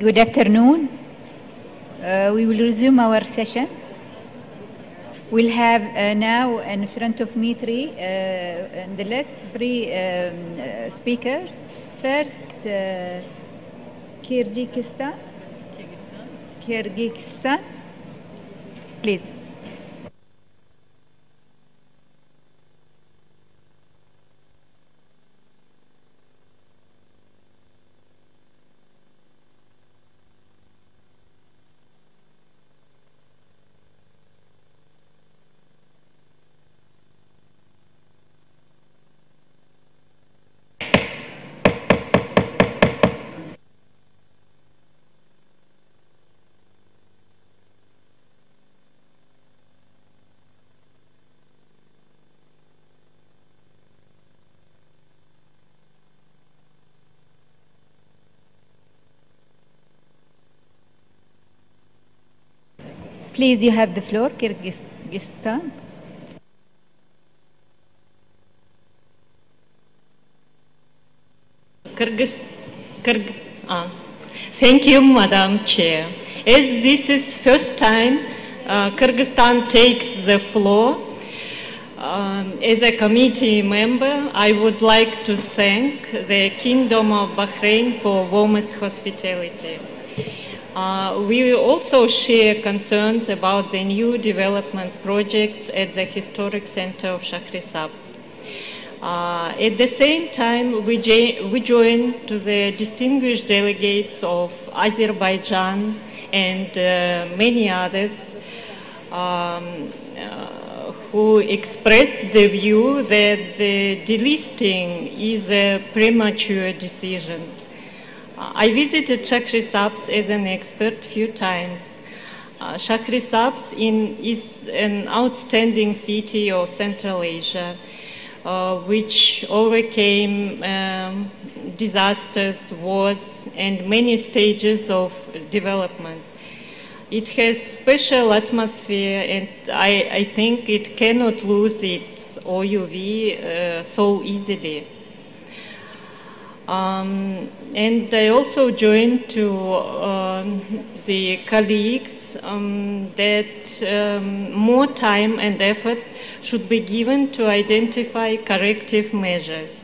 Good afternoon. We will resume our session. We'll have now in front of me on the list three speakers. First, Kyrgyzstan. Please. Please, you have the floor, Kyrgyzstan. Thank you, Madam Chair. As this is first time Kyrgyzstan takes the floor, as a committee member, I would like to thank the Kingdom of Bahrain for warmest hospitality. We also share concerns about the new development projects at the historic center of Shakhrisabz. At the same time, we join to the distinguished delegates of Azerbaijan and many others who expressed the view that the delisting is a premature decision. I visited Shakhrisabz as an expert a few times. Shakhrisabz is an outstanding city of Central Asia, which overcame disasters, wars, and many stages of development. It has special atmosphere, and I think it cannot lose its OUV so easily. And I also joined to the colleagues that more time and effort should be given to identify corrective measures.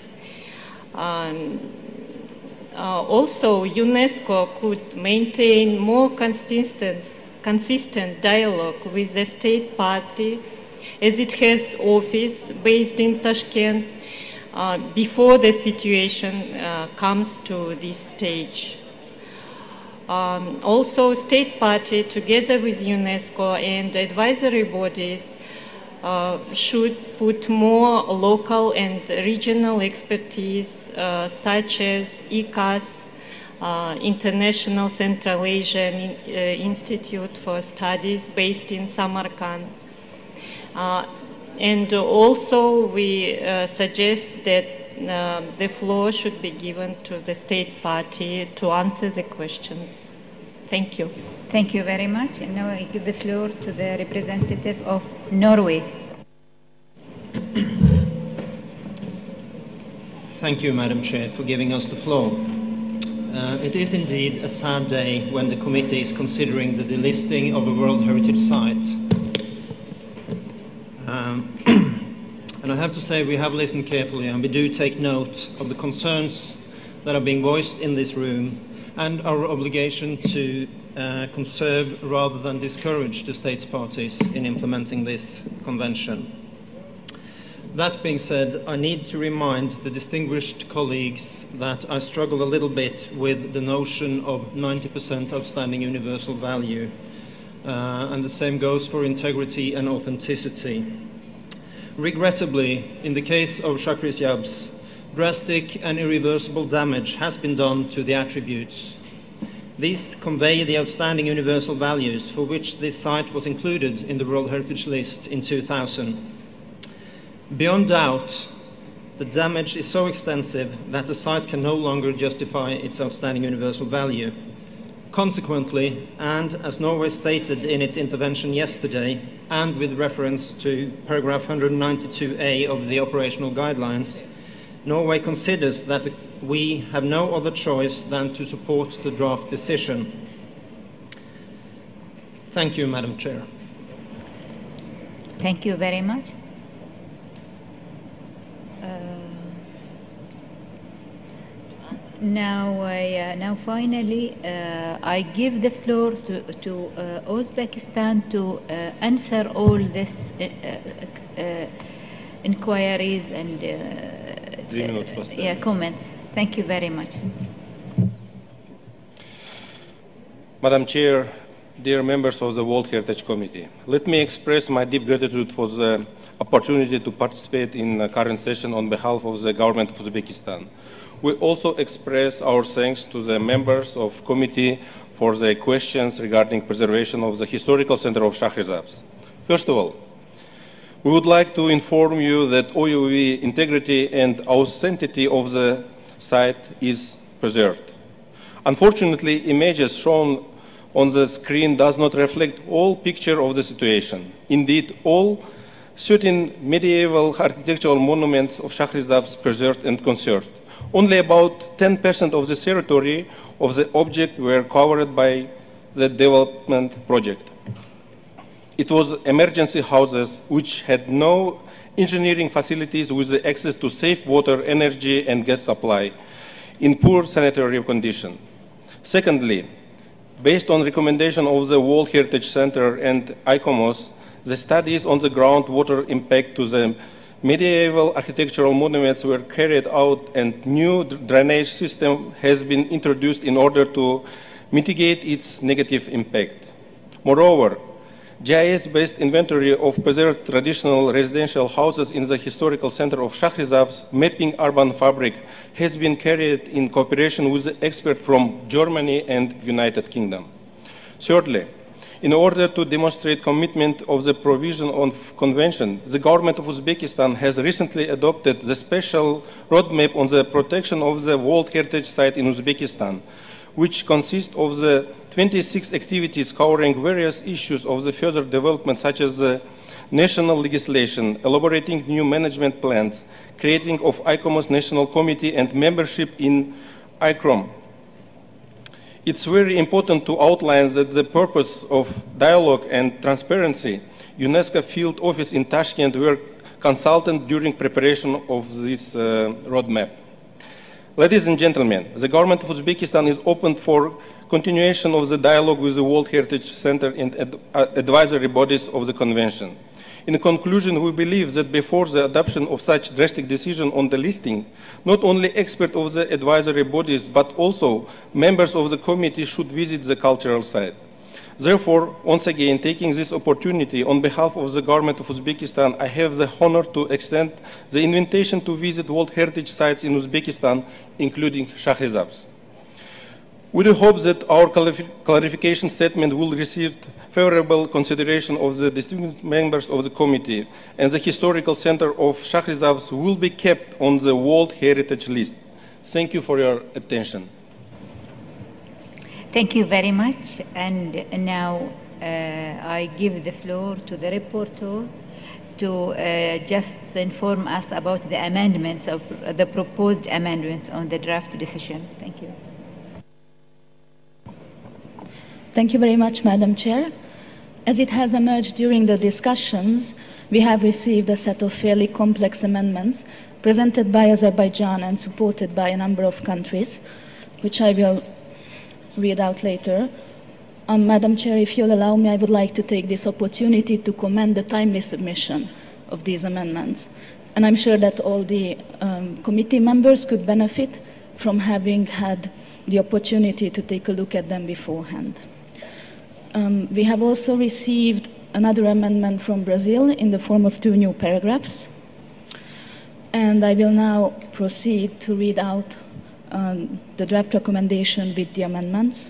Also, UNESCO could maintain more consistent dialogue with the state party, as it has office based in Tashkent, before the situation comes to this stage. Also, state party, together with UNESCO and advisory bodies, should put more local and regional expertise, such as ICAS, International Central Asian Institute for Studies based in Samarkand. And also we suggest that the floor should be given to the state party to answer the questions. Thank you. Thank you very much. And now I give the floor to the representative of Norway. Thank you, Madam Chair, for giving us the floor. It is indeed a sad day when the committee is considering the delisting of a World Heritage site. And I have to say we have listened carefully, and we do take note of the concerns that are being voiced in this room and our obligation to conserve rather than discourage the states parties in implementing this convention. That being said, I need to remind the distinguished colleagues that I struggle a little bit with the notion of 90% outstanding universal value, and the same goes for integrity and authenticity. Regrettably, in the case of Shakhrisabz, drastic and irreversible damage has been done to the attributes. These convey the outstanding universal values for which this site was included in the World Heritage List in 2000. Beyond doubt, the damage is so extensive that the site can no longer justify its outstanding universal value. Consequently, and as Norway stated in its intervention yesterday, and with reference to paragraph 192A of the operational guidelines, Norway considers that we have no other choice than to support the draft decision. Thank you, Madam Chair. Thank you very much. Now finally, I give the floor to Uzbekistan to answer all these inquiries and comments. Thank you very much. Madam Chair, dear members of the World Heritage Committee, let me express my deep gratitude for the opportunity to participate in the current session on behalf of the government of Uzbekistan. We also express our thanks to the members of the committee for their questions regarding preservation of the historical center of Shakhrisabz. First of all, we would like to inform you that OUV integrity and authenticity of the site is preserved. Unfortunately, images shown on the screen does not reflect all picture of the situation. Indeed, all 13 medieval architectural monuments of Shakhrisabz preserved and conserved. Only about 10% of the territory of the object were covered by the development project. It was emergency houses which had no engineering facilities with the access to safe water, energy, and gas supply in poor sanitary condition. Secondly, based on recommendation of the World Heritage Center and ICOMOS, the studies on the groundwater impact to the medieval architectural monuments were carried out and new drainage system has been introduced in order to mitigate its negative impact. Moreover, GIS-based inventory of preserved traditional residential houses in the historical center of Shakhrisabz, mapping urban fabric, has been carried in cooperation with experts from Germany and United Kingdom. Thirdly, in order to demonstrate commitment of the provision of convention, the government of Uzbekistan has recently adopted the special roadmap on the protection of the World Heritage Site in Uzbekistan, which consists of the 26 activities covering various issues of the further development, such as the national legislation, elaborating new management plans, creating of ICOMOS National Committee, and membership in ICROM. It's very important to outline that the purpose of dialogue and transparency, UNESCO field office in Tashkent were consulted during preparation of this roadmap. Ladies and gentlemen, the government of Uzbekistan is open for continuation of the dialogue with the World Heritage Center and advisory bodies of the convention. In conclusion, we believe that before the adoption of such drastic decision on the listing, not only experts of the advisory bodies, but also members of the committee should visit the cultural site. Therefore, once again, taking this opportunity on behalf of the government of Uzbekistan, I have the honor to extend the invitation to visit World Heritage sites in Uzbekistan, including Shakhrisabz. We do hope that our clarification statement will receive favorable consideration of the distinguished members of the committee, and the historical center of Shakhrisabz will be kept on the World Heritage list. Thank you for your attention. Thank you very much. And now I give the floor to the reporter to just inform us about the amendments of the proposed amendments on the draft decision. Thank you. Thank you very much, Madam Chair. As it has emerged during the discussions, we have received a set of fairly complex amendments presented by Azerbaijan and supported by a number of countries, which I will read out later. Madam Chair, if you'll allow me, I would like to take this opportunity to commend the timely submission of these amendments. And I'm sure that all the committee members could benefit from having had the opportunity to take a look at them beforehand. We have also received another amendment from Brazil in the form of 2 new paragraphs. And I will now proceed to read out the draft recommendation with the amendments.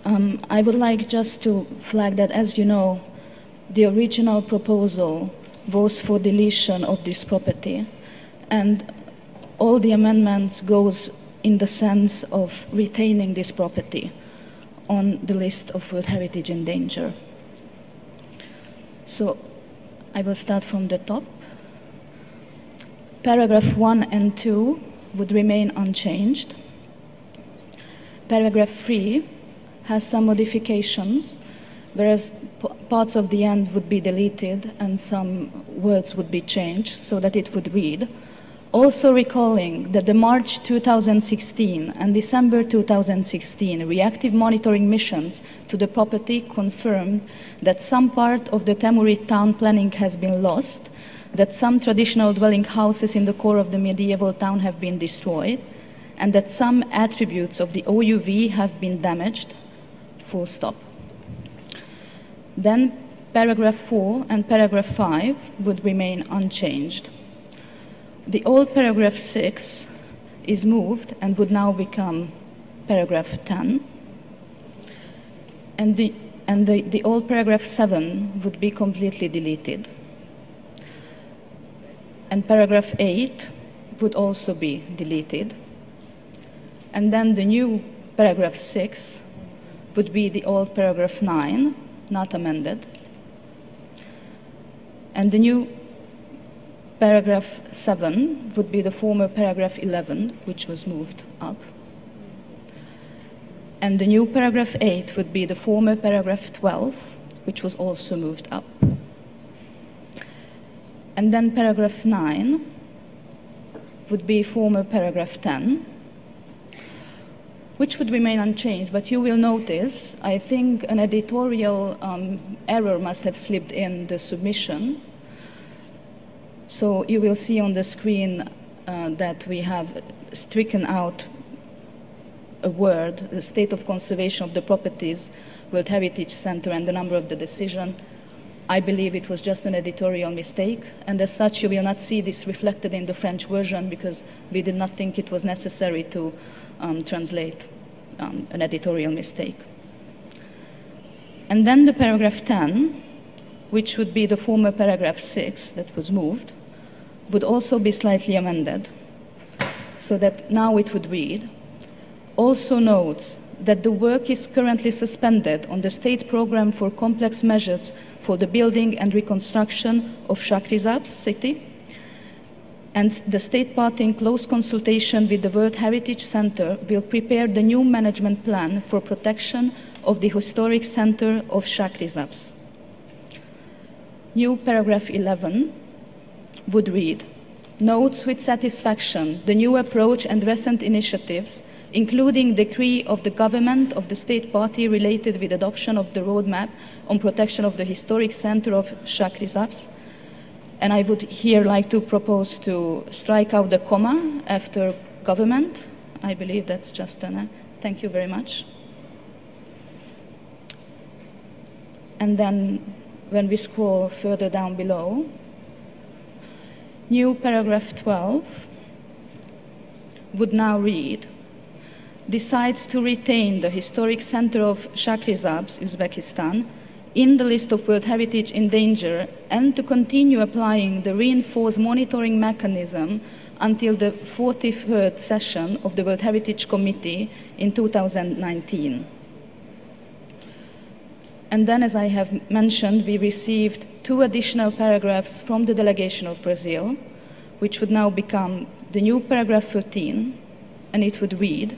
I would like just to flag that, as you know, the original proposal was for deletion of this property, and all the amendments goes in the sense of retaining this property on the list of World Heritage in danger. So I will start from the top. Paragraph 1 and 2 would remain unchanged. Paragraph 3 has some modifications, whereas parts of the end would be deleted and some words would be changed so that it would read, also recalling that the March 2016 and December 2016 reactive monitoring missions to the property confirmed that some part of the Timurid town planning has been lost, that some traditional dwelling houses in the core of the medieval town have been destroyed, and that some attributes of the OUV have been damaged, full stop. Then paragraph 4 and paragraph 5 would remain unchanged. The old paragraph 6 is moved and would now become paragraph 10. And the old paragraph 7 would be completely deleted. And paragraph 8 would also be deleted. And then the new paragraph 6 would be the old paragraph 9, not amended. And the new paragraph 7 would be the former paragraph 11, which was moved up. And the new paragraph 8 would be the former paragraph 12, which was also moved up. And then paragraph 9 would be former paragraph 10, which would remain unchanged. But you will notice, I think an editorial error must have slipped in the submission. So you will see on the screen that we have stricken out a word, the state of conservation of the properties, World Heritage Center, and the number of the decision. I believe it was just an editorial mistake, and as such you will not see this reflected in the French version because we did not think it was necessary to translate an editorial mistake. And then the paragraph 10, which would be the former paragraph 6 that was moved, would also be slightly amended, so that now it would read, also notes that the work is currently suspended on the state program for complex measures for the building and reconstruction of Shakhrisabz city, and the state party in close consultation with the World Heritage Center will prepare the new management plan for protection of the historic center of Shakhrisabz. New paragraph 11 would read, notes with satisfaction the new approach and recent initiatives, including decree of the government of the state party related with adoption of the roadmap on protection of the historic center of Shakhrisabz. And I would here like to propose to strike out the comma after government. I believe that's just an, thank you very much. And then when we scroll further down below, new paragraph 12 would now read, decides to retain the historic center of Shakhrisabz, Uzbekistan, in the list of World Heritage in danger and to continue applying the reinforced monitoring mechanism until the 43rd session of the World Heritage Committee in 2019. And then, as I have mentioned, we received 2 additional paragraphs from the delegation of Brazil, which would now become the new paragraph 13, and it would read,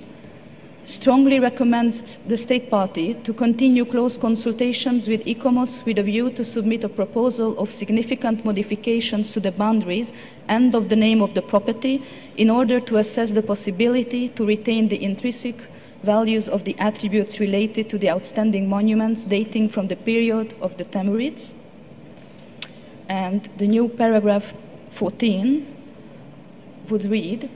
strongly recommends the state party to continue close consultations with ICOMOS with a view to submit a proposal of significant modifications to the boundaries and of the name of the property in order to assess the possibility to retain the intrinsic values of the attributes related to the outstanding monuments dating from the period of the Timurids. And the new paragraph 14 would read,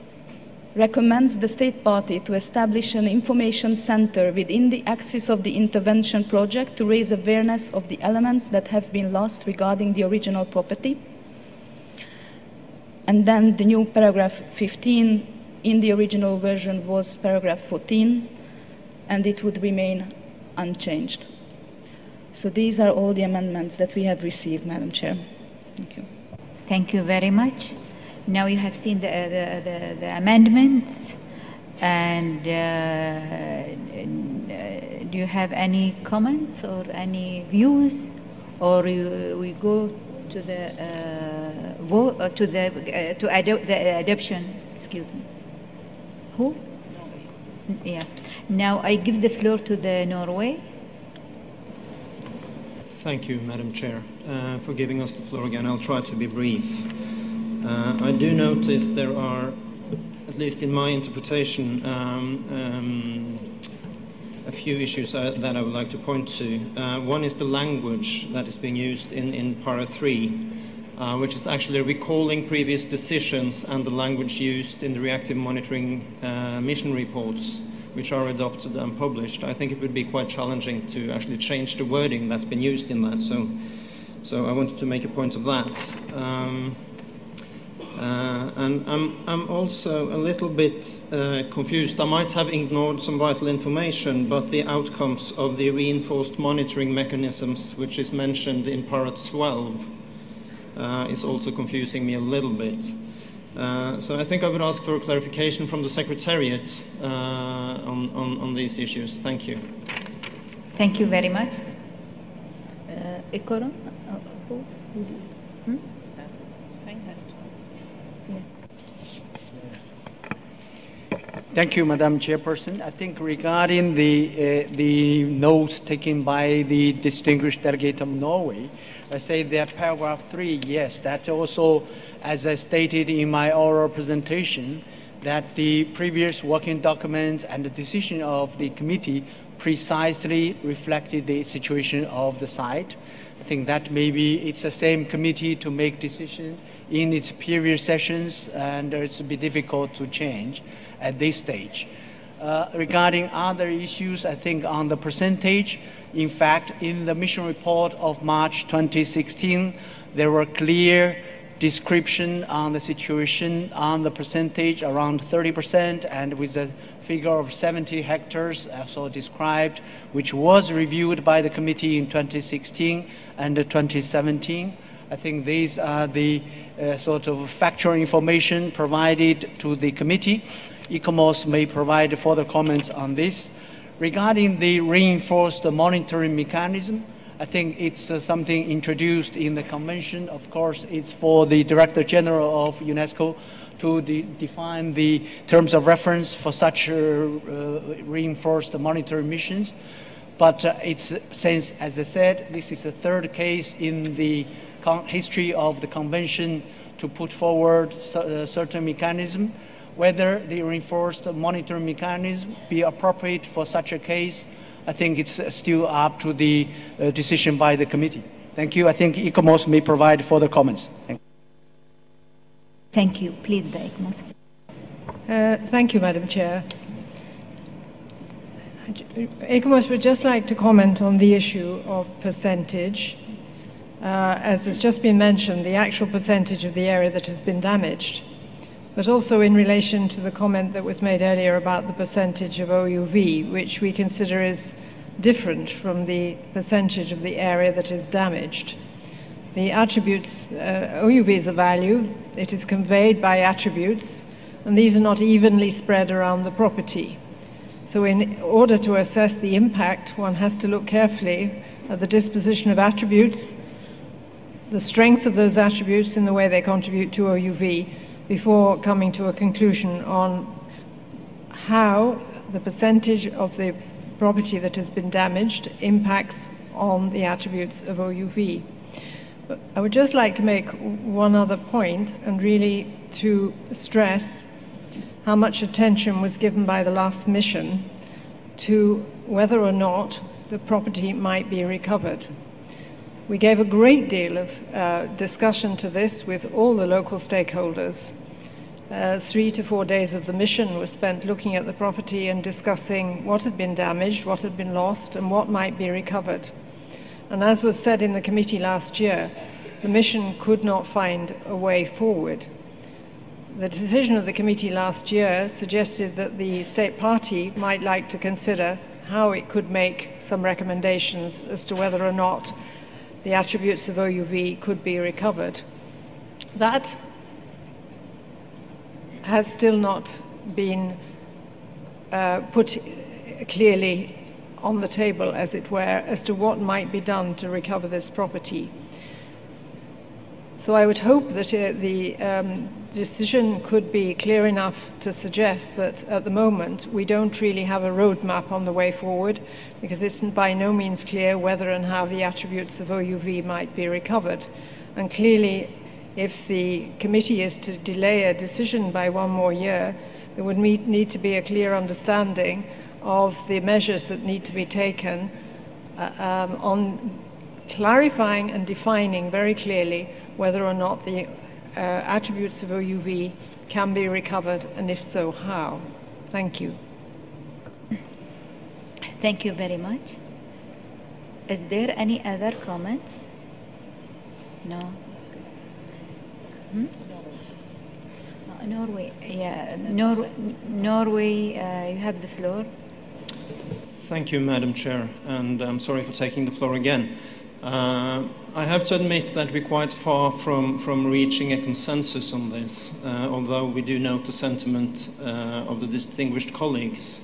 recommends the state party to establish an information center within the axis of the intervention project to raise awareness of the elements that have been lost regarding the original property. And then the new paragraph 15 in the original version was paragraph 14, and it would remain unchanged. So these are all the amendments that we have received, Madam Chair. Thank you. Thank you very much. Now you have seen the amendments, and do you have any comments or any views, or we go the adoption. Excuse me. Who? Yeah. Now I give the floor to the Norway. Thank you, Madam Chair, for giving us the floor again. I'll try to be brief. I do notice there are, at least in my interpretation, a few issues that I would like to point to. One is the language that is being used in Para 3, which is actually recalling previous decisions and the language used in the reactive monitoring mission reports, which are adopted and published. I think it would be quite challenging to actually change the wording that's been used in that. So I wanted to make a point of that. And I'm also a little bit confused. I might have ignored some vital information, but the outcomes of the reinforced monitoring mechanisms, which is mentioned in Para 12, is also confusing me a little bit. So I think I would ask for a clarification from the Secretariat on these issues. Thank you. Thank you very much. Ekoron? Thank you, Madam Chairperson. I think regarding the notes taken by the distinguished delegate of Norway, I say that paragraph 3, yes, that's also, as I stated in my oral presentation, that the previous working documents and the decision of the committee precisely reflected the situation of the site. I think that maybe it's the same committee to make decision in its previous sessions, and it's a bit difficult to change at this stage. Regarding other issues, I think on the percentage, in fact, in the mission report of March 2016, there were clear description on the situation on the percentage around 30%, and with a figure of 70 hectares also described, which was reviewed by the committee in 2016 and 2017. I think these are the sort of factual information provided to the committee. ICOMOS may provide further comments on this. Regarding the reinforced monitoring mechanism, I think it's something introduced in the convention. Of course, it's for the Director General of UNESCO to define the terms of reference for such reinforced monitoring missions. But since, as I said, this is the third case in the history of the convention to put forward a certain mechanism. Whether the reinforced monitoring mechanism be appropriate for such a case, I think it's still up to the decision by the committee. Thank you. I think ICOMOS may provide further comments. Thank you. Please, the ICOMOS. Thank you, Madam Chair. ICOMOS would just like to comment on the issue of percentage. As has just been mentioned, the actual percentage of the area that has been damaged, but also in relation to the comment that was made earlier about the percentage of OUV, which we consider is different from the percentage of the area that is damaged. The attributes, OUV is a value, it is conveyed by attributes, and these are not evenly spread around the property. So in order to assess the impact, one has to look carefully at the disposition of attributes, the strength of those attributes in the way they contribute to OUV, before coming to a conclusion on how the percentage of the property that has been damaged impacts on the attributes of OUV. But I would just like to make one other point, and really to stress how much attention was given by the last mission to whether or not the property might be recovered. We gave a great deal of discussion to this with all the local stakeholders. 3 to 4 days of the mission was spent looking at the property and discussing what had been damaged, what had been lost, and what might be recovered. And as was said in the committee last year, the mission could not find a way forward. The decision of the committee last year suggested that the state party might like to consider how it could make some recommendations as to whether or not the attributes of OUV could be recovered. That has still not been put clearly on the table, as it were, as to what might be done to recover this property. So I would hope that the decision could be clear enough to suggest that at the moment we don't really have a roadmap on the way forward, because it's by no means clear whether and how the attributes of OUV might be recovered. And clearly, if the committee is to delay a decision by one more year, there would need to be a clear understanding of the measures that need to be taken on clarifying and defining very clearly whether or not the attributes of OUV can be recovered, and if so, how. Thank you. Thank you very much. Is there any other comments? No. Norway, yeah, Norway, you have the floor. Thank you, Madam Chair, and I'm sorry for taking the floor again. I have to admit that we're quite far from reaching a consensus on this, although we do note the sentiment of the distinguished colleagues.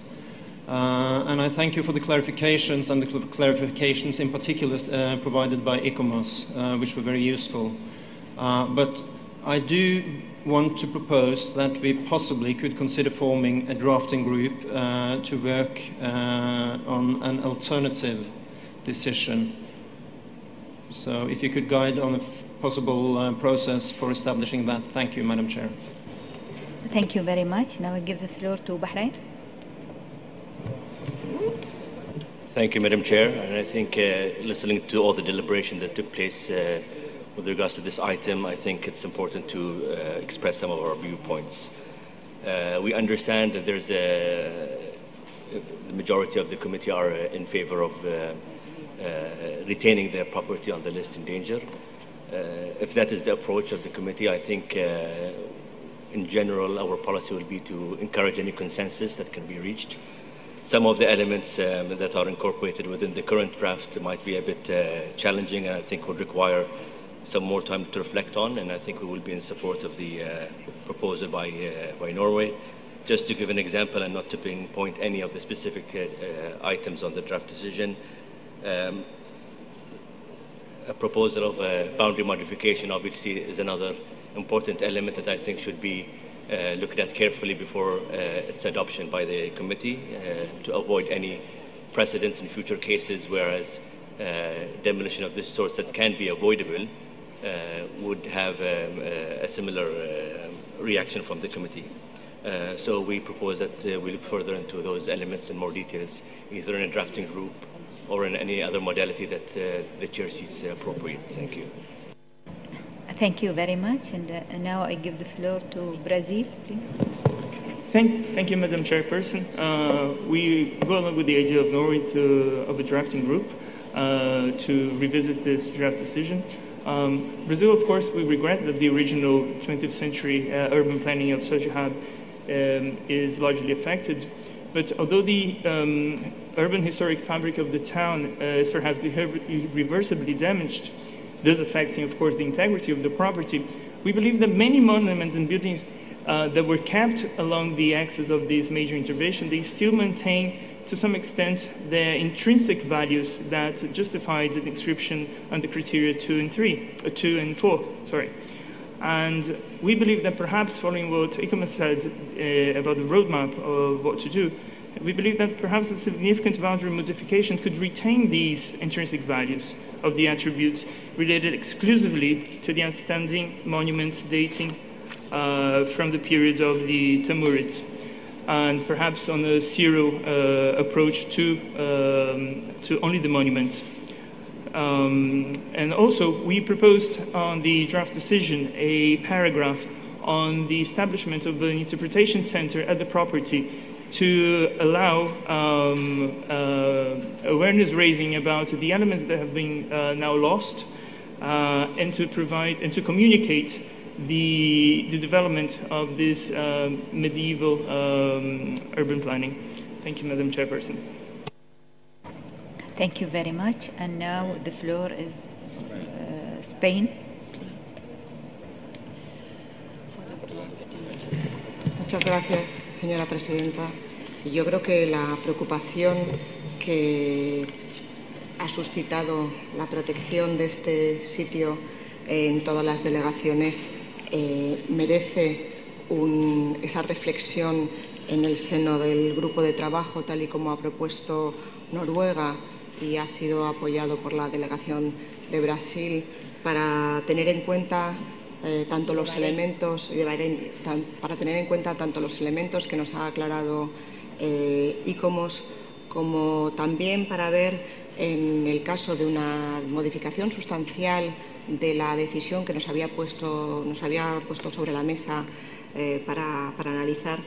And I thank you for the clarifications, and the clarifications in particular provided by ICOMOS, which were very useful. But I do want to propose that we possibly could consider forming a drafting group to work on an alternative decision. So if you could guide on a possible process for establishing that. Thank you, Madam Chair. Thank you very much. Now I give the floor to Bahrain. Thank you, Madam Chair. And I think listening to all the deliberation that took place with regards to this item, I think it's important to express some of our viewpoints. We understand that there's the majority of the committee are in favor of retaining their property on the list in danger. If that is the approach of the committee, I think in general our policy will be to encourage any consensus that can be reached. Some of the elements that are incorporated within the current draft might be a bit challenging, and I think would require some more time to reflect on, and I think we will be in support of the proposal by Norway. Just to give an example and not to pinpoint any of the specific items on the draft decision, a proposal of a boundary modification obviously is another important element that I think should be looked at carefully before its adoption by the committee to avoid any precedents in future cases, whereas demolition of this sort that can be avoidable would have a similar reaction from the committee. So we propose that we look further into those elements in more details, either in a drafting group or in any other modality that the chair sees appropriate. Thank you. Thank you very much. And now I give the floor to Brazil, please. Thank you, Madam Chairperson. We go along with the idea of Norway of a drafting group to revisit this draft decision. Brazil, of course, we regret that the original 20th century urban planning of Shakhrisabz is largely affected. But although the urban historic fabric of the town is perhaps irreversibly damaged, thus affecting, of course, the integrity of the property, we believe that many monuments and buildings that were kept along the axis of this major intervention, they still maintain to some extent the intrinsic values that justified the inscription under criteria 2 and 4. And we believe that perhaps following what Ikema said about the roadmap of what to do, we believe that perhaps a significant boundary modification could retain these intrinsic values of the attributes related exclusively to the outstanding monuments dating from the period of the Timurids, and perhaps on a zero approach to only the monuments. And also, we proposed on the draft decision a paragraph on the establishment of an interpretation center at the property to allow awareness raising about the elements that have been now lost, and to provide and to communicate the development of this medieval urban planning. Thank you, Madam Chairperson. Thank you very much. And now the floor is Spain. Muchas gracias, señora presidenta. Yo creo que la preocupación que ha suscitado la protección de este sitio en todas las delegaciones merece esa reflexión en el seno del grupo de trabajo, tal y como ha propuesto Noruega y ha sido apoyado por la delegación de Brasil, para tener en cuenta tanto los elementos de Bahrain, para tener en cuenta tanto los elementos que nos ha aclarado ICOMOS, como también para ver, en el caso de una modificación sustancial de la decisión que nos había puesto sobre la mesa para analizar.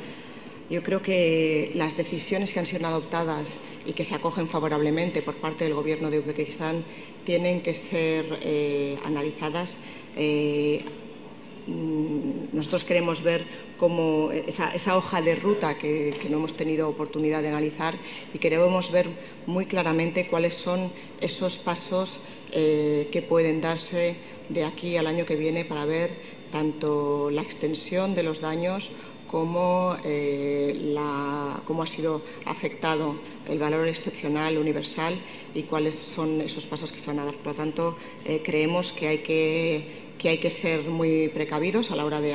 Yo creo que las decisiones que han sido adoptadas y que se acogen favorablemente por parte del Gobierno de Uzbekistán tienen que ser analizadas. Nosotros queremos ver cómo esa hoja de ruta que no hemos tenido oportunidad de analizar, y queremos ver muy claramente cuáles son esos pasos que pueden darse de aquí al año que viene para ver tanto la extensión de los daños como cómo ha sido afectado el valor excepcional universal y cuáles son esos pasos que se van a dar. Por lo tanto, creemos que hay que ser muy precavidos a la hora de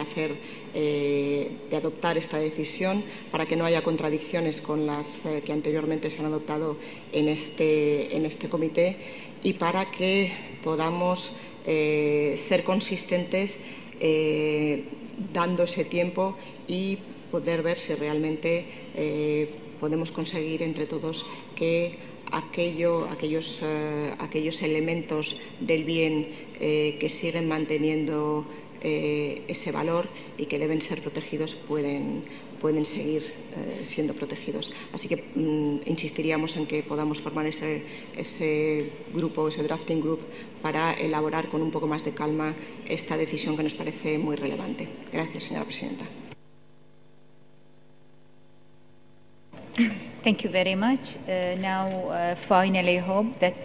adoptar esta decisión, para que no haya contradicciones con las que anteriormente se han adoptado en este comité, y para que podamos ser consistentes dando ese tiempo y poder ver si realmente podemos conseguir entre todos que aquellos elementos del bien que siguen manteniendo ese valor y que deben ser protegidos pueden seguir siendo protegidos. Así que insistiríamos en que podamos formar ese grupo, ese drafting group, para elaborar con un poco más de calma esta decisión que nos parece muy relevante. Gracias, señora presidenta. Thank you very much. Now, finally, hope that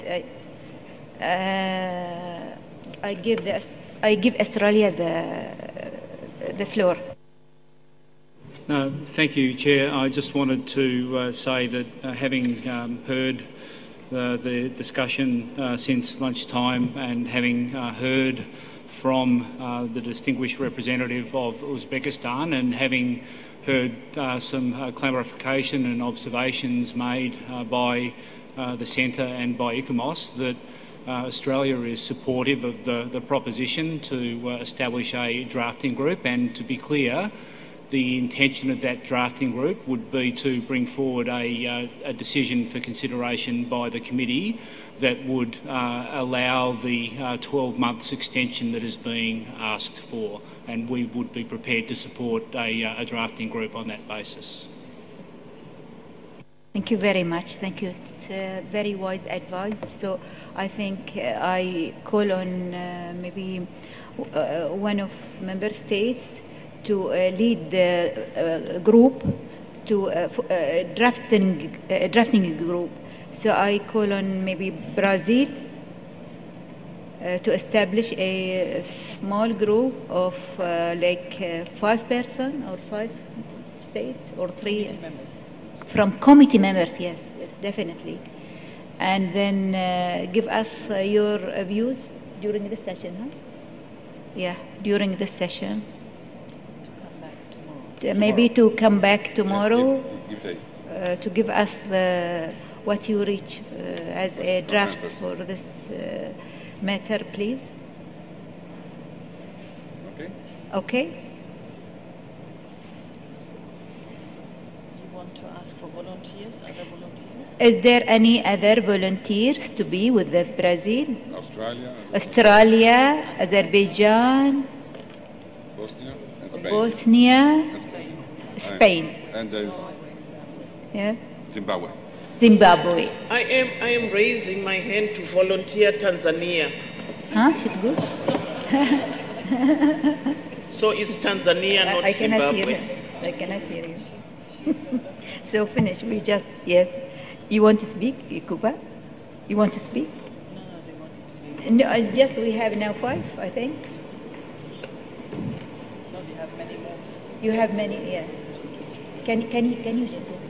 I give Australia the floor. Thank you, Chair. I just wanted to say that having heard the discussion since lunchtime, and having heard from the distinguished representative of Uzbekistan, and having heard some clarification and observations made by the Centre and by ICOMOS, that Australia is supportive of the proposition to establish a drafting group. And to be clear, the intention of that drafting group would be to bring forward a decision for consideration by the committee that would allow the 12 months extension that is being asked for, and we would be prepared to support a drafting group on that basis. Thank you very much. Thank you. It's very wise advice. So I think I call on maybe one of member states to lead the group, to drafting group. So I call on maybe Brazil to establish a small group of like 5 persons or 5 states or 3 members. From committee members, yes, definitely. And then give us your views during the session, huh? Yeah, during the session. Maybe to come back tomorrow to give us what you reach as a draft for this matter, please. Okay. Okay. You want to ask for volunteers, other volunteers? Is there any other volunteers to be with the Brazil? Australia, Azerbaijan, Bosnia, and Spain. Bosnia, Spain. And there's Zimbabwe. I am raising my hand to volunteer Tanzania. Huh? Should go. So it's Tanzania, not I cannot Zimbabwe. hear you. I cannot hear you. So finish. We just, yes. You want to speak, Kuba? You want to speak? No, they wanted to be. No, just we have now 5, I think. No, we have many more. You have many, yeah. Can you just?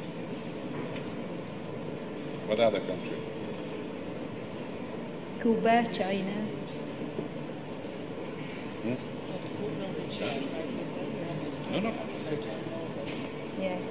What other country? Cuba, China. No, no. Yes.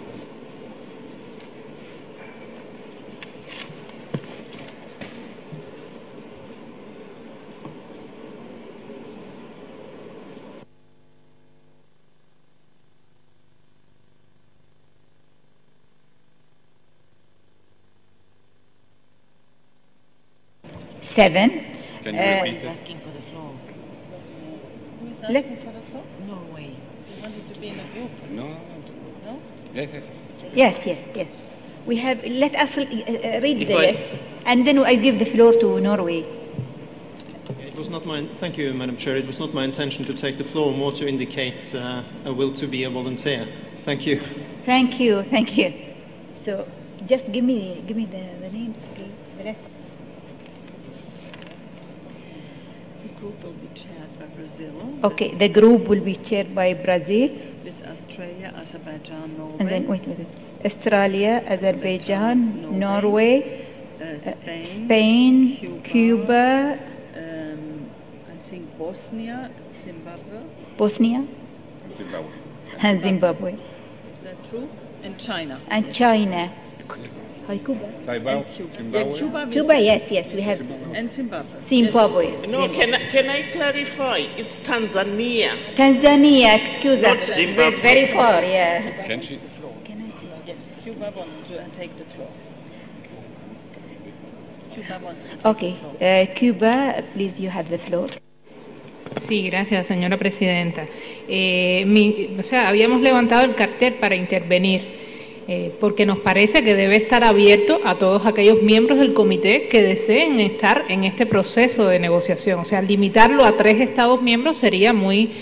Seven. Can you repeat He's it? asking for the floor. Who is Let- asking for the floor? Norway. He wanted to be in a group. No, no, no. No? Yes, yes, yes. Yes, yes, yes. We have, let us read the I- list, and then I give the floor to Norway. It was not my, thank you, Madam Chair. It was not my intention to take the floor, more to indicate a will to be a volunteer. Thank you. Thank you, thank you. So just give me the names, please, the rest. The group will be chaired by Brazil. Okay, the group will be chaired by Brazil, With Australia, Azerbaijan, Norway. and then, wait. Australia, Azerbaijan, Norway, Spain, Cuba, I think Bosnia, Zimbabwe. Bosnia, Zimbabwe. and Zimbabwe, Is that true? And China. and China. Hi, Cuba. Taiwan, Zimbabwe. Cuba, Cuba, yes, we have and Zimbabwe. Zimbabwe. No, can I clarify? It's Tanzania. Tanzania, excuse Not us, Zimbabwe. it's very far, yeah. Can she? Yes, Cuba wants to take the floor. Cuba wants to take the Okay, floor. Cuba, please, you have the floor. Sí, gracias, señora presidenta. Habíamos levantado el cartel para intervenir porque nos parece que debe estar abierto a todos aquellos miembros del comité que deseen estar en este proceso de negociación. O sea, limitarlo a 3 Estados miembros sería muy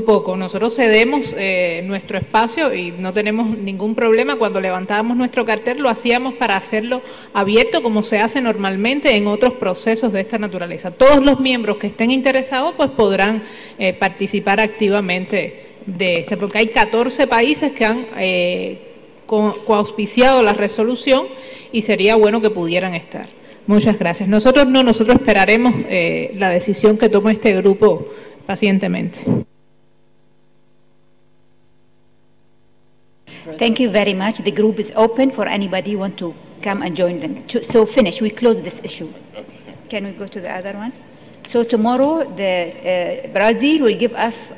poco. Nosotros cedemos nuestro espacio y no tenemos ningún problema. Cuando levantábamos nuestro cartel lo hacíamos para hacerlo abierto como se hace normalmente en otros procesos de esta naturaleza. Todos los miembros que estén interesados pues podrán participar activamente de este, porque hay 14 países que han coauspiciado la resolución y sería bueno que pudieran estar. Muchas gracias. Nosotros esperaremos la decisión que tome este grupo pacientemente. Thank you very much. The group is open for anybody who want to come and join them. So finish, we close this issue. Can we go to the other one? So tomorrow, the Brazil will give us,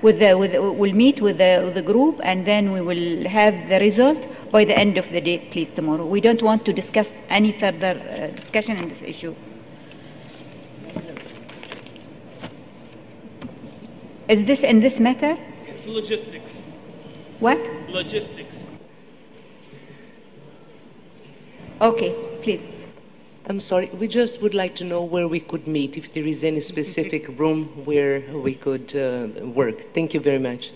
we'll meet with the group, and then we will have the result by the end of the day, please, tomorrow. We don't want to discuss any further discussion in this issue. Is this in this matter? It's logistics. What? Logistics. Okay, please. I'm sorry, we just would like to know where we could meet, if there is any specific room where we could work. Thank you very much.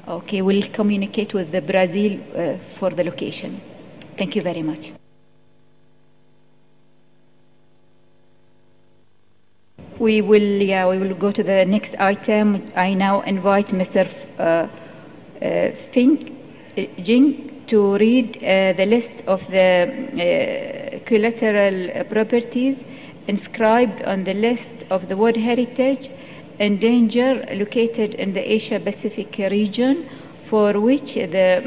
Okay, we'll communicate with the Brazil for the location. Thank you very much. We will go to the next item. I now invite Mr. Jing to read the list of the collateral properties inscribed on the list of the World Heritage and danger located in the Asia-Pacific region, for which the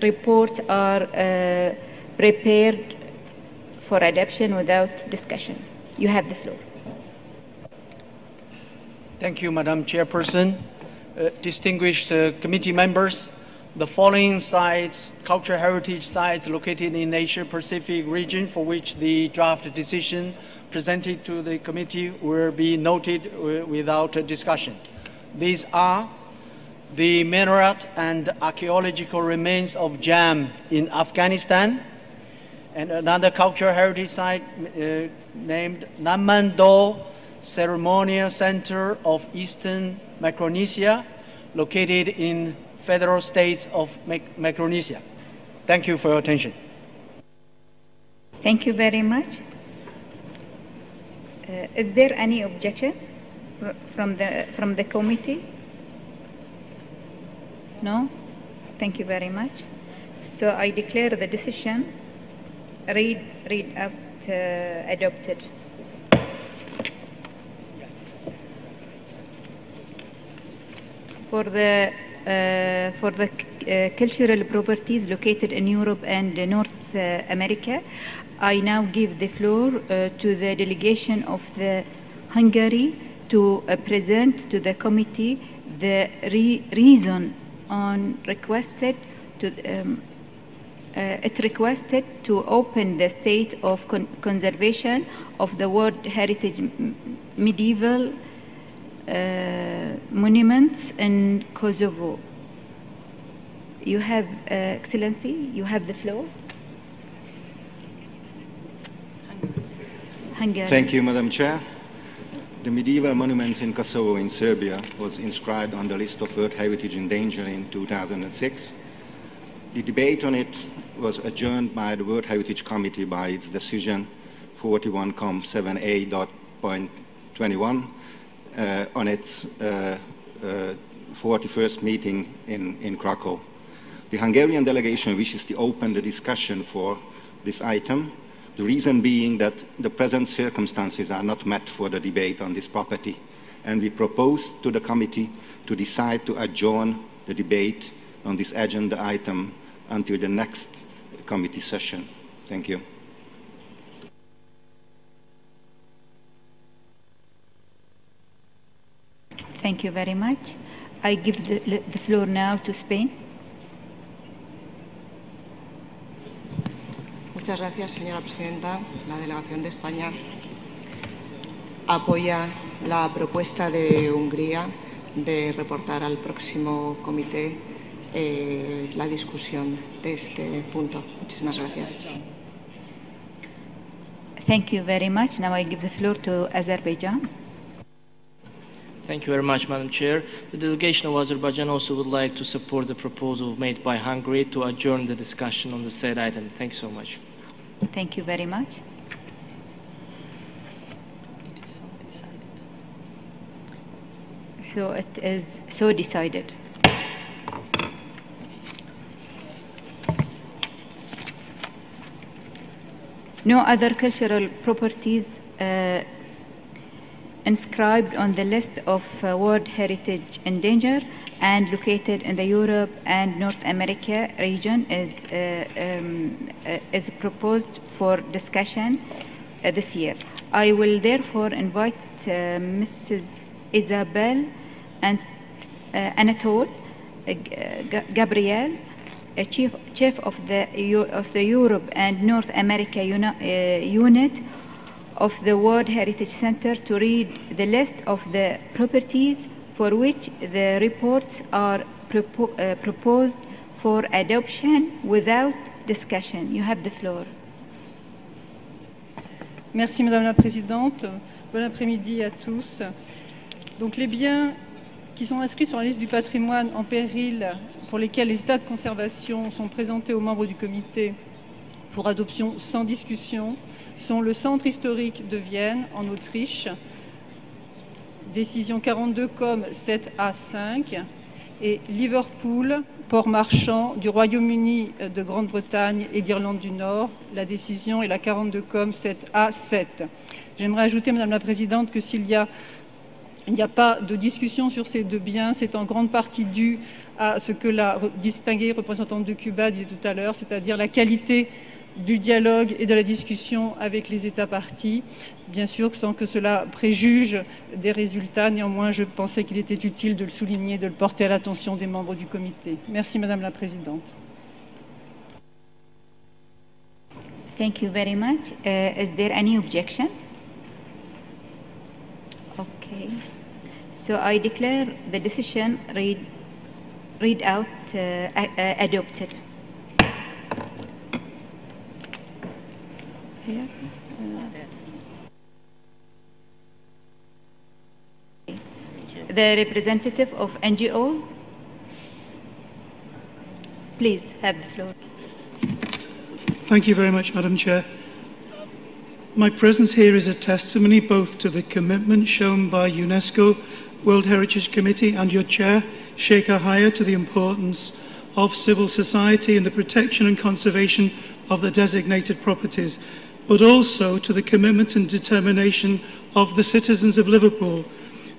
reports are prepared for adoption without discussion. You have the floor. Thank you, Madam Chairperson. Distinguished committee members, the following sites, cultural heritage sites located in Asia-Pacific region for which the draft decision presented to the committee will be noted without discussion. These are the minaret and archaeological remains of Jam in Afghanistan, and another cultural heritage site named Namando Ceremonial Center of Eastern Micronesia, located in federal states of Micronesia. Thank you for your attention. Thank you very much. Is there any objection from the committee? No? Thank you very much. So I declare the decision read out adopted. For the cultural properties located in Europe and North America, I now give the floor to the delegation of the Hungary to present to the committee the reason on requested to it requested to open the state of conservation of the World Heritage medieval monuments in Kosovo. You have, Excellency, you have the floor. Hungary. Thank you, Madam Chair. The medieval monuments in Kosovo in Serbia was inscribed on the list of World Heritage in Danger in 2006. The debate on it was adjourned by the World Heritage Committee by its decision 41.7a.21 on its 41st meeting in Krakow. The Hungarian delegation wishes to open the discussion for this item, the reason being that the present circumstances are not met for the debate on this property, and we propose to the committee to decide to adjourn the debate on this agenda item until the next committee session. Thank you. Thank you very much. I give the floor now to Spain. Muchas gracias, señora presidenta. La delegación de España apoya la propuesta de Hungría de reportar al próximo comité la discusión de este punto. Muchísimas gracias. Thank you very much. Now I give the floor to Azerbaijan. Thank you very much, Madam Chair. The delegation of Azerbaijan also would like to support the proposal made by Hungary to adjourn the discussion on the said item. Thank you so much. Thank you very much. It is so decided. So it is so decided. No other cultural properties inscribed on the list of World Heritage in Danger and located in the Europe and North America region is proposed for discussion this year. I will therefore invite Mrs. Isabel and Anatole Gabriel, Chief of the Europe and North America unit of the World Heritage Center, to read the list of the properties for which the reports are proposed for adoption without discussion. You have the floor. Merci Madame la Présidente. Bon après-midi à tous. Donc les biens qui sont inscrits sur la liste du patrimoine en péril, pour lesquels les états de conservation sont présentés aux membres du comité pour adoption sans discussion, sont le centre historique de Vienne en Autriche, décision 42,7A5, et Liverpool, port marchand du Royaume-Uni de Grande-Bretagne et d'Irlande du Nord, la décision est la 42,7A7. J'aimerais ajouter, Madame la Présidente, que il n'y a pas de discussion sur ces deux biens, c'est en grande partie dû à ce que la distinguée représentante de Cuba disait tout à l'heure, c'est-à-dire la qualité du dialogue et de la discussion avec les États parties, bien sûr sans que cela préjuge des résultats. Néanmoins, je pensais qu'il était utile de le souligner, de le porter à l'attention des membres du comité. Merci Madame la Présidente. Thank you very much. Is there any objection? Okay. So I declare the decision read out adopted. Here. The representative of NGO, please have the floor. Thank you very much, Madam Chair. My presence here is a testimony both to the commitment shown by UNESCO World Heritage Committee and your chair, Sheikh Ahaya, to the importance of civil society in the protection and conservation of the designated properties, but also to the commitment and determination of the citizens of Liverpool,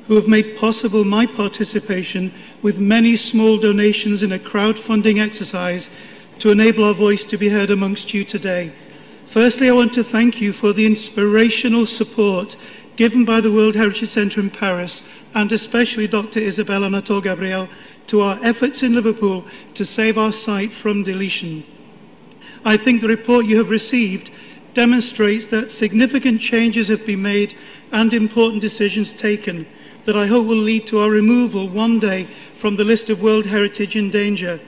who have made possible my participation with many small donations in a crowdfunding exercise to enable our voice to be heard amongst you today. Firstly, I want to thank you for the inspirational support given by the World Heritage Centre in Paris, and especially Dr. Isabel Anatole Gabriel, to our efforts in Liverpool to save our site from deletion. I think the report you have received demonstrates that significant changes have been made and important decisions taken that I hope will lead to our removal one day from the list of World Heritage in danger.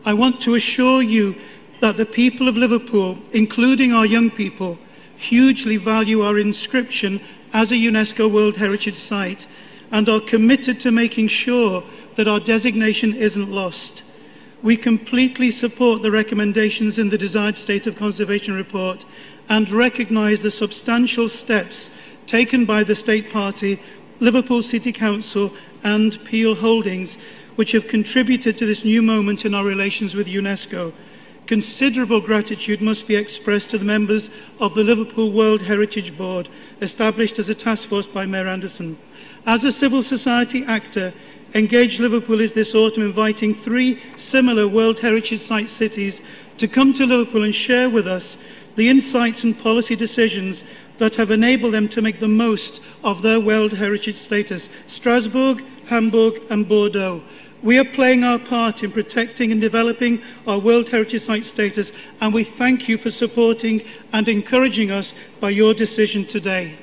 I want to assure you that the people of Liverpool, including our young people, hugely value our inscription as a UNESCO World Heritage Site and are committed to making sure that our designation isn't lost. We completely support the recommendations in the Desired State of Conservation report and recognise the substantial steps taken by the State Party, Liverpool City Council and Peel Holdings, which have contributed to this new moment in our relations with UNESCO. Considerable gratitude must be expressed to the members of the Liverpool World Heritage Board, established as a task force by Mayor Anderson. As a civil society actor, Engage Liverpool is this autumn inviting 3 similar World Heritage Site cities to come to Liverpool and share with us the insights and policy decisions that have enabled them to make the most of their World Heritage status: Strasbourg, Hamburg and Bordeaux. We are playing our part in protecting and developing our World Heritage Site status, and we thank you for supporting and encouraging us by your decision today.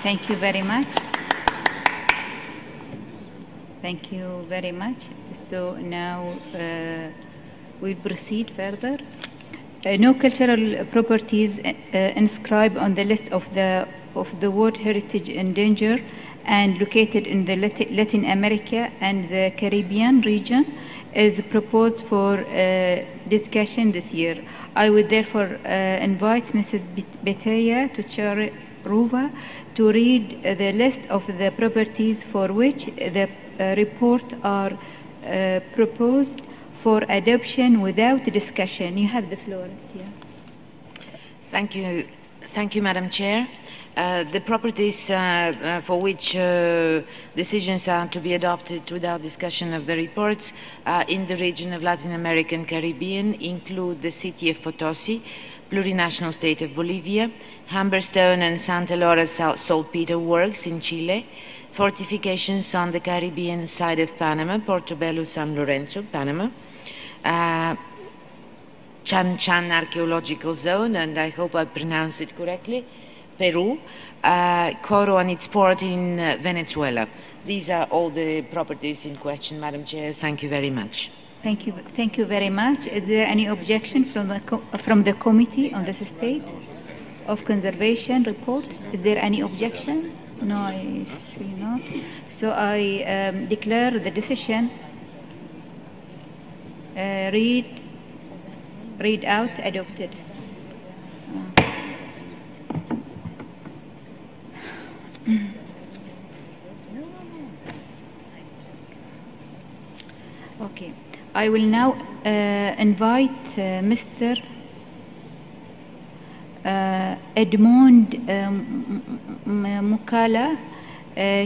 Thank you very much. Thank you very much. So now we'll proceed further. No cultural properties inscribed on the list of the World Heritage in danger and located in the Latin America and the Caribbean region is proposed for discussion this year. I would therefore invite Mrs. Betaya to chair RUVA to read the list of the properties for which the report are proposed for adoption without discussion. You have the floor. Yeah. Thank you, Madam Chair. The properties for which decisions are to be adopted without discussion of the reports in the region of Latin America and Caribbean include the city of Potosi, plurinational state of Bolivia, Humberstone and Santa Laura saltpeter works in Chile, fortifications on the Caribbean side of Panama, Portobello, San Lorenzo, Panama, Chan Chan archaeological zone, and I hope I pronounced it correctly, Peru, Coro and its port in Venezuela. These are all the properties in question, Madam Chair. Thank you very much. Thank you very much. Is there any objection from the committee on this state of conservation report? Is there any objection? No, I see not. So I declare the decision read out adopted. Okay. I will now invite Mr. Edmond Mukala,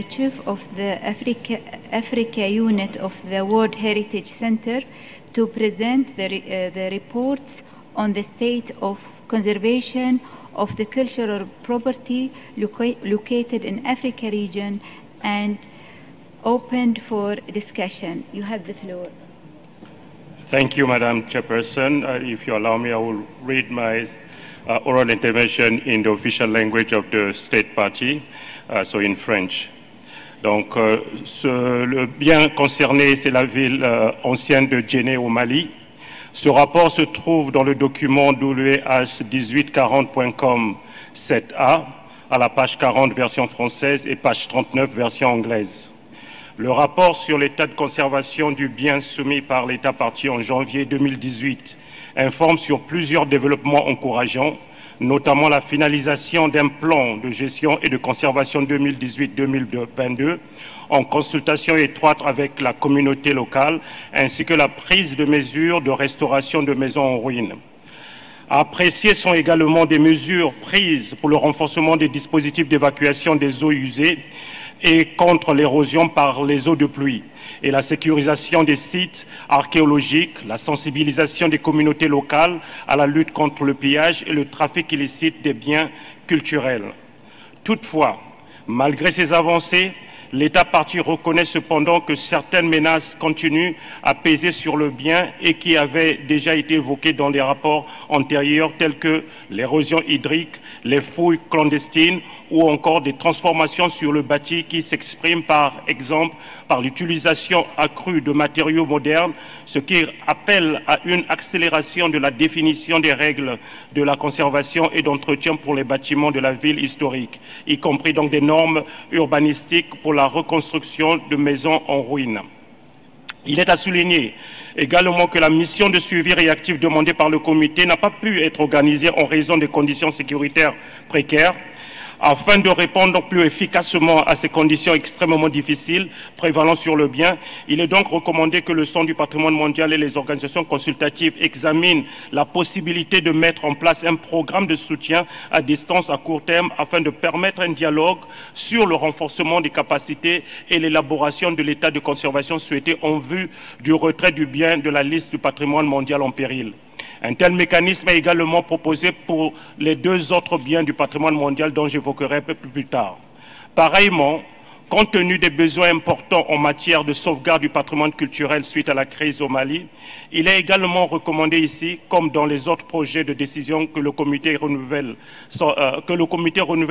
Chief of the Africa Unit of the World Heritage Center, to present the reports on the state of conservation of the cultural property located in Africa region and opened for discussion. You have the floor. Thank you, Madam Chairperson. If you allow me, I will read my oral intervention in the official language of the State Party, so in French. Donc, le bien concerné, c'est la ville ancienne de Djenné au Mali. Ce rapport se trouve dans le document WH1840.com 7A, à la page 40 version française et page 39 version anglaise. Le rapport sur l'état de conservation du bien soumis par l'État partie en janvier 2018 informe sur plusieurs développements encourageants, notamment la finalisation d'un plan de gestion et de conservation 2018-2022 en consultation étroite avec la communauté locale, ainsi que la prise de mesures de restauration de maisons en ruine. Appréciées sont également des mesures prises pour le renforcement des dispositifs d'évacuation des eaux usées et contre l'érosion par les eaux de pluie, et la sécurisation des sites archéologiques, la sensibilisation des communautés locales à la lutte contre le pillage et le trafic illicite des biens culturels. Toutefois, malgré ces avancées, l'État partie reconnaît cependant que certaines menaces continuent à peser sur le bien et qui avaient déjà été évoquées dans les rapports antérieurs tels que l'érosion hydrique, les fouilles clandestines ou encore des transformations sur le bâti qui s'expriment par exemple par l'utilisation accrue de matériaux modernes, ce qui appelle à une accélération de la définition des règles de la conservation et d'entretien pour les bâtiments de la ville historique, y compris donc des normes urbanistiques pour la reconstruction de maisons en ruine. Il est à souligner également que la mission de suivi réactif demandée par le comité n'a pas pu être organisée en raison des conditions sécuritaires précaires. Afin de répondre plus efficacement à ces conditions extrêmement difficiles prévalant sur le bien, il est donc recommandé que le Centre du patrimoine mondial et les organisations consultatives examinent la possibilité de mettre en place un programme de soutien à distance à court terme afin de permettre un dialogue sur le renforcement des capacités et l'élaboration de l'état de conservation souhaité en vue du retrait du bien de la liste du patrimoine mondial en péril. Un tel mécanisme est également proposé pour les deux autres biens du patrimoine mondial dont j'évoquerai un peu plus tard. Pareillement, compte tenu des besoins importants en matière de sauvegarde du patrimoine culturel suite à la crise au Mali, il est également recommandé ici, comme dans les autres projets de décision, que le comité renouvelle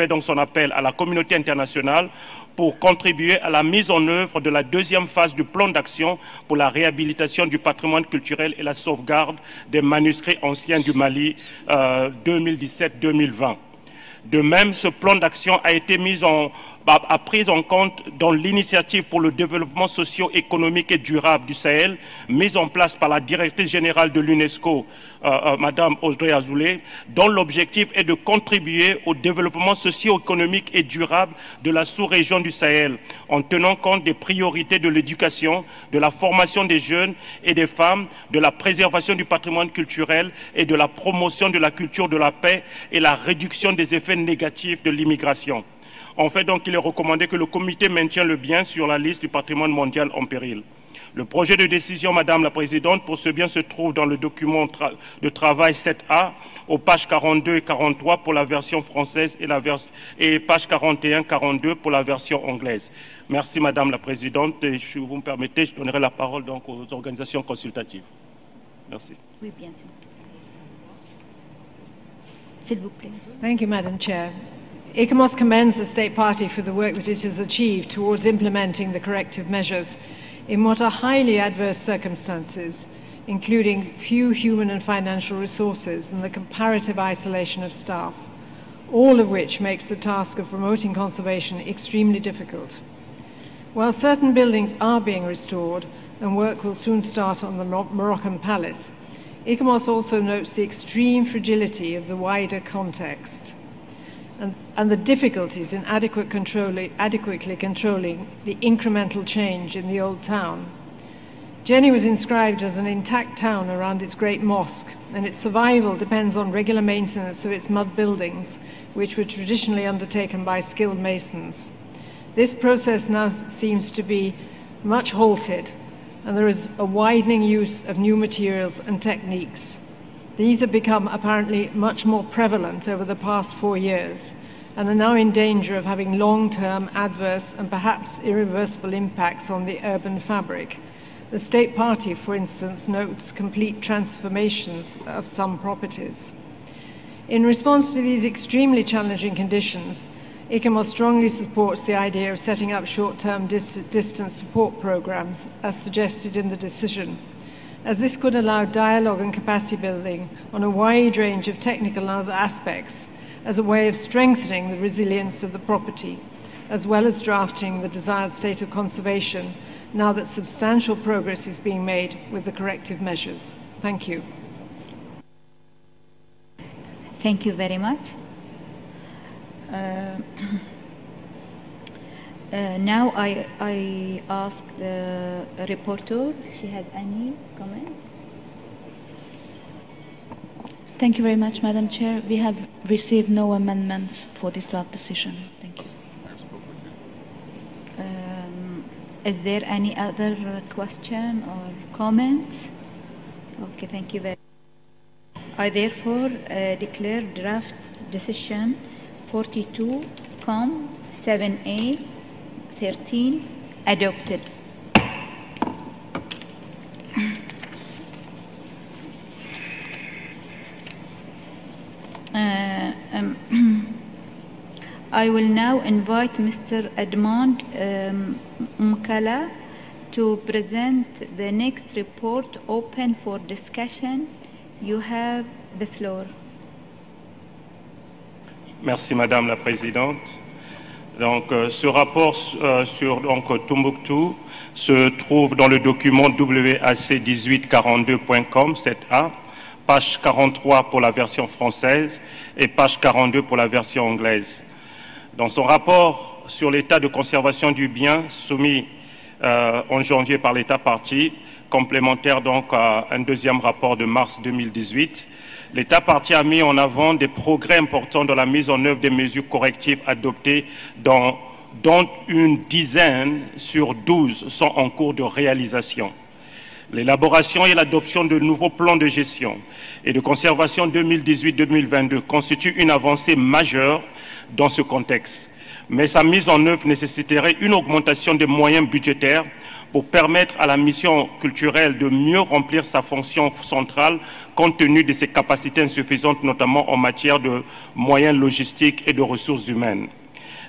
donc son appel à la communauté internationale pour contribuer à la mise en œuvre de la deuxième phase du plan d'action pour la réhabilitation du patrimoine culturel et la sauvegarde des manuscrits anciens du Mali 2017-2020. De même, ce plan d'action a été pris en compte dans l'initiative pour le développement socio-économique et durable du Sahel, mise en place par la directrice générale de l'UNESCO, Madame Audrey Azoulay, dont l'objectif est de contribuer au développement socio-économique et durable de la sous-région du Sahel, en tenant compte des priorités de l'éducation, de la formation des jeunes et des femmes, de la préservation du patrimoine culturel et de la promotion de la culture de la paix et la réduction des effets négatifs de l'immigration. En fait, donc, il est recommandé que le comité maintienne le bien sur la liste du patrimoine mondial en péril. Le projet de décision, Madame la Présidente, pour ce bien se trouve dans le document de travail 7A, aux pages 42 et 43 pour la version française et pages 41 et 42 pour la version anglaise. Merci, Madame la Présidente. Et si vous me permettez, je donnerai la parole donc aux organisations consultatives. Merci. Oui, bien sûr. S'il vous plaît. Thank you, Madam Chair. ICOMOS commends the State Party for the work that it has achieved towards implementing the corrective measures in what are highly adverse circumstances, including few human and financial resources and the comparative isolation of staff, all of which makes the task of promoting conservation extremely difficult. While certain buildings are being restored and work will soon start on the Moroccan Palace, ICOMOS also notes the extreme fragility of the wider context and the difficulties in adequately controlling the incremental change in the old town. Jenny was inscribed as an intact town around its great mosque, and its survival depends on regular maintenance of its mud buildings, which were traditionally undertaken by skilled masons. This process now seems to be much halted, and there is a widening use of new materials and techniques. These have become apparently much more prevalent over the past 4 years and are now in danger of having long-term adverse and perhaps irreversible impacts on the urban fabric. The State Party, for instance, notes complete transformations of some properties. In response to these extremely challenging conditions, ICOMOS strongly supports the idea of setting up short-term distance support programs as suggested in the decision, as this could allow dialogue and capacity building on a wide range of technical and other aspects as a way of strengthening the resilience of the property, as well as drafting the desired state of conservation now that substantial progress is being made with the corrective measures. Thank you. Thank you very much. Now I ask the reporter if she has any comments. Thank you very much, Madam Chair. We have received no amendments for this draft decision. Thank you. Is there any other question or comment? Okay, thank you very much. I therefore declare draft decision 42-7A 13 adopted. I will now invite Mr. Edmond Mkala to present the next report open for discussion. You have the floor. Merci Madame la Présidente. Donc, ce rapport sur Tombouctou se trouve dans le document WAC 1842.com 7A, page 43 pour la version française et page 42 pour la version anglaise. Dans son rapport sur l'état de conservation du bien soumis en janvier par l'État partie, complémentaire donc à un deuxième rapport de mars 2018, l'État partie a mis en avant des progrès importants dans la mise en œuvre des mesures correctives adoptées dont une dizaine sur 12 sont en cours de réalisation. L'élaboration et l'adoption de nouveaux plans de gestion et de conservation 2018-2022 constituent une avancée majeure dans ce contexte. Mais sa mise en œuvre nécessiterait une augmentation des moyens budgétaires pour permettre à la mission culturelle de mieux remplir sa fonction centrale compte tenu de ses capacités insuffisantes, notamment en matière de moyens logistiques et de ressources humaines.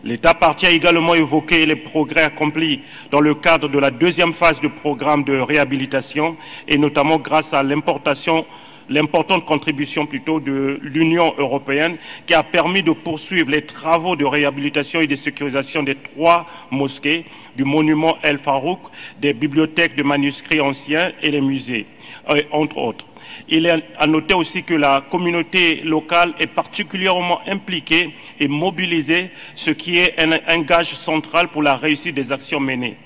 L'État partie a également évoqué les progrès accomplis dans le cadre de la deuxième phase du programme de réhabilitation et notamment grâce à l'importante contribution de l'Union européenne qui a permis de poursuivre les travaux de réhabilitation et de sécurisation des 3 mosquées, du monument El Farouk, des bibliothèques de manuscrits anciens et les musées, entre autres. Il est à noter aussi que la communauté locale est particulièrement impliquée et mobilisée, ce qui est un gage central pour la réussite des actions menées.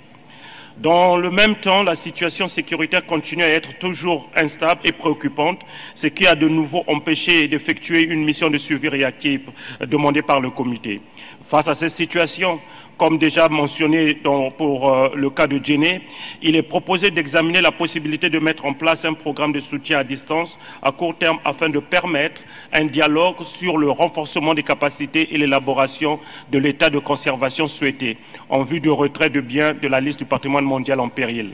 Dans le même temps, la situation sécuritaire continue à être toujours instable et préoccupante, ce qui a de nouveau empêché d'effectuer une mission de suivi réactive demandée par le comité. Face à cette situation, comme déjà mentionné pour le cas de Djenné, il est proposé d'examiner la possibilité de mettre en place un programme de soutien à distance à court terme afin de permettre un dialogue sur le renforcement des capacités et l'élaboration de l'état de conservation souhaité en vue du retrait de biens de la liste du patrimoine mondial en péril.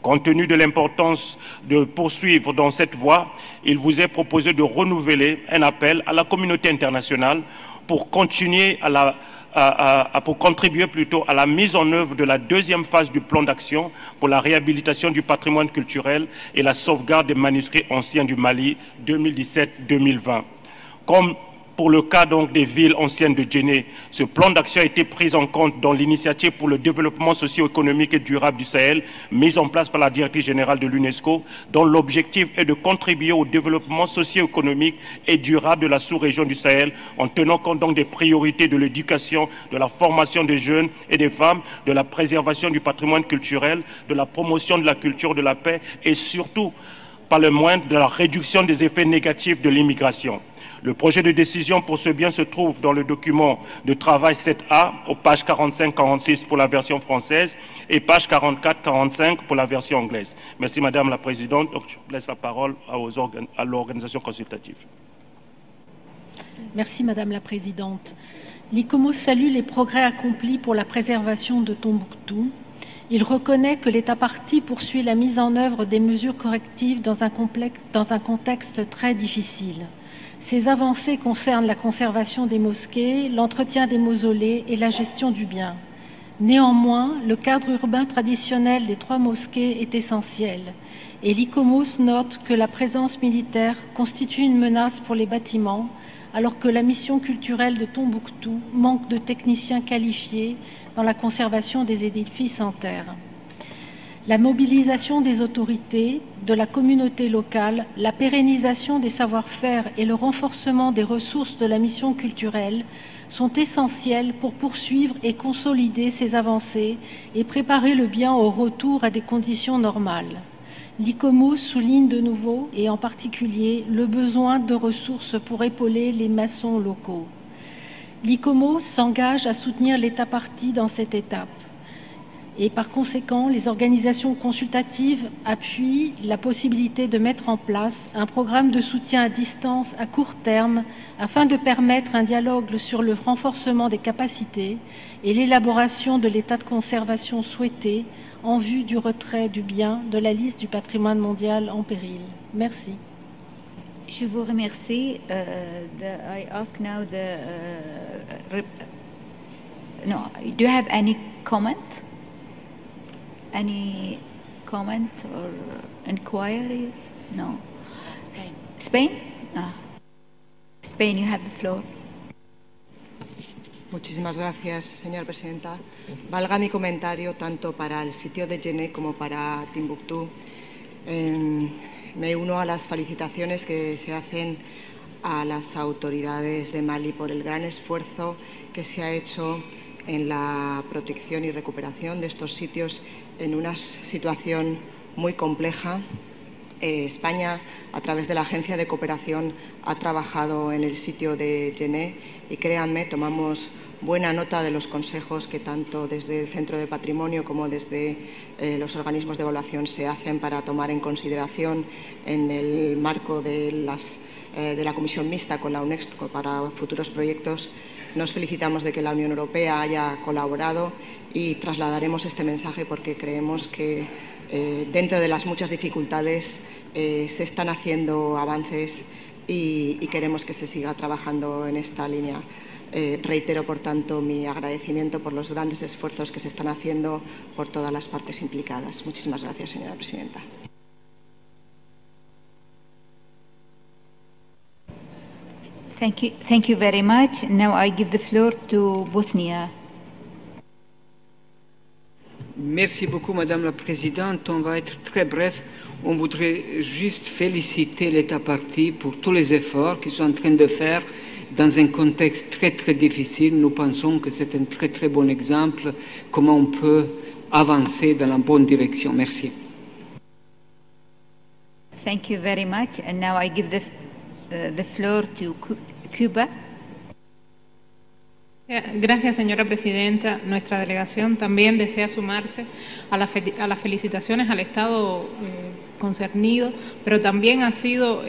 Compte tenu de l'importance de poursuivre dans cette voie, il vous est proposé de renouveler un appel à la communauté internationale pour continuer pour contribuer plutôt à la mise en œuvre de la deuxième phase du plan d'action pour la réhabilitation du patrimoine culturel et la sauvegarde des manuscrits anciens du Mali 2017-2020. Comme pour le cas donc des villes anciennes de Djenné, ce plan d'action a été pris en compte dans l'initiative pour le développement socio-économique et durable du Sahel, mise en place par la directrice générale de l'UNESCO, dont l'objectif est de contribuer au développement socio-économique et durable de la sous-région du Sahel, en tenant compte donc des priorités de l'éducation, de la formation des jeunes et des femmes, de la préservation du patrimoine culturel, de la promotion de la culture de la paix et surtout, pas le moindre, de la réduction des effets négatifs de l'immigration. Le projet de décision pour ce bien se trouve dans le document de travail 7A, aux pages 45-46 pour la version française et pages 44-45 pour la version anglaise. Merci Madame la Présidente. Donc, je laisse la parole à l'organisation consultative. Merci Madame la Présidente. L'ICOMOS salue les progrès accomplis pour la préservation de Tombouctou. Il reconnaît que l'État partie poursuit la mise en œuvre des mesures correctives dans un contexte très difficile. Ces avancées concernent la conservation des mosquées, l'entretien des mausolées et la gestion du bien. Néanmoins, le cadre urbain traditionnel des 3 mosquées est essentiel et l'ICOMOS note que la présence militaire constitue une menace pour les bâtiments alors que la mission culturelle de Tombouctou manque de techniciens qualifiés dans la conservation des édifices en terre. La mobilisation des autorités, de la communauté locale, la pérennisation des savoir-faire et le renforcement des ressources de la mission culturelle sont essentiels pour poursuivre et consolider ces avancées et préparer le bien au retour à des conditions normales. L'ICOMOS souligne de nouveau, et en particulier, le besoin de ressources pour épauler les maçons locaux. L'ICOMOS s'engage à soutenir l'État partie dans cette étape. Et par conséquent, les organisations consultatives appuient la possibilité de mettre en place un programme de soutien à distance à court terme afin de permettre un dialogue sur le renforcement des capacités et l'élaboration de l'état de conservation souhaité en vue du retrait du bien de la liste du patrimoine mondial en péril. Merci. Je vous remercie. I ask now no, do you have any comment? Any comment or inquiries? No. Spain? Ah. Spain, you have the floor. Muchísimas gracias, señora presidenta. Valga mi comentario tanto para el sitio de Djenné como para Timbuktu. Me uno a las felicitaciones que se hacen a las autoridades de Mali por el gran esfuerzo que se ha hecho en la protección y recuperación de estos sitios en una situación muy compleja. España, a través de la Agencia de Cooperación, ha trabajado en el sitio de Djenné y créanme, tomamos buena nota de los consejos que tanto desde el Centro de Patrimonio como desde los organismos de evaluación se hacen para tomar en consideración en el marco de la Comisión Mixta con la UNESCO para futuros proyectos. Nos felicitamos de que la Unión Europea haya colaborado y trasladaremos este mensaje porque creemos que dentro de las muchas dificultades se están haciendo avances y queremos que se siga trabajando en esta línea. Reitero, por tanto, mi agradecimiento por los grandes esfuerzos que se están haciendo por todas las partes implicadas. Muchísimas gracias, señora presidenta. Thank you very much. Now I give the floor to Bosnia. Merci beaucoup, Madame la Présidente. On va être très bref. On voudrait juste féliciter l'État partie pour tous les efforts qu'ils sont en train de faire dans un contexte très, très difficile. Nous pensons que c'est un très, très bon exemple comment on peut avancer dans la bonne direction. Merci. Thank you very much. And now I give the floor to Cuba. Gracias, señora presidenta. Nuestra delegación también desea sumarse a las felicitaciones al Estado concernido, pero también ha sido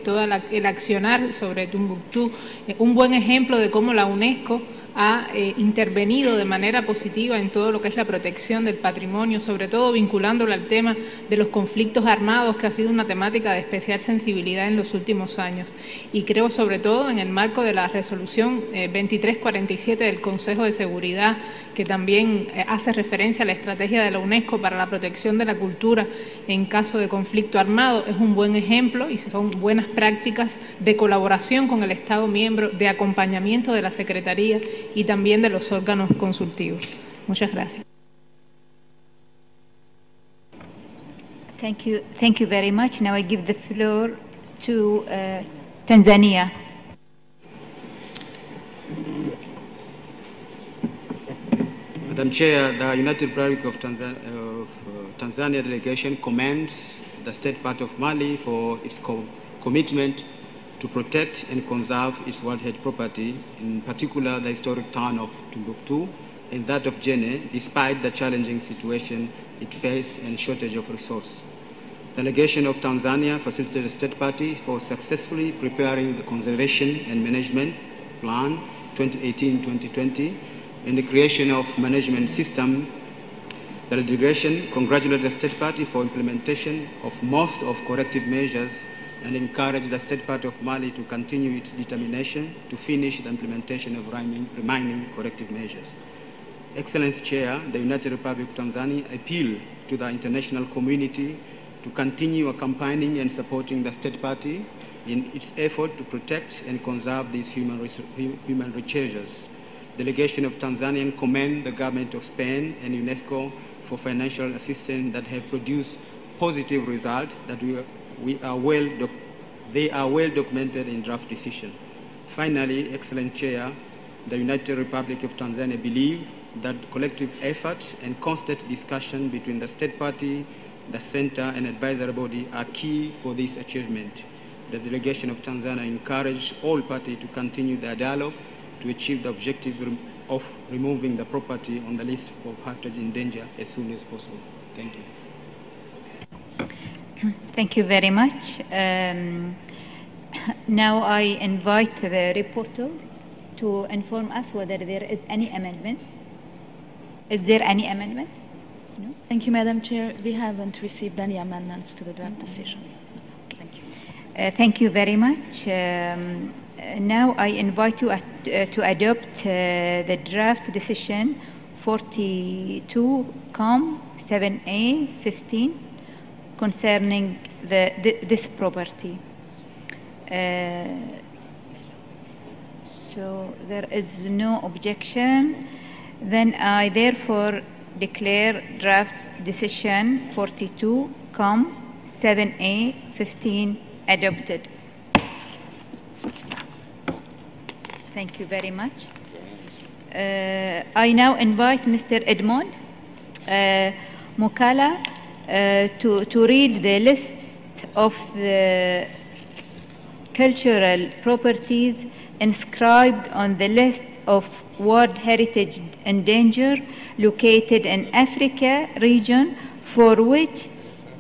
todo el accionar sobre Timbuktu un buen ejemplo de cómo la UNESCO ha intervenido de manera positiva en todo lo que es la protección del patrimonio, sobre todo vinculándolo al tema de los conflictos armados, que ha sido una temática de especial sensibilidad en los últimos años. Y creo sobre todo en el marco de la resolución 2347 del Consejo de Seguridad, que también hace referencia a la estrategia de la UNESCO para la protección de la cultura en caso de conflicto armado. Es un buen ejemplo y son buenas prácticas de colaboración con el Estado miembro, de acompañamiento de la Secretaría y también de los órganos consultivos. Muchas gracias. Thank you very much. Now I give the floor to Tanzania. Madam Chair, the United Republic of Tanzania delegation commends the State Party of Mali for its commitment to protect and conserve its World Heritage property, in particular the historic town of Timbuktu and that of Djenné, despite the challenging situation it faced and shortage of resources. The delegation of Tanzania facilitated the State Party for successfully preparing the Conservation and Management Plan 2018-2020 and the creation of management system. The delegation congratulated the State Party for implementation of most of corrective measures and encourage the State Party of Mali to continue its determination to finish the implementation of remaining corrective measures. Excellency Chair, the United Republic of Tanzania appeal to the international community to continue accompanying and supporting the State Party in its effort to protect and conserve these human treasures. Delegation of Tanzania commend the government of Spain and UNESCO for financial assistance that have produced positive results that they are well documented in draft decision. Finally, Excellent Chair, the United Republic of Tanzania believes that collective effort and constant discussion between the state party, the center, and advisory body are key for this achievement. The delegation of Tanzania encouraged all parties to continue their dialogue to achieve the objective of removing the property on the list of heritage in danger as soon as possible. Thank you. Thank you very much. Now I invite the reporter to inform us whether there is any amendment. Is there any amendment? No? Thank you, Madam Chair. We haven't received any amendments to the draft decision. Thank you. Thank you very much. Now I invite you to adopt the draft decision 42-7A-15 concerning this property. So there is no objection. Then I therefore declare draft decision 42-7A-15 adopted. Thank you very much. I now invite Mr. Edmond Mukala to read the list of the cultural properties inscribed on the list of World Heritage in danger located in Africa region for which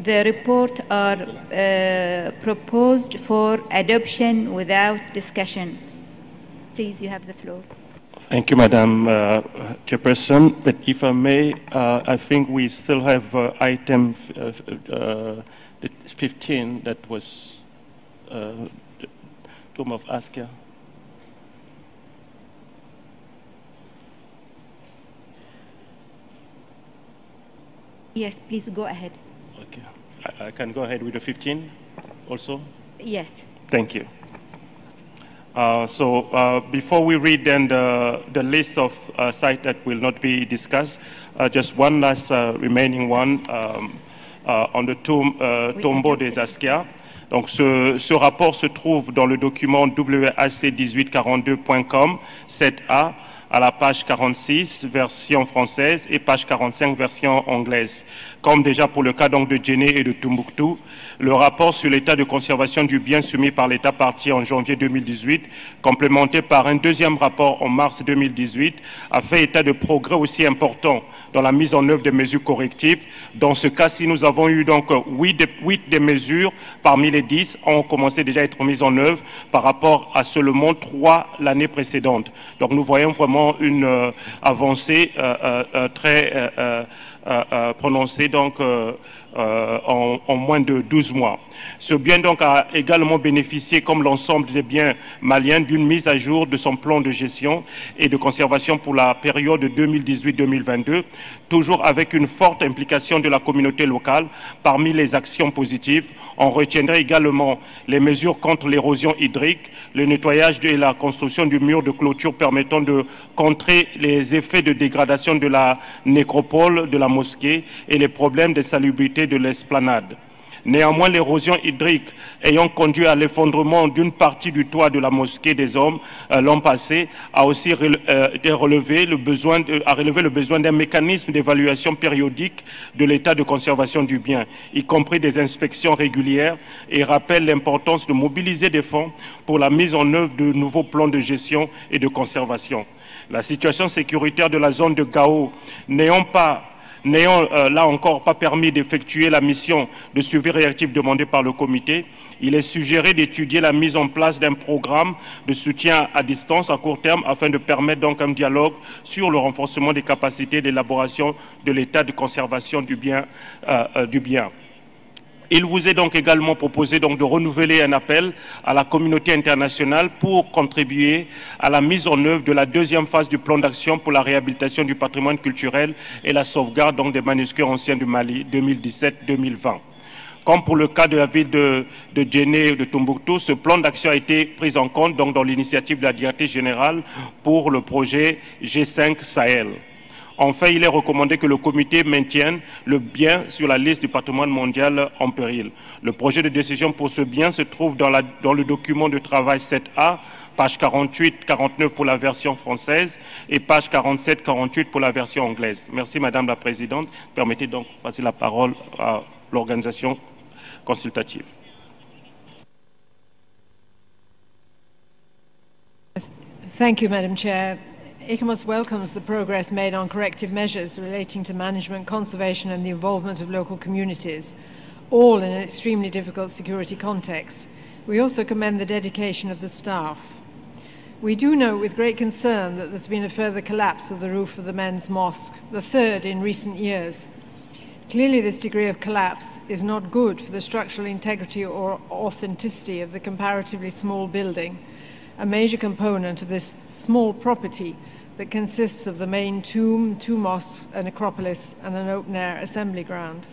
the report are proposed for adoption without discussion. Please, you have the floor. Thank you, Madam Chairperson. But if I may, I think we still have item 15 that was Tomb of Askia. Yes, please go ahead. Okay. I can go ahead with the 15 also? Yes. Thank you. Before we read then the list of sites that will not be discussed, just one last remaining one on the tombeau des Askia. Donc ce rapport se trouve dans le document WAC1842.com 7A à la page 46, version française, et page 45, version anglaise. Comme déjà pour le cas donc de Djenné et de Tombouctou, le rapport sur l'état de conservation du bien soumis par l'État partie en janvier 2018, complémenté par un deuxième rapport en mars 2018, a fait état de progrès aussi importants dans la mise en œuvre des mesures correctives. Dans ce cas-ci, nous avons eu donc 8 des mesures parmi les 10 ont commencé déjà à être mises en œuvre par rapport à seulement 3 l'année précédente. Donc nous voyons vraiment une avancée très prononcée donc, en moins de 12 mois. Ce bien donc a également bénéficié, comme l'ensemble des biens maliens, d'une mise à jour de son plan de gestion et de conservation pour la période 2018-2022, toujours avec une forte implication de la communauté locale. Parmi les actions positives, on retiendrait également les mesures contre l'érosion hydrique, le nettoyage et la construction du mur de clôture permettant de contrer les effets de dégradation de la nécropole de la mosquée et les problèmes de salubrité de l'esplanade. Néanmoins, l'érosion hydrique ayant conduit à l'effondrement d'une partie du toit de la mosquée des Hommes l'an passé a aussi relevé le besoin d'un mécanisme d'évaluation périodique de l'état de conservation du bien, y compris des inspections régulières, et rappelle l'importance de mobiliser des fonds pour la mise en œuvre de nouveaux plans de gestion et de conservation. La situation sécuritaire de la zone de Gao n'ayant là encore pas permis d'effectuer la mission de suivi réactif demandée par le comité, il est suggéré d'étudier la mise en place d'un programme de soutien à distance à court terme afin de permettre donc un dialogue sur le renforcement des capacités d'élaboration de l'état de conservation du bien. Il vous est donc également proposé donc de renouveler un appel à la communauté internationale pour contribuer à la mise en œuvre de la deuxième phase du plan d'action pour la réhabilitation du patrimoine culturel et la sauvegarde donc des manuscrits anciens du Mali 2017-2020. Comme pour le cas de la ville de Djenné et de Tombouctou, ce plan d'action a été pris en compte donc dans l'initiative de la directrice générale pour le projet G5 Sahel. Enfin, il est recommandé que le comité maintienne le bien sur la liste du patrimoine mondial en péril. Le projet de décision pour ce bien se trouve dans le document de travail 7A, page 48-49 pour la version française et page 47-48 pour la version anglaise. Merci Madame la Présidente. Permettez donc de passer la parole à l'organisation consultative. Thank you, Madam Chair. ICOMOS welcomes the progress made on corrective measures relating to management, conservation and the involvement of local communities, all in an extremely difficult security context. We also commend the dedication of the staff. We do note with great concern that there's been a further collapse of the roof of the men's mosque, the third in recent years. Clearly, this degree of collapse is not good for the structural integrity or authenticity of the comparatively small building, a major component of this small property that consists of the main tomb, two mosques, an acropolis, and an open-air assembly ground.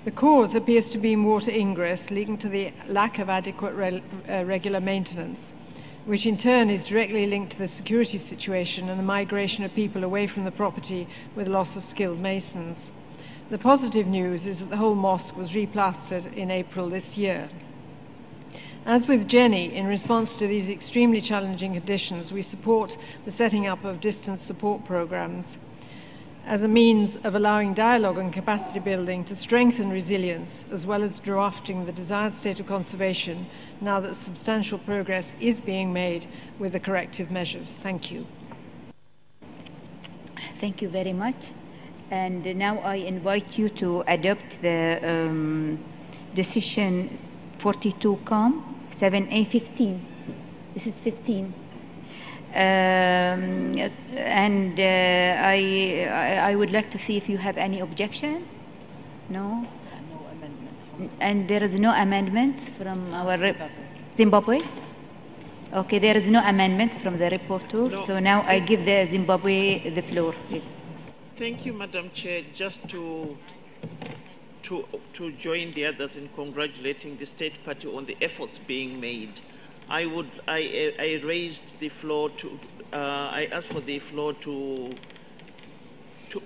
The cause appears to be water ingress, leading to the lack of adequate regular maintenance, which in turn is directly linked to the security situation and the migration of people away from the property with loss of skilled masons. The positive news is that the whole mosque was replastered in April this year. As with Jenny, in response to these extremely challenging conditions, we support the setting up of distance support programs as a means of allowing dialogue and capacity building to strengthen resilience, as well as drafting the desired state of conservation now that substantial progress is being made with the corrective measures. Thank you. Thank you very much. And now I invite you to adopt the decision 42 COM 7A15. This is 15. And I would like to see if you have any objection. No? No amendments. And there is no amendments from our Zimbabwe? Okay, there is no amendment from the reporter. No. So now I give the Zimbabwe the floor. Thank you, Madam Chair. Just to join the others in congratulating the State Party on the efforts being made. I raised the floor to, I asked for the floor to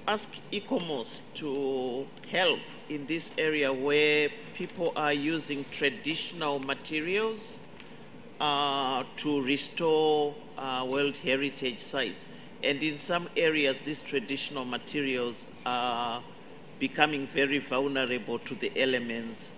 ask ICOMOS to help in this area where people are using traditional materials to restore World Heritage sites. And in some areas, these traditional materials are becoming very vulnerable to the elements.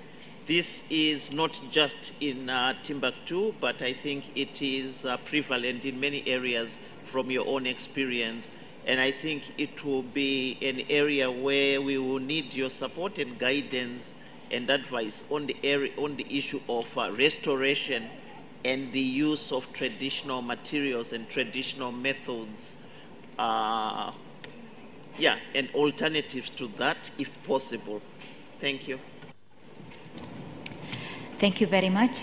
This is not just in Timbuktu, but I think it is prevalent in many areas from your own experience. And I think it will be an area where we will need your support and guidance and advice on the issue of restoration and the use of traditional materials and traditional methods. And alternatives to that, if possible. Thank you. Thank you very much.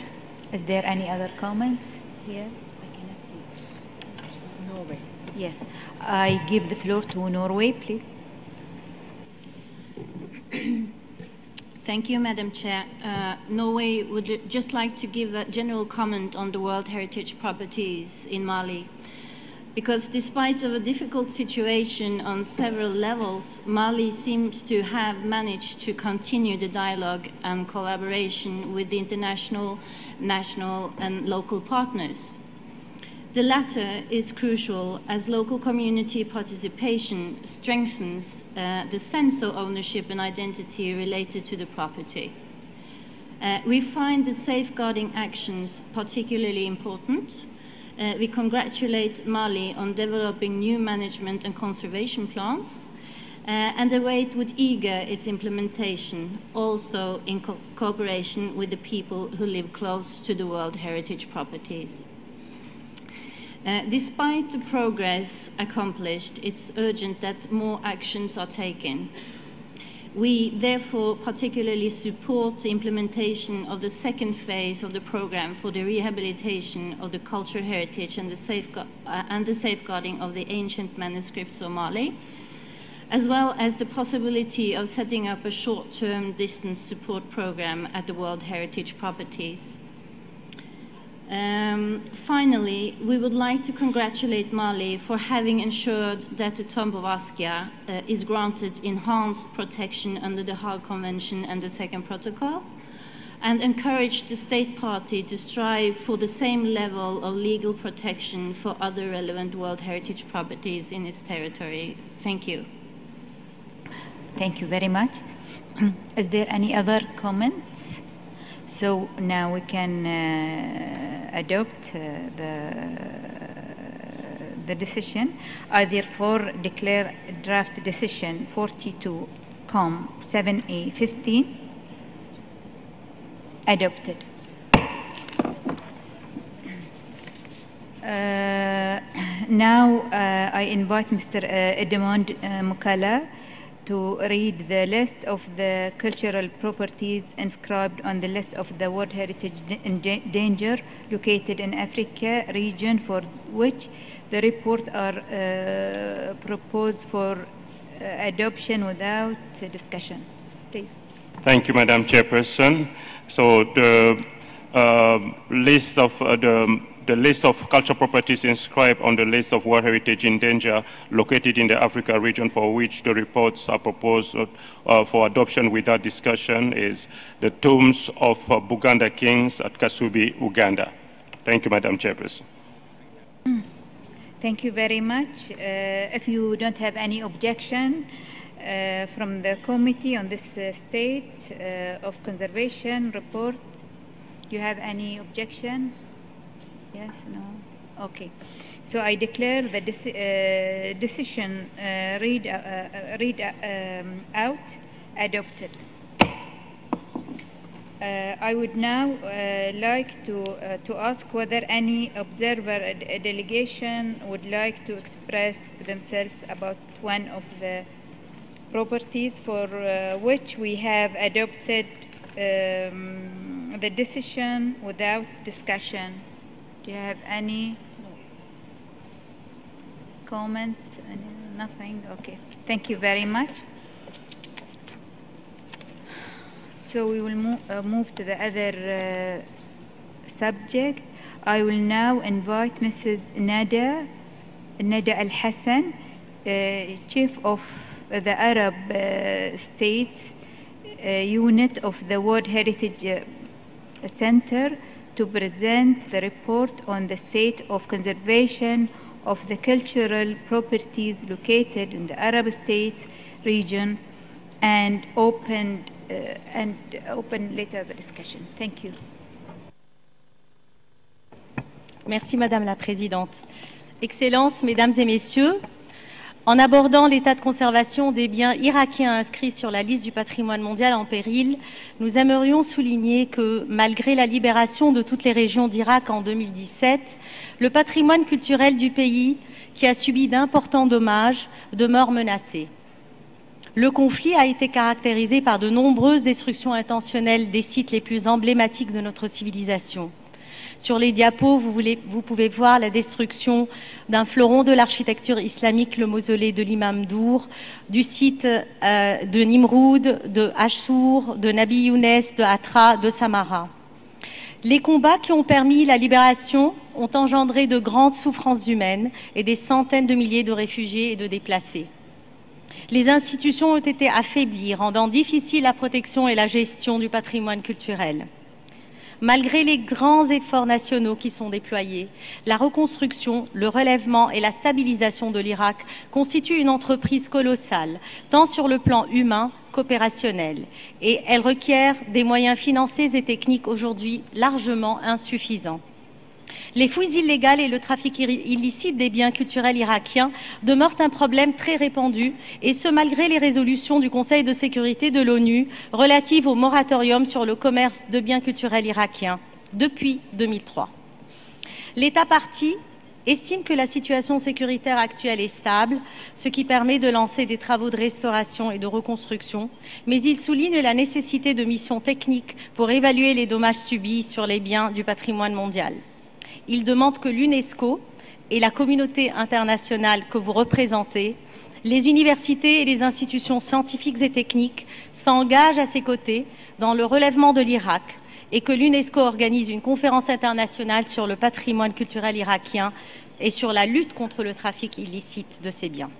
Is there any other comments here? I cannot see. Norway. Yes. I give the floor to Norway, please. Thank you, Madam Chair. Norway would just like to give a general comment on the World Heritage properties in Mali. Because despite of a difficult situation on several levels, Mali seems to have managed to continue the dialogue and collaboration with the international, national and local partners. The latter is crucial as local community participation strengthens the sense of ownership and identity related to the property. We find the safeguarding actions particularly important. We congratulate Mali on developing new management and conservation plans and await with eager its implementation, also in cooperation with the people who live close to the World Heritage properties. Despite the progress accomplished, it's urgent that more actions are taken. We therefore particularly support the implementation of the second phase of the program for the rehabilitation of the cultural heritage and the safeguarding of the ancient manuscripts of Mali, as well as the possibility of setting up a short-term distance support program at the World Heritage properties. Finally, we would like to congratulate Mali for having ensured that the Tomb of Askia is granted enhanced protection under the Hague Convention and the Second Protocol, and encourage the state party to strive for the same level of legal protection for other relevant World Heritage properties in its territory. Thank you. Thank you very much. Is there any other comments? So now we can adopt the decision. I therefore declare draft decision 42-7A15 adopted. Now I invite Mr. Edmond Mukala to read the list of the cultural properties inscribed on the list of the World Heritage in Danger located in Africa region for which the report are proposed for adoption without discussion. Please. Thank you, Madam Chairperson. So the list of the list of cultural properties inscribed on the list of World Heritage in Danger located in the Africa region for which the reports are proposed for adoption without discussion is the tombs of Buganda kings at Kasubi, Uganda. Thank you, Madam Chairperson. Thank you very much. If you don't have any objection from the committee on this state of conservation report, do you have any objection? Yes, no? Okay. So I declare the decision read out adopted. I would now like to ask whether any observer delegation would like to express themselves about one of the properties for which we have adopted the decision without discussion. Do you have any comments? Nothing? Okay. Thank you very much. So we will move to the other subject. I will now invite Mrs. Nada Al-Hassan, Chief of the Arab States Unit of the World Heritage Center, to present the report on the state of conservation of the cultural properties located in the Arab States region and open later the discussion. Thank you. Merci Madame la Présidente. Excellences, Mesdames et Messieurs, en abordant l'état de conservation des biens irakiens inscrits sur la liste du patrimoine mondial en péril, nous aimerions souligner que, malgré la libération de toutes les régions d'Irak en 2017, le patrimoine culturel du pays, qui a subi d'importants dommages, demeure menacé. Le conflit a été caractérisé par de nombreuses destructions intentionnelles des sites les plus emblématiques de notre civilisation. Sur les diapos, vous pouvez voir la destruction d'un fleuron de l'architecture islamique, le mausolée de l'imam Dour, du site de Nimroud, de Ashur, de Nabi Younes, de Hatra, de Samara. Les combats qui ont permis la libération ont engendré de grandes souffrances humaines et des centaines de milliers de réfugiés et de déplacés. Les institutions ont été affaiblies, rendant difficile la protection et la gestion du patrimoine culturel. Malgré les grands efforts nationaux qui sont déployés, la reconstruction, le relèvement et la stabilisation de l'Irak constituent une entreprise colossale, tant sur le plan humain qu'opérationnel, et elle requiert des moyens financiers et techniques aujourd'hui largement insuffisants. Les fouilles illégales et le trafic illicite des biens culturels irakiens demeurent un problème très répandu, et ce malgré les résolutions du Conseil de sécurité de l'ONU relatives au moratorium sur le commerce de biens culturels irakiens depuis 2003. L'État partie estime que la situation sécuritaire actuelle est stable, ce qui permet de lancer des travaux de restauration et de reconstruction, mais il souligne la nécessité de missions techniques pour évaluer les dommages subis sur les biens du patrimoine mondial. Il demande que l'UNESCO et la communauté internationale que vous représentez, les universités et les institutions scientifiques et techniques s'engagent à ses côtés dans le relèvement de l'Irak et que l'UNESCO organise une conférence internationale sur le patrimoine culturel irakien et sur la lutte contre le trafic illicite de ces biens.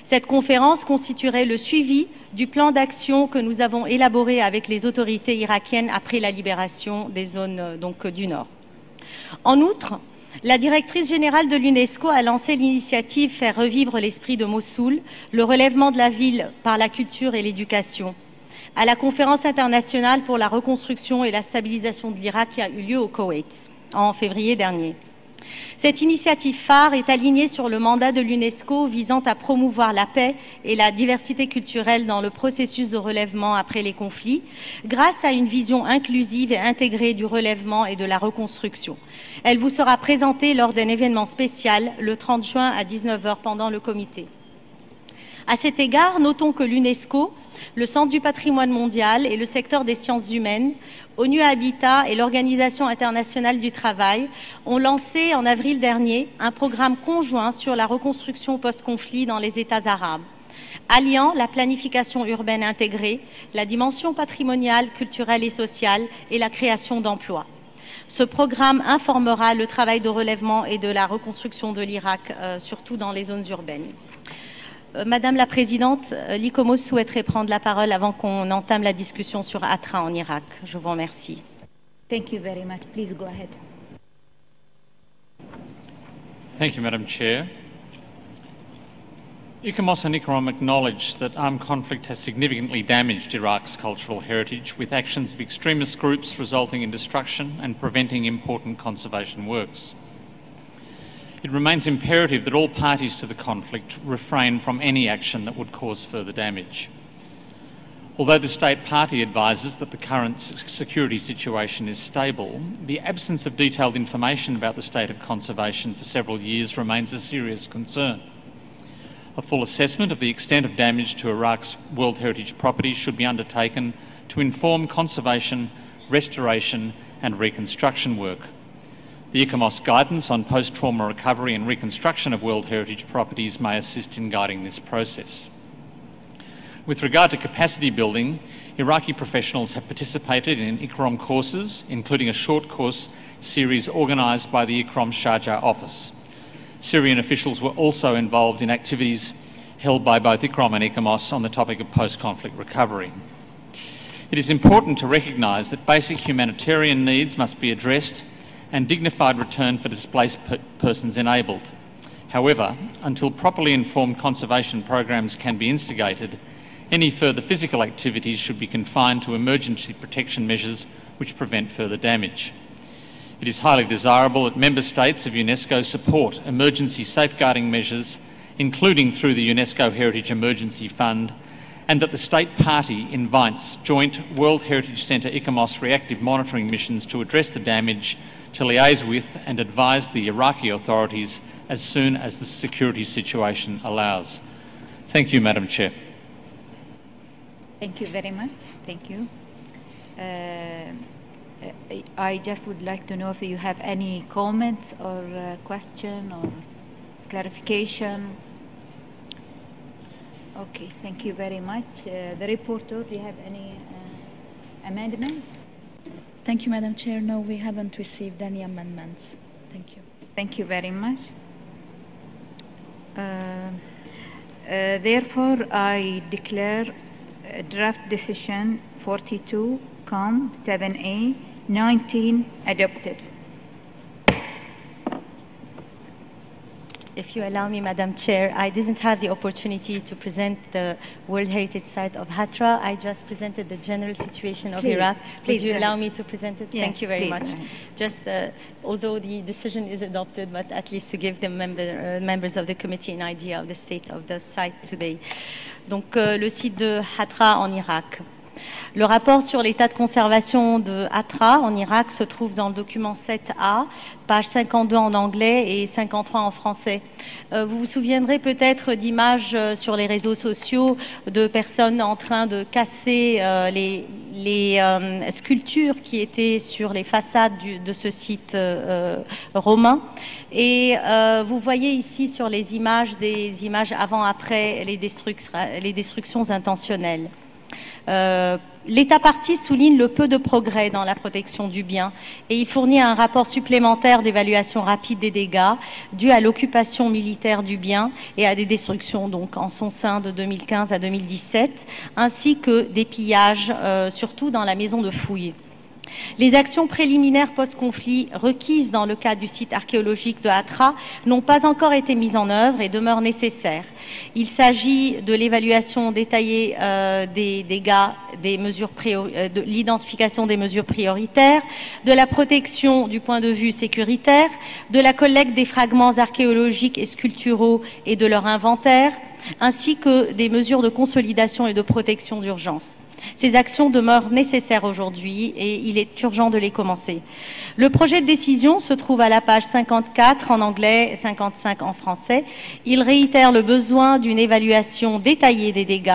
Cette conférence constituerait le suivi du plan d'action que nous avons élaboré avec les autorités irakiennes après la libération des zones du Nord. En outre, la directrice générale de l'UNESCO a lancé l'initiative Faire revivre l'esprit de Mossoul, le relèvement de la ville par la culture et l'éducation, à la conférence internationale pour la reconstruction et la stabilisation de l'Irak qui a eu lieu au Koweït en février dernier. Cette initiative phare est alignée sur le mandat de l'UNESCO visant à promouvoir la paix et la diversité culturelle dans le processus de relèvement après les conflits, grâce à une vision inclusive et intégrée du relèvement et de la reconstruction. Elle vous sera présentée lors d'un événement spécial le 30 juin à 19 h pendant le comité. À cet égard, notons que l'UNESCO, le Centre du patrimoine mondial et le secteur des sciences humaines, ONU Habitat et l'Organisation internationale du travail ont lancé en avril dernier un programme conjoint sur la reconstruction post-conflit dans les États arabes, alliant la planification urbaine intégrée, la dimension patrimoniale, culturelle et sociale et la création d'emplois. Ce programme informera le travail de relèvement et de la reconstruction de l'Irak, surtout dans les zones urbaines. Madame la Présidente, l'ICOMOS souhaiterait prendre la parole avant qu'on entame la discussion sur Hatra en Irak. Je vous remercie. Thank you very much. Please go ahead. Thank you, Madam Chair. ICOMOS and ICROM acknowledge that armed conflict has significantly damaged Iraq's cultural heritage, with actions of extremist groups resulting in destruction and preventing important conservation works. It remains imperative that all parties to the conflict refrain from any action that would cause further damage. Although the state party advises that the current security situation is stable, the absence of detailed information about the state of conservation for several years remains a serious concern. A full assessment of the extent of damage to Iraq's World Heritage properties should be undertaken to inform conservation, restoration and reconstruction work. The ICOMOS guidance on post-trauma recovery and reconstruction of World Heritage properties may assist in guiding this process. With regard to capacity building, Iraqi professionals have participated in ICROM courses, including a short course series organised by the ICROM Sharjah office. Syrian officials were also involved in activities held by both ICROM and ICOMOS on the topic of post-conflict recovery. It is important to recognise that basic humanitarian needs must be addressed and dignified return for displaced persons enabled. However, until properly informed conservation programs can be instigated, any further physical activities should be confined to emergency protection measures which prevent further damage. It is highly desirable that Member States of UNESCO support emergency safeguarding measures, including through the UNESCO Heritage Emergency Fund, and that the state party invites joint World Heritage Centre ICOMOS reactive monitoring missions to address the damage, to liaise with and advise the Iraqi authorities as soon as the security situation allows. Thank you, Madam Chair. Thank you very much. Thank you. I just would like to know if you have any comments or question or clarification. Okay, thank you very much. The reporter, do you have any amendments? Thank you, Madam Chair. No, we haven't received any amendments. Thank you. Thank you very much. Therefore, I declare draft decision 42, COM 7A, 19 adopted. If you allow me, Madam Chair, I didn't have the opportunity to present the World Heritage Site of Hatra. I just presented the general situation of Iraq. Would you allow me to present it? Yeah, Thank you very please, much. Just, although the decision is adopted, but at least to give the members of the committee an idea of the state of the site today. Donc, le site de Hatra en Irak. Le rapport sur l'état de conservation de Hatra en Irak se trouve dans le document 7A, page 52 en anglais et 53 en français. Vous vous souviendrez peut-être d'images sur les réseaux sociaux de personnes en train de casser les sculptures qui étaient sur les façades de ce site romain. Et vous voyez ici sur les images des images avant-après les destructions intentionnelles. L'État partie souligne le peu de progrès dans la protection du bien et il fournit un rapport supplémentaire d'évaluation rapide des dégâts dus à l'occupation militaire du bien et à des destructions donc en son sein de 2015 à 2017, ainsi que des pillages, surtout dans la maison de fouille. Les actions préliminaires post-conflit requises dans le cadre du site archéologique de Hatra n'ont pas encore été mises en œuvre et demeurent nécessaires. Il s'agit de l'évaluation détaillée des dégâts, de l'identification des mesures prioritaires, de la protection du point de vue sécuritaire, de la collecte des fragments archéologiques et sculpturaux et de leur inventaire, ainsi que des mesures de consolidation et de protection d'urgence. Ces actions demeurent nécessaires aujourd'hui et il est urgent de les commencer. Le projet de décision se trouve à la page 54 en anglais, 55 en français. Il réitère le besoin d'une évaluation détaillée des dégâts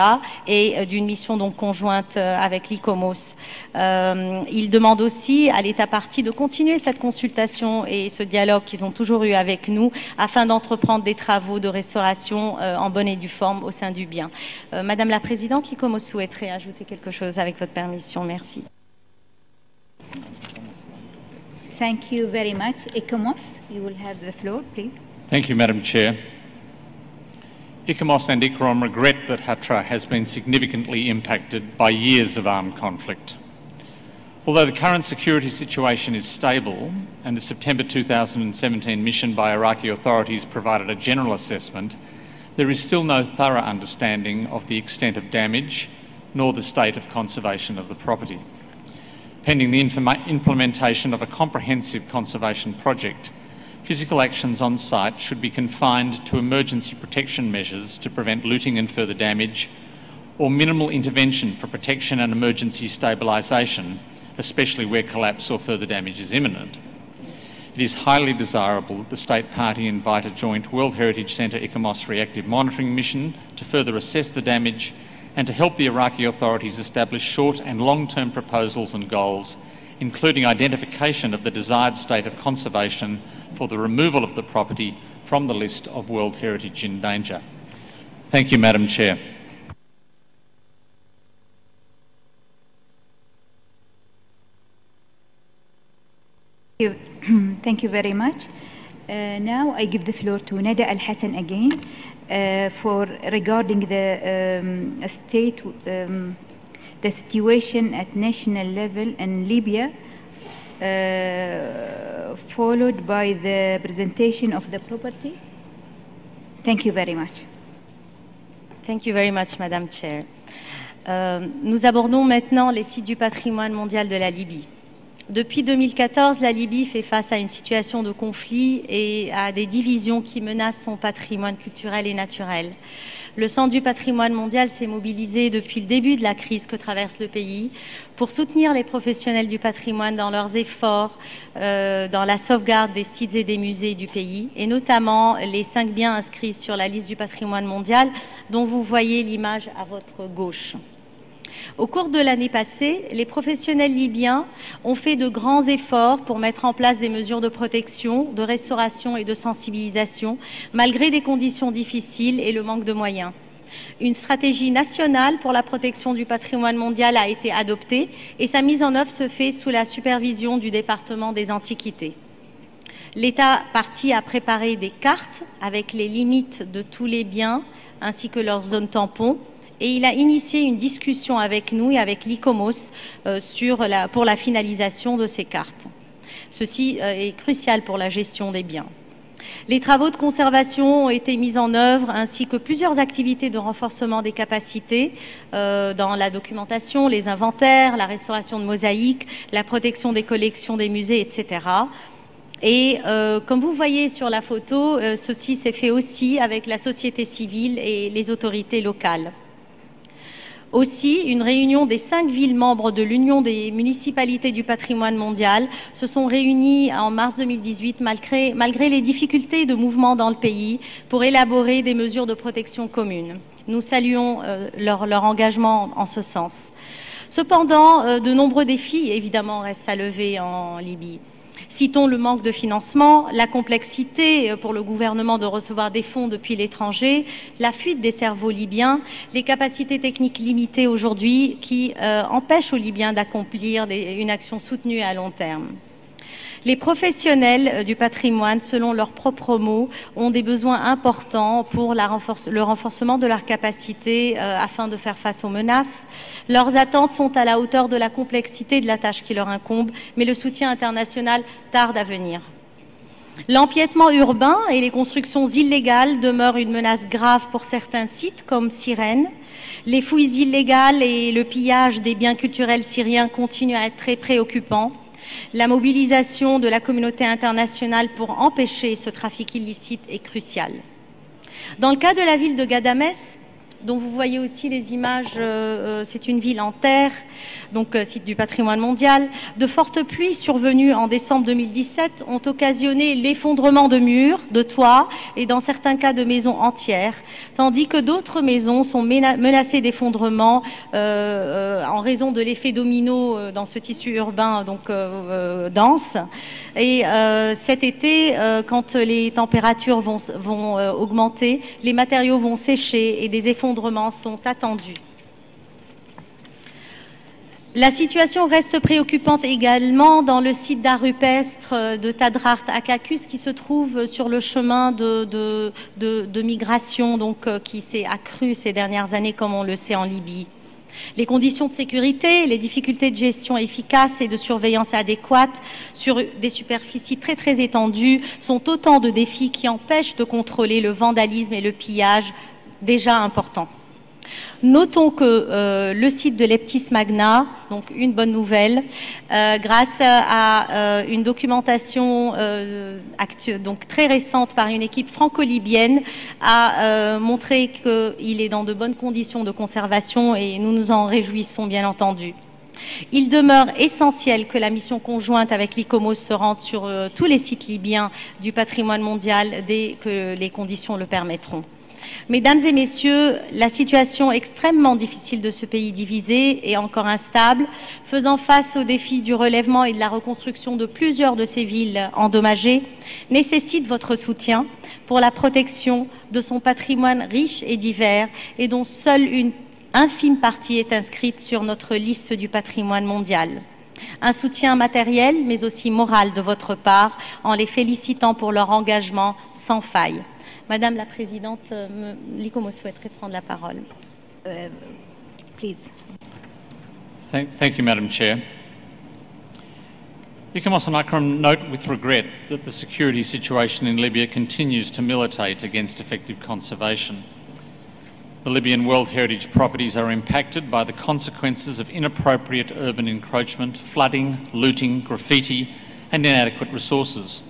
et d'une mission donc conjointe avec l'ICOMOS. Il demande aussi à l'État partie de continuer cette consultation et ce dialogue qu'ils ont toujours eu avec nous afin d'entreprendre des travaux de restauration en bonne et due forme au sein du bien. Madame la Présidente, l'ICOMOS souhaiterait ajouter quelque chose avec votre permission. Merci. Thank you very much. ICOMOS, you will have the floor, please. Thank you, Madam Chair. ICOMOS and ICROM regret that Hatra has been significantly impacted by years of armed conflict. Although the current security situation is stable and the September 2017 mission by Iraqi authorities provided a general assessment, there is still no thorough understanding of the extent of damage nor the state of conservation of the property. Pending the implementation of a comprehensive conservation project, physical actions on site should be confined to emergency protection measures to prevent looting and further damage, or minimal intervention for protection and emergency stabilisation, especially where collapse or further damage is imminent. It is highly desirable that the State Party invite a joint World Heritage Centre ICOMOS reactive monitoring mission to further assess the damage and to help the Iraqi authorities establish short and long-term proposals and goals, including identification of the desired state of conservation for the removal of the property from the list of World Heritage in danger. Thank you, Madam Chair. Thank you very much. Now I give the floor to Nada Al Hassan again for regarding the the situation at national level in Libya, followed by the presentation of the property. Thank you very much. Thank you very much, Madam Chair. Nous abordons maintenant les sites du patrimoine mondial de la Libye. Depuis 2014, la Libye fait face à une situation de conflit et à des divisions qui menacent son patrimoine culturel et naturel. Le Centre du patrimoine mondial s'est mobilisé depuis le début de la crise que traverse le pays pour soutenir les professionnels du patrimoine dans leurs efforts dans la sauvegarde des sites et des musées du pays, et notamment les 5 biens inscrits sur la liste du patrimoine mondial dont vous voyez l'image à votre gauche. Au cours de l'année passée, les professionnels libyens ont fait de grands efforts pour mettre en place des mesures de protection, de restauration et de sensibilisation, malgré des conditions difficiles et le manque de moyens. Une stratégie nationale pour la protection du patrimoine mondial a été adoptée et sa mise en œuvre se fait sous la supervision du département des Antiquités. L'État partie a préparé des cartes avec les limites de tous les biens ainsi que leurs zones tampons. Et il a initié une discussion avec nous et avec l'ICOMOS pour la finalisation de ces cartes. Ceci est crucial pour la gestion des biens. Les travaux de conservation ont été mis en œuvre ainsi que plusieurs activités de renforcement des capacités dans la documentation, les inventaires, la restauration de mosaïques, la protection des collections des musées, etc. Et comme vous voyez sur la photo, ceci s'est fait aussi avec la société civile et les autorités locales. Aussi, une réunion des 5 villes membres de l'Union des municipalités du patrimoine mondial se sont réunies en mars 2018 malgré les difficultés de mouvement dans le pays pour élaborer des mesures de protection communes. Nous saluons leur engagement en ce sens. Cependant, de nombreux défis, évidemment, restent à lever en Libye. Citons le manque de financement, la complexité pour le gouvernement de recevoir des fonds depuis l'étranger, la fuite des cerveaux libyens, les capacités techniques limitées aujourd'hui qui empêchent aux Libyens d'accomplir une action soutenue à long terme. Les professionnels du patrimoine, selon leurs propres mots, ont des besoins importants pour le renforcement de leurs capacités afin de faire face aux menaces. Leurs attentes sont à la hauteur de la complexité de la tâche qui leur incombe, mais le soutien international tarde à venir. L'empiètement urbain et les constructions illégales demeurent une menace grave pour certains sites comme Cyrène. Les fouilles illégales et le pillage des biens culturels syriens continuent à être très préoccupants. La mobilisation de la communauté internationale pour empêcher ce trafic illicite est cruciale. Dans le cas de la ville de Ghadamès, dont vous voyez aussi les images, c'est une ville en terre, donc site du patrimoine mondial. De fortes pluies survenues en décembre 2017 ont occasionné l'effondrement de murs, de toits et dans certains cas de maisons entières, tandis que d'autres maisons sont menacées d'effondrement en raison de l'effet domino dans ce tissu urbain donc dense. Et cet été, quand les températures vont augmenter, les matériaux vont sécher et des effondrements sont attendus. La situation reste préoccupante également dans le site d'art rupestre de Tadrart Akakus qui se trouve sur le chemin de migration donc, qui s'est accru ces dernières années comme on le sait en Libye. Les conditions de sécurité, les difficultés de gestion efficace et de surveillance adéquate sur des superficies très étendues sont autant de défis qui empêchent de contrôler le vandalisme et le pillage déjà importants. Notons que le site de Leptis Magna, donc une bonne nouvelle, grâce à une documentation donc très récente par une équipe franco-libyenne, a montré qu'il est dans de bonnes conditions de conservation et nous nous en réjouissons bien entendu. Il demeure essentiel que la mission conjointe avec l'ICOMOS se rende sur tous les sites libyens du patrimoine mondial dès que les conditions le permettront. Mesdames et messieurs, la situation extrêmement difficile de ce pays divisé et encore instable, faisant face aux défis du relèvement et de la reconstruction de plusieurs de ces villes endommagées, nécessite votre soutien pour la protection de son patrimoine riche et divers et dont seule une infime partie est inscrite sur notre liste du patrimoine mondial. Un soutien matériel mais aussi moral de votre part en les félicitant pour leur engagement sans faille. Madame la Présidente, l'ICOMOS souhaiterait prendre la parole. Please. Thank you, Madam Chair. ICOMOS and ICROM note with regret that the security situation in Libya continues to militate against effective conservation. The Libyan World Heritage properties are impacted by the consequences of inappropriate urban encroachment, flooding, looting, graffiti, and inadequate resources,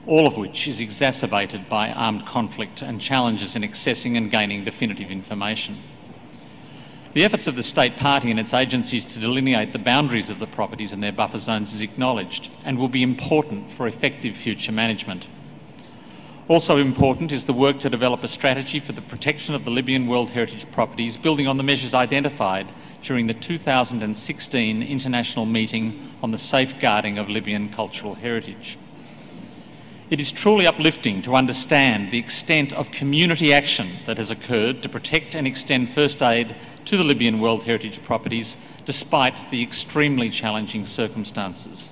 all of which is exacerbated by armed conflict and challenges in accessing and gaining definitive information. The efforts of the State Party and its agencies to delineate the boundaries of the properties and their buffer zones is acknowledged and will be important for effective future management. Also important is the work to develop a strategy for the protection of the Libyan World Heritage properties, building on the measures identified during the 2016 International Meeting on the Safeguarding of Libyan Cultural Heritage. It is truly uplifting to understand the extent of community action that has occurred to protect and extend first aid to the Libyan World Heritage properties despite the extremely challenging circumstances.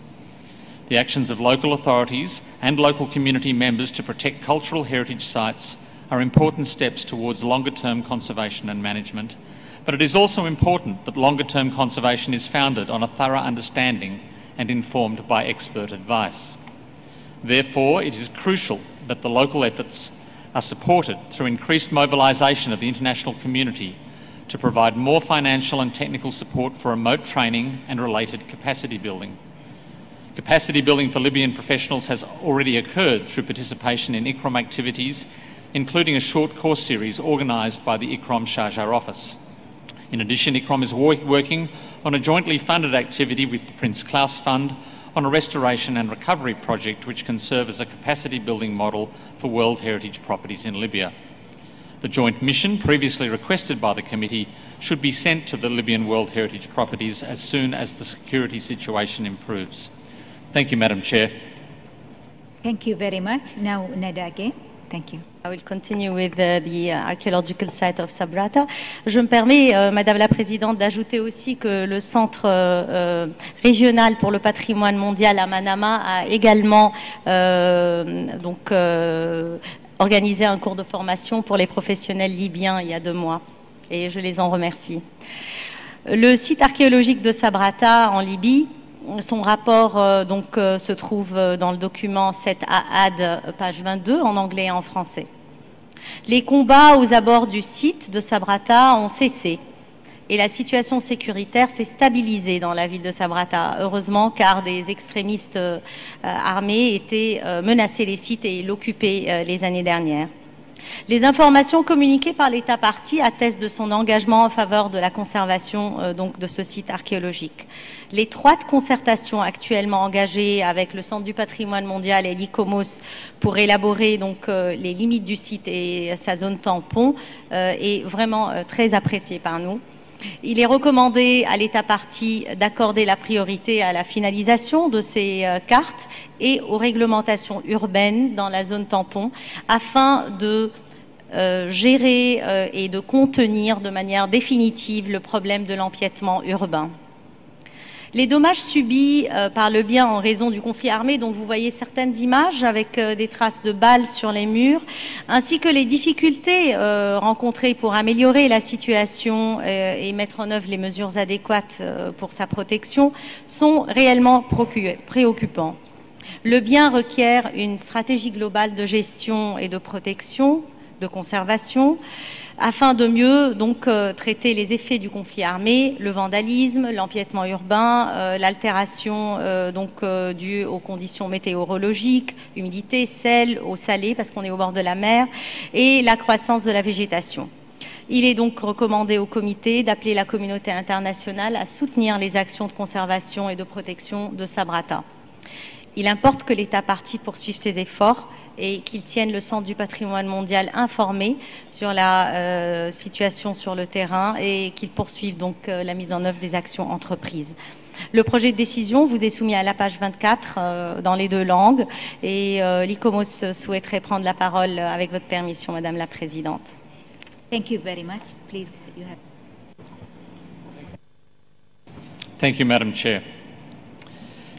The actions of local authorities and local community members to protect cultural heritage sites are important steps towards longer-term conservation and management, but it is also important that longer-term conservation is founded on a thorough understanding and informed by expert advice. Therefore, it is crucial that the local efforts are supported through increased mobilisation of the international community to provide more financial and technical support for remote training and related capacity building. Capacity building for Libyan professionals has already occurred through participation in ICROM activities, including a short course series organised by the ICROM Sharjah office. In addition, ICROM is working on a jointly funded activity with the Prince Claus Fund on a restoration and recovery project which can serve as a capacity building model for World Heritage properties in Libya. The joint mission previously requested by the committee should be sent to the Libyan World Heritage properties as soon as the security situation improves. Thank you, Madam Chair. Thank you very much. Now, Nada again. Thank you. I will continue with the archaeological site of Sumatra. Je me permets, Madame la Présidente, d'ajouter aussi que le Centre régional pour le patrimoine mondial à Manama a également organisé un cours de formation pour les professionnels libyens il y a 2 mois. Et je les en remercie. Le site archéologique de Sumatra en Libye, son rapport se trouve dans le document 7A-AD, page 22, en anglais et en français. Les combats aux abords du site de Sumatra ont cessé et la situation sécuritaire s'est stabilisée dans la ville de Sumatra, heureusement, car des extrémistes armés menaçaient les sites et l'occupaient les années dernières. Les informations communiquées par l'État partie attestent de son engagement en faveur de la conservation de ce site archéologique. L'étroite concertation actuellement engagée avec le Centre du patrimoine mondial et l'ICOMOS pour élaborer les limites du site et sa zone tampon est vraiment très appréciée par nous. Il est recommandé à l'État partie d'accorder la priorité à la finalisation de ces cartes et aux réglementations urbaines dans la zone tampon afin de gérer et de contenir de manière définitive le problème de l'empiètement urbain. Les dommages subis par le bien en raison du conflit armé, dont vous voyez certaines images avec des traces de balles sur les murs, ainsi que les difficultés rencontrées pour améliorer la situation et mettre en œuvre les mesures adéquates pour sa protection, sont réellement préoccupants. Le bien requiert une stratégie globale de gestion et de protection, de conservation, afin de mieux traiter les effets du conflit armé, le vandalisme, l'empiètement urbain, l'altération due aux conditions météorologiques, humidité, sel, eau salée parce qu'on est au bord de la mer, et la croissance de la végétation. Il est donc recommandé au comité d'appeler la communauté internationale à soutenir les actions de conservation et de protection de Sumatra. Il importe que l'État partie poursuive ses efforts et qu'il tienne le Centre du patrimoine mondial informé sur la situation sur le terrain et qu'il poursuive la mise en œuvre des actions entreprises. Le projet de décision vous est soumis à la page 24 dans les 2 langues et l'ICOMOS souhaiterait prendre la parole avec votre permission, Madame la Présidente. Thank you very much. Please, you have. Thank you, Madam Chair.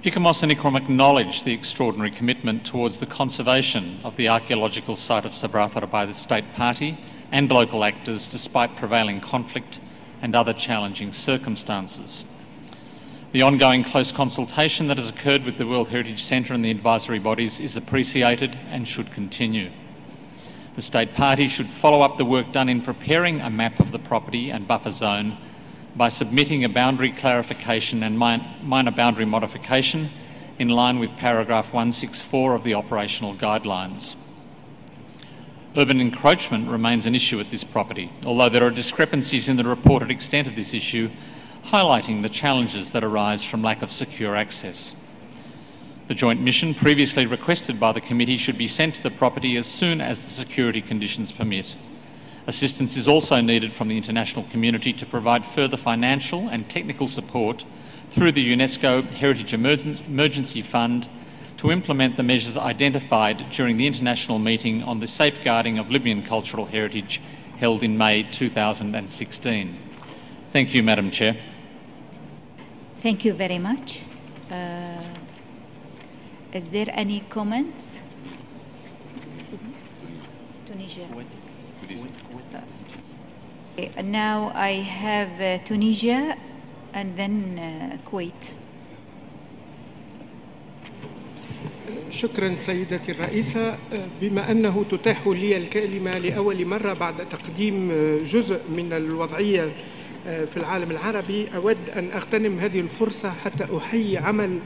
ICOMOS and ICROM acknowledge the extraordinary commitment towards the conservation of the archaeological site of Sumatra by the State Party and local actors despite prevailing conflict and other challenging circumstances. The ongoing close consultation that has occurred with the World Heritage Centre and the advisory bodies is appreciated and should continue. The State Party should follow up the work done in preparing a map of the property and buffer zone by submitting a boundary clarification and minor boundary modification in line with paragraph 164 of the operational guidelines. Urban encroachment remains an issue at this property, although there are discrepancies in the reported extent of this issue, highlighting the challenges that arise from lack of secure access. The joint mission previously requested by the committee should be sent to the property as soon as the security conditions permit. Assistance is also needed from the international community to provide further financial and technical support through the UNESCO Heritage Emergency Fund to implement the measures identified during the international meeting on the safeguarding of Libyan cultural heritage held in May 2016. Thank you, Madam Chair. Thank you very much. Is there any comments? Tunisia. Now I have Tunisia and then Kuwait. شكرا سيدتي الرئيسة. بما أنه تتاح لي الكلمة لأول مرة بعد تقديم جزء من الوضعية في العالم العربي، أود أن أغتنم هذه الفرصة حتى أحيي عمل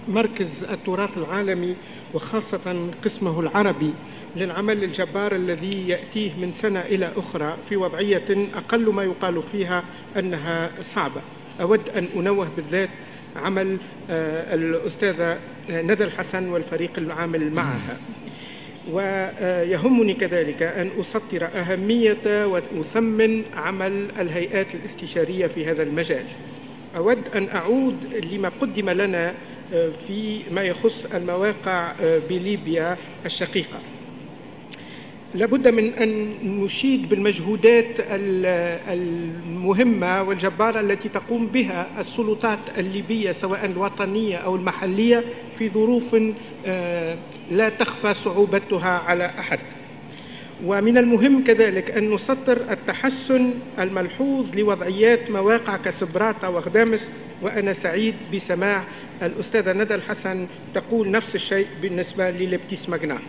مركز التراث العالمي وخاصة قسمه العربي للعمل الجبار الذي يأتيه من سنة إلى أخرى في وضعية أقل ما يقال فيها أنها صعبة. أود أن أنوه بالذات عمل الأستاذة ندى الحسن والفريق العامل معها، ويهمني كذلك أن أسطر أهمية وأثمن عمل الهيئات الاستشارية في هذا المجال. أود أن أعود لما قدم لنا فيما يخص المواقع بليبيا الشقيقة. لابد من أن نشيد بالمجهودات المهمة والجبارة التي تقوم بها السلطات الليبية سواء الوطنية أو المحلية في ظروف لا تخفى صعوبتها على أحد. ومن المهم كذلك أن نسطر التحسن الملحوظ لوضعيات مواقع كسبراتا وغدامس، وأنا سعيد بسماع الأستاذة ندى الحسن تقول نفس الشيء بالنسبة للبتيس ماغنا.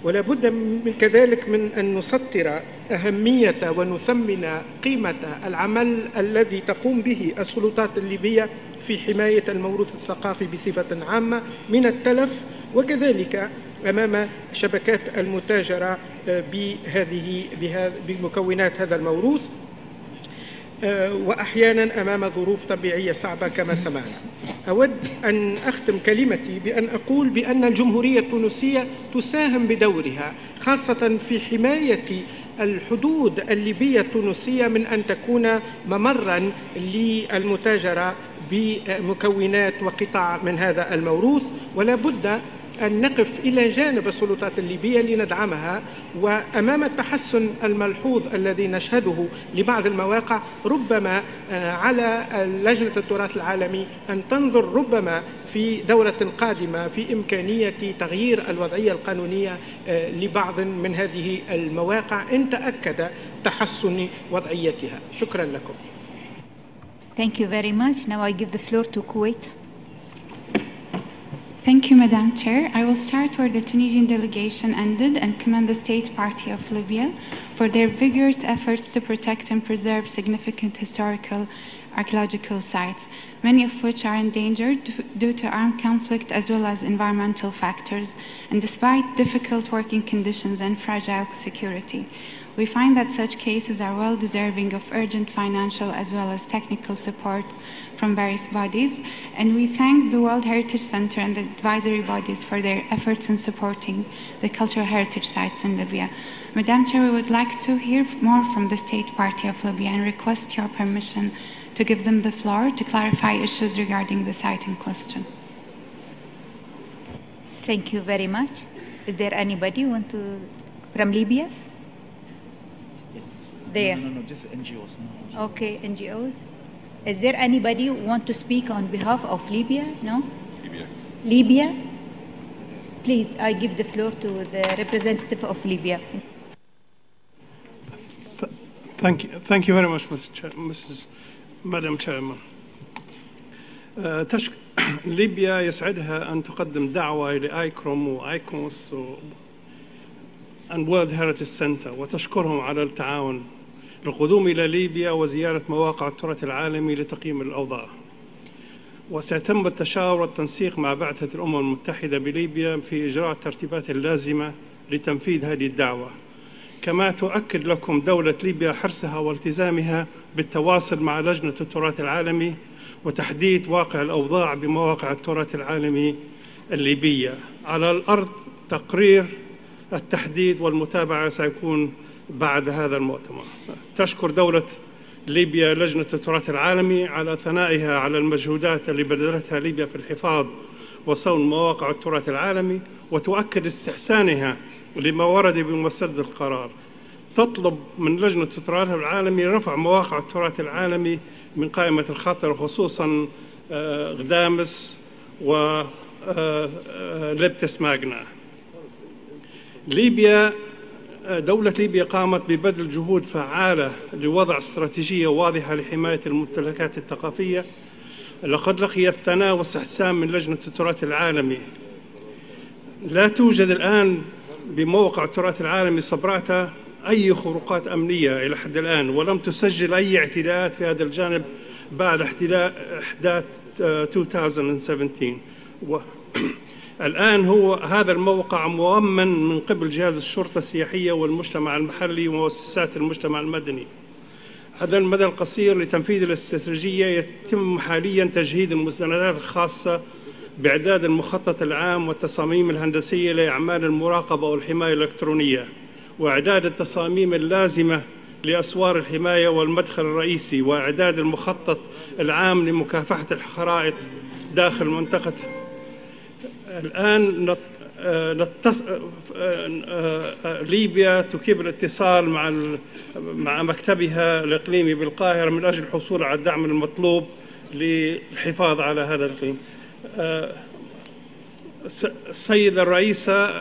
ولا بد من كذلك من أن نسطر أهمية ونثمن قيمة العمل الذي تقوم به السلطات الليبية في حماية الموروث الثقافي بصفة عامة من التلف، وكذلك أمام شبكات المتاجرة بمكونات هذا الموروث، وأحيانا أمام ظروف طبيعية صعبة كما سمعنا. أود أن أختم كلمتي بأن أقول بأن الجمهورية التونسية تساهم بدورها خاصة في حماية الحدود الليبية التونسية من أن تكون ممرا للمتاجرة بمكونات وقطع من هذا الموروث، ولا بد أن نقف إلى جانب السلطات الليبية لندعمها. وأمام التحسن الملحوظ الذي نشهده لبعض المواقع، ربما على لجنة التراث العالمي أن تنظر ربما في دورة قادمة في إمكانية تغيير الوضعية القانونية لبعض من هذه المواقع إن تأكد تحسن وضعيتها. شكرا لكم. Thank you very much. Now I give the floor to Kuwait. Thank you, Madam Chair. I will start where the Tunisian delegation ended and commend the State Party of Libya for their vigorous efforts to protect and preserve significant historical archaeological sites, many of which are endangered due to armed conflict as well as environmental factors, and despite difficult working conditions and fragile security. We find that such cases are well deserving of urgent financial as well as technical support from various bodies, and we thank the World Heritage Center and the advisory bodies for their efforts in supporting the cultural heritage sites in Libya. Madam Chair, we would like to hear more from the State Party of Libya and request your permission to give them the floor to clarify issues regarding the site in question. Thank you very much. Is there anybody from Libya? There. No, just NGOs. No. Okay, NGOs. Is there anybody who want to speak on behalf of Libya? No? Libya? Please, I give the floor to the representative of Libya. Thank you very much, Madam Chairman. ليبيا يسعدها أن تقدم دعوة إلى آيكروم وآيكونس and World Heritage Center وتشكرهم على التعاون للقدوم إلى ليبيا وزيارة مواقع التراث العالمي لتقييم الأوضاع. وسيتم التشاور والتنسيق مع بعثة الأمم المتحدة بليبيا في إجراء الترتيبات اللازمة لتنفيذ هذه الدعوة. كما تؤكد لكم دولة ليبيا حرصها والتزامها بالتواصل مع لجنة التراث العالمي وتحديد واقع الأوضاع بمواقع التراث العالمي الليبية. على الأرض تقرير التحديد والمتابعة سيكون بعد هذا المؤتمر. تشكر دولة ليبيا لجنة التراث العالمي على ثنائها على المجهودات اللي بذلتها ليبيا في الحفاظ وصون مواقع التراث العالمي، وتؤكد استحسانها لما ورد بمسد القرار. تطلب من لجنة التراث العالمي رفع مواقع التراث العالمي من قائمة الخطر، خصوصا غدامس ولبتس ماغنا. دولة ليبيا قامت ببذل جهود فعالة لوضع استراتيجية واضحة لحماية الممتلكات الثقافية. لقد لقيت ثناء واستحسان من لجنة التراث العالمي. لا توجد الآن بموقع التراث العالمي سبراتا أي خروقات أمنية إلى حد الآن، ولم تسجل أي اعتداءات في هذا الجانب بعد أحداث 2017. الآن هذا الموقع مؤمن من قبل جهاز الشرطة السياحية والمجتمع المحلي ومؤسسات المجتمع المدني. هذا المدى القصير لتنفيذ الاستراتيجية يتم حاليا تجهيز المستندات الخاصة بإعداد المخطط العام والتصاميم الهندسية لأعمال المراقبة والحماية الإلكترونية، وإعداد التصاميم اللازمة لأسوار الحماية والمدخل الرئيسي وإعداد المخطط العام لمكافحة الخرائط داخل منطقة. الآن ليبيا تكيب الاتصال مع مكتبها الإقليمي بالقاهرة من أجل الحصول على الدعم المطلوب للحفاظ على هذا الإقليم. السيدة الرئيسة،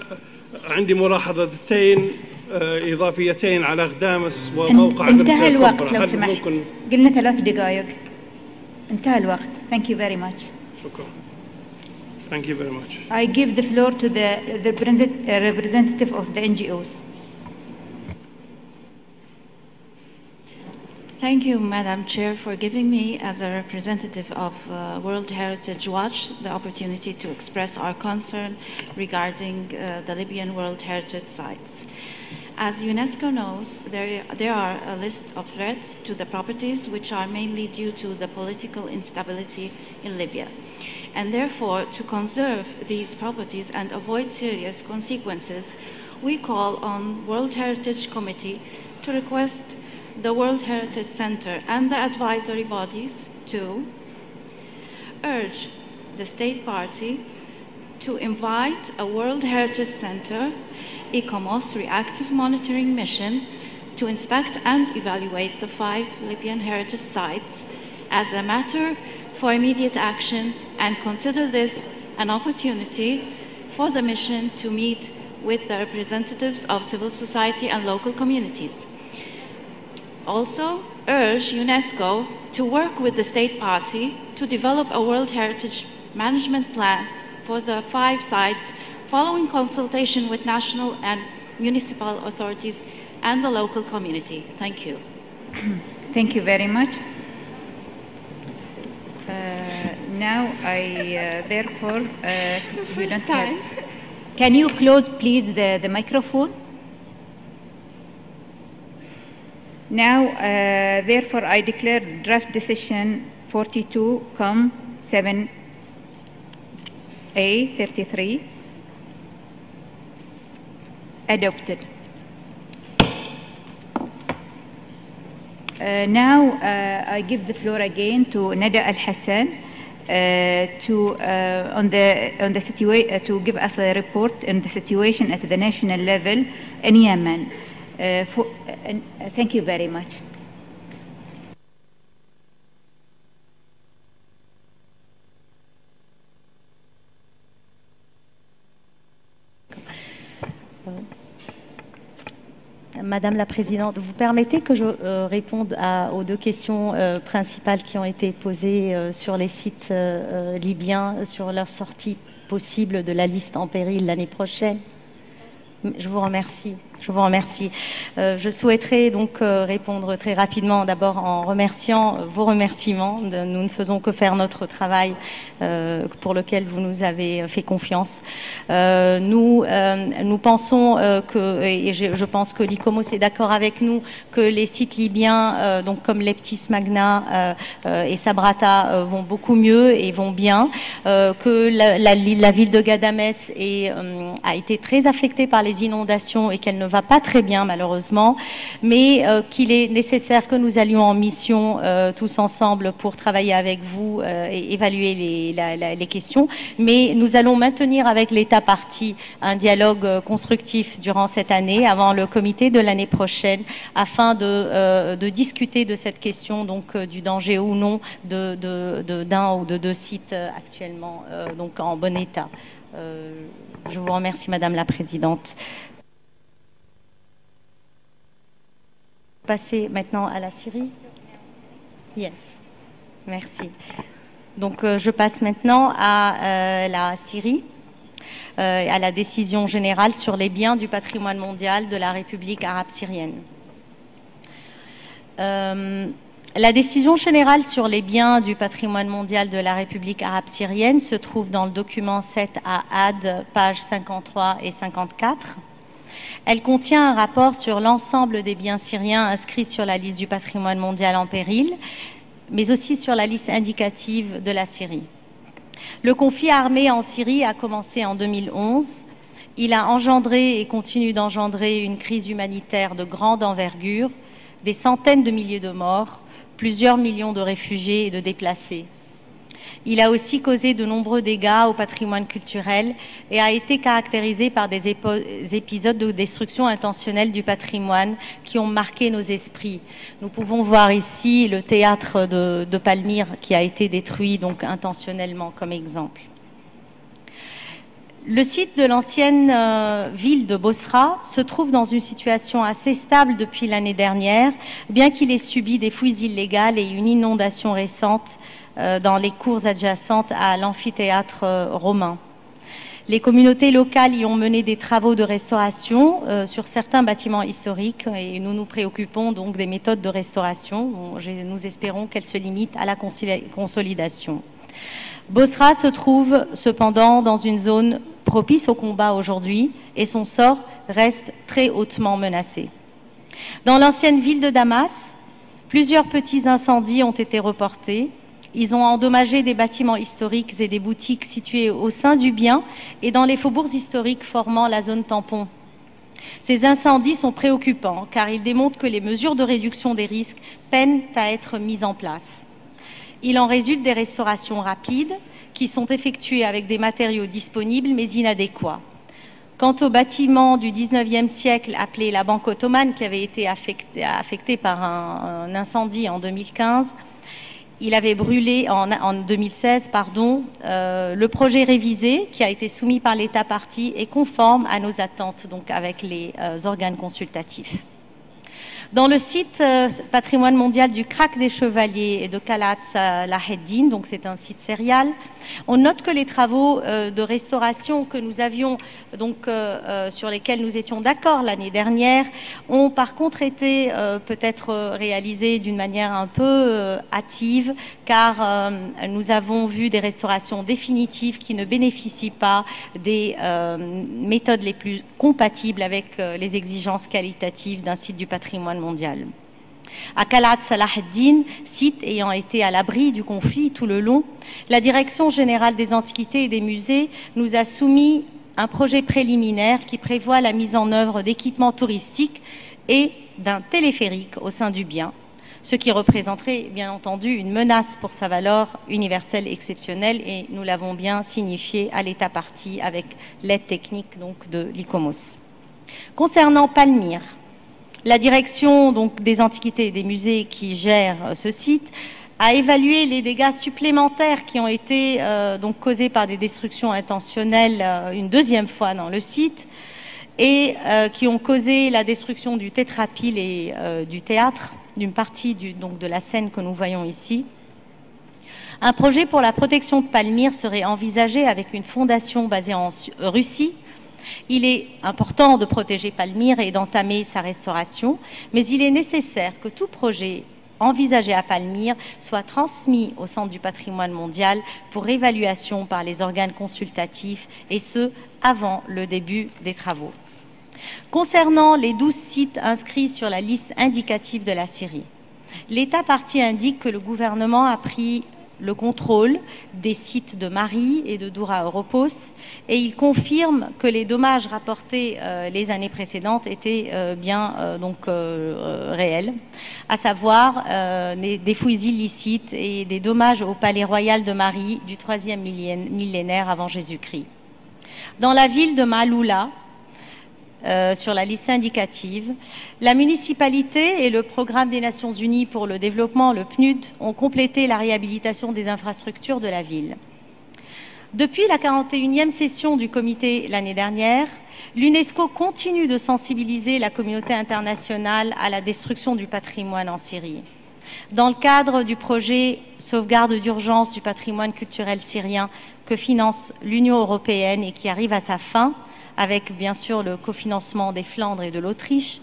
عندي ملاحظتين إضافيتين على أغدامس وموقع انتهى الوقت لو سمحت. قلنا 3 دقائق. انتهى الوقت. Thank you very much. شكرا. Thank you very much. I give the floor to the representative of the NGOs. Thank you, Madam Chair, for giving me, as a representative of World Heritage Watch, the opportunity to express our concern regarding the Libyan World Heritage sites. As UNESCO knows, there are a list of threats to the properties which are mainly due to the political instability in Libya. And therefore, to conserve these properties and avoid serious consequences, we call on World Heritage Committee to request the World Heritage Center and the advisory bodies to urge the state party to invite a World Heritage Center, ICOMOS reactive monitoring mission to inspect and evaluate the 5 Libyan heritage sites as a matter for immediate action, and consider this an opportunity for the mission to meet with the representatives of civil society and local communities. Also, urge UNESCO to work with the state party to develop a World Heritage management plan for the 5 sites following consultation with national and municipal authorities and the local community. Thank you. Thank you very much. Now I therefore we don't have. Can you close please the microphone? Now therefore I declare draft decision 42-7A33 adopted. Now I give the floor again to Nada Al-Hassan to give us a report on the situation at the national level in Yemen. Thank you very much. Madame la Présidente, vous permettez que je réponde aux 2 questions principales qui ont été posées sur les sites libyens, sur leur sortie possible de la liste en péril l'année prochaine? Je vous remercie. Je vous remercie. Je souhaiterais donc répondre très rapidement, d'abord en remerciant vos remerciements. Nous ne faisons que faire notre travail pour lequel vous nous avez fait confiance. Nous pensons que, et je pense que l'ICOMOS est d'accord avec nous, que les sites libyens, donc comme Leptis Magna et Sabrata, vont beaucoup mieux et vont bien, que la ville de Ghadamès a été très affectée par les inondations et qu'elle ne va pas très bien malheureusement, mais qu'il est nécessaire que nous allions en mission tous ensemble pour travailler avec vous et évaluer les questions. Mais nous allons maintenir avec l'État partie un dialogue constructif durant cette année, avant le comité de l'année prochaine, afin de discuter de cette question, donc du danger ou non d'un ou de 2 sites actuellement donc en bon état. Je vous remercie, Madame la Présidente. Passer maintenant à la Syrie. Yes, merci. Donc je passe maintenant à la Syrie, à la décision générale sur les biens du patrimoine mondial de la République arabe syrienne. La décision générale sur les biens du patrimoine mondial de la République arabe syrienne se trouve dans le document 7A AD, pages 53 et 54. Elle contient un rapport sur l'ensemble des biens syriens inscrits sur la liste du patrimoine mondial en péril, mais aussi sur la liste indicative de la Syrie. Le conflit armé en Syrie a commencé en 2011. Il a engendré et continue d'engendrer une crise humanitaire de grande envergure, des centaines de milliers de morts, plusieurs millions de réfugiés et de déplacés. Il a aussi causé de nombreux dégâts au patrimoine culturel et a été caractérisé par des épisodes de destruction intentionnelle du patrimoine qui ont marqué nos esprits. Nous pouvons voir ici le théâtre de Palmyre qui a été détruit donc intentionnellement comme exemple. Le site de l'ancienne ville de Bosra se trouve dans une situation assez stable depuis l'année dernière, bien qu'il ait subi des fouilles illégales et une inondation récente dans les cours adjacentes à l'amphithéâtre romain. Les communautés locales y ont mené des travaux de restauration sur certains bâtiments historiques et nous nous préoccupons donc des méthodes de restauration. Nous espérons qu'elles se limitent à la consolidation. Bosra se trouve cependant dans une zone propice au combat aujourd'hui et son sort reste très hautement menacé. Dans l'ancienne ville de Damas, plusieurs petits incendies ont été reportés. Ils ont endommagé des bâtiments historiques et des boutiques situées au sein du bien et dans les faubourgs historiques formant la zone tampon. Ces incendies sont préoccupants car ils démontrent que les mesures de réduction des risques peinent à être mises en place. Il en résulte des restaurations rapides qui sont effectuées avec des matériaux disponibles mais inadéquats. Quant au bâtiment du 19e siècle appelé la Banque ottomane qui avait été affecté par un incendie en 2015, il avait brûlé en 2016, le projet révisé qui a été soumis par l'État partie est conforme à nos attentes donc avec les organes consultatifs. Dans le site patrimoine mondial du Krak des Chevaliers et de Khalat Salaheddin, donc c'est un site sérial, on note que les travaux de restauration que nous avions, donc sur lesquels nous étions d'accord l'année dernière, ont par contre été peut-être réalisés d'une manière un peu hâtive, car nous avons vu des restaurations définitives qui ne bénéficient pas des méthodes les plus compatibles avec les exigences qualitatives d'un site du patrimoine mondial. À Khalat Salaheddin, site ayant été à l'abri du conflit tout le long, la Direction générale des antiquités et des musées nous a soumis un projet préliminaire qui prévoit la mise en œuvre d'équipements touristiques et d'un téléphérique au sein du bien, ce qui représenterait bien entendu une menace pour sa valeur universelle exceptionnelle et nous l'avons bien signifié à l'État partie avec l'aide technique donc, de l'ICOMOS. Concernant Palmyre, la direction donc, des antiquités et des musées qui gère ce site a évalué les dégâts supplémentaires qui ont été donc, causés par des destructions intentionnelles une deuxième fois dans le site et qui ont causé la destruction du tétrapile et du théâtre, d'une partie donc, de la scène que nous voyons ici. Un projet pour la protection de Palmyre serait envisagé avec une fondation basée en Russie. Il est important de protéger Palmyre et d'entamer sa restauration, mais il est nécessaire que tout projet envisagé à Palmyre soit transmis au Centre du patrimoine mondial pour évaluation par les organes consultatifs, et ce, avant le début des travaux. Concernant les 12 sites inscrits sur la liste indicative de la Syrie, l'État partie indique que le gouvernement a pris le contrôle des sites de Mari et de Doura Europos et il confirme que les dommages rapportés les années précédentes étaient réels, à savoir des fouilles illicites et des dommages au palais royal de Mari du 3e millénaire avant Jésus-Christ. Dans la ville de Maaloula, sur la liste indicative, la municipalité et le programme des Nations Unies pour le développement, le PNUD, ont complété la réhabilitation des infrastructures de la ville. Depuis la 41e session du comité l'année dernière, l'UNESCO continue de sensibiliser la communauté internationale à la destruction du patrimoine en Syrie. Dans le cadre du projet sauvegarde d'urgence du patrimoine culturel syrien que finance l'Union européenne et qui arrive à sa fin, avec bien sûr le cofinancement des Flandres et de l'Autriche.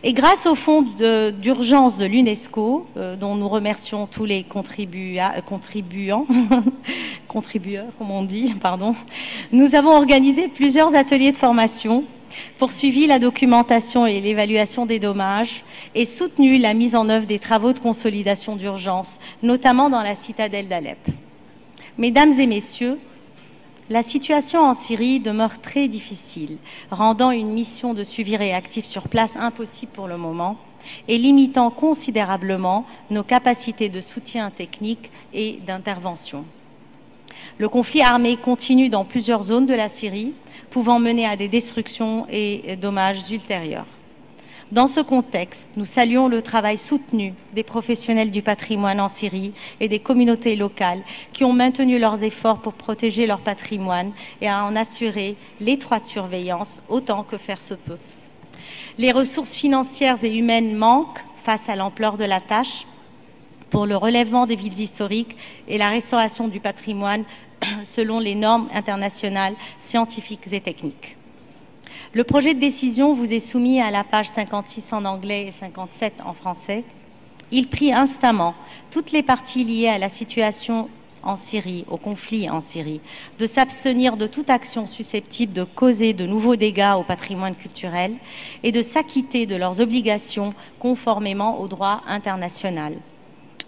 Et grâce au fonds d'urgence de l'UNESCO, dont nous remercions tous les contributeurs, comme on dit, nous avons organisé plusieurs ateliers de formation, poursuivi la documentation et l'évaluation des dommages et soutenu la mise en œuvre des travaux de consolidation d'urgence, notamment dans la citadelle d'Alep. Mesdames et messieurs, la situation en Syrie demeure très difficile, rendant une mission de suivi réactif sur place impossible pour le moment. et limitant considérablement nos capacités de soutien technique et d'intervention. Le conflit armé continue dans plusieurs zones de la Syrie, pouvant mener à des destructions et dommages ultérieurs. Dans ce contexte, nous saluons le travail soutenu des professionnels du patrimoine en Syrie et des communautés locales qui ont maintenu leurs efforts pour protéger leur patrimoine et à en assurer l'étroite surveillance autant que faire se peut. Les ressources financières et humaines manquent face à l'ampleur de la tâche pour le relèvement des villes historiques et la restauration du patrimoine selon les normes internationales scientifiques et techniques. Le projet de décision vous est soumis à la page 56 en anglais et 57 en français. Il prie instamment toutes les parties liées à la situation en Syrie, au conflit en Syrie, de s'abstenir de toute action susceptible de causer de nouveaux dégâts au patrimoine culturel et de s'acquitter de leurs obligations conformément au droit international.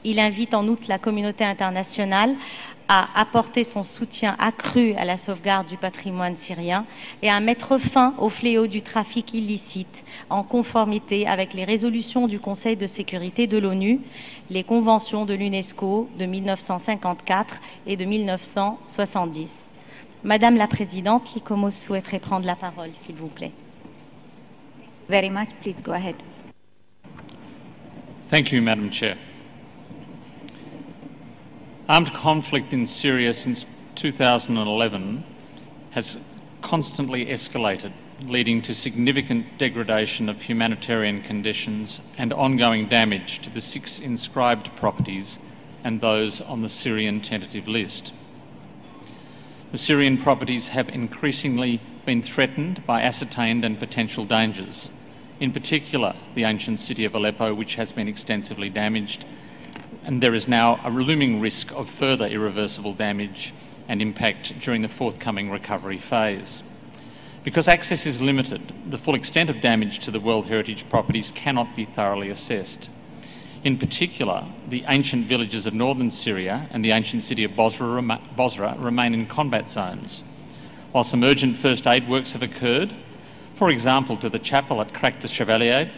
Il invite en outre la communauté internationale à apporter son soutien accru à la sauvegarde du patrimoine syrien et à mettre fin au fléau du trafic illicite en conformité avec les résolutions du Conseil de sécurité de l'ONU, les conventions de l'UNESCO de 1954 et de 1970. Madame la Présidente, l'ICOMOS souhaiterait prendre la parole, s'il vous plaît. Very much, please go ahead. Thank you, Madam Chair. Armed conflict in Syria since 2011 has constantly escalated, leading to significant degradation of humanitarian conditions and ongoing damage to the 6 inscribed properties and those on the Syrian tentative list. The Syrian properties have increasingly been threatened by ascertained and potential dangers, in particular the ancient city of Aleppo, which has been extensively damaged, and there is now a looming risk of further irreversible damage and impact during the forthcoming recovery phase. Because access is limited, the full extent of damage to the World Heritage properties cannot be thoroughly assessed. In particular, the ancient villages of northern Syria and the ancient city of Bosra remain in combat zones. While some urgent first aid works have occurred, for example to the chapel at Krak the Chevalier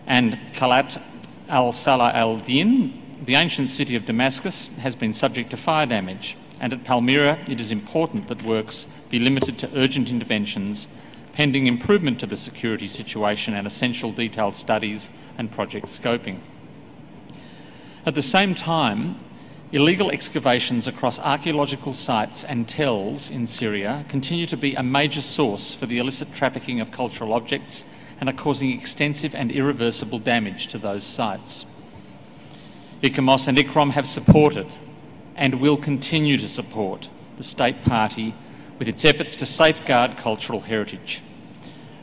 and Kalat al-Salah al-Din, the ancient city of Damascus has been subject to fire damage, and at Palmyra it is important that works be limited to urgent interventions, pending improvement to the security situation and essential detailed studies and project scoping. At the same time, illegal excavations across archaeological sites and tells in Syria continue to be a major source for the illicit trafficking of cultural objects and are causing extensive and irreversible damage to those sites. ICOMOS and ICROM have supported and will continue to support the State Party with its efforts to safeguard cultural heritage.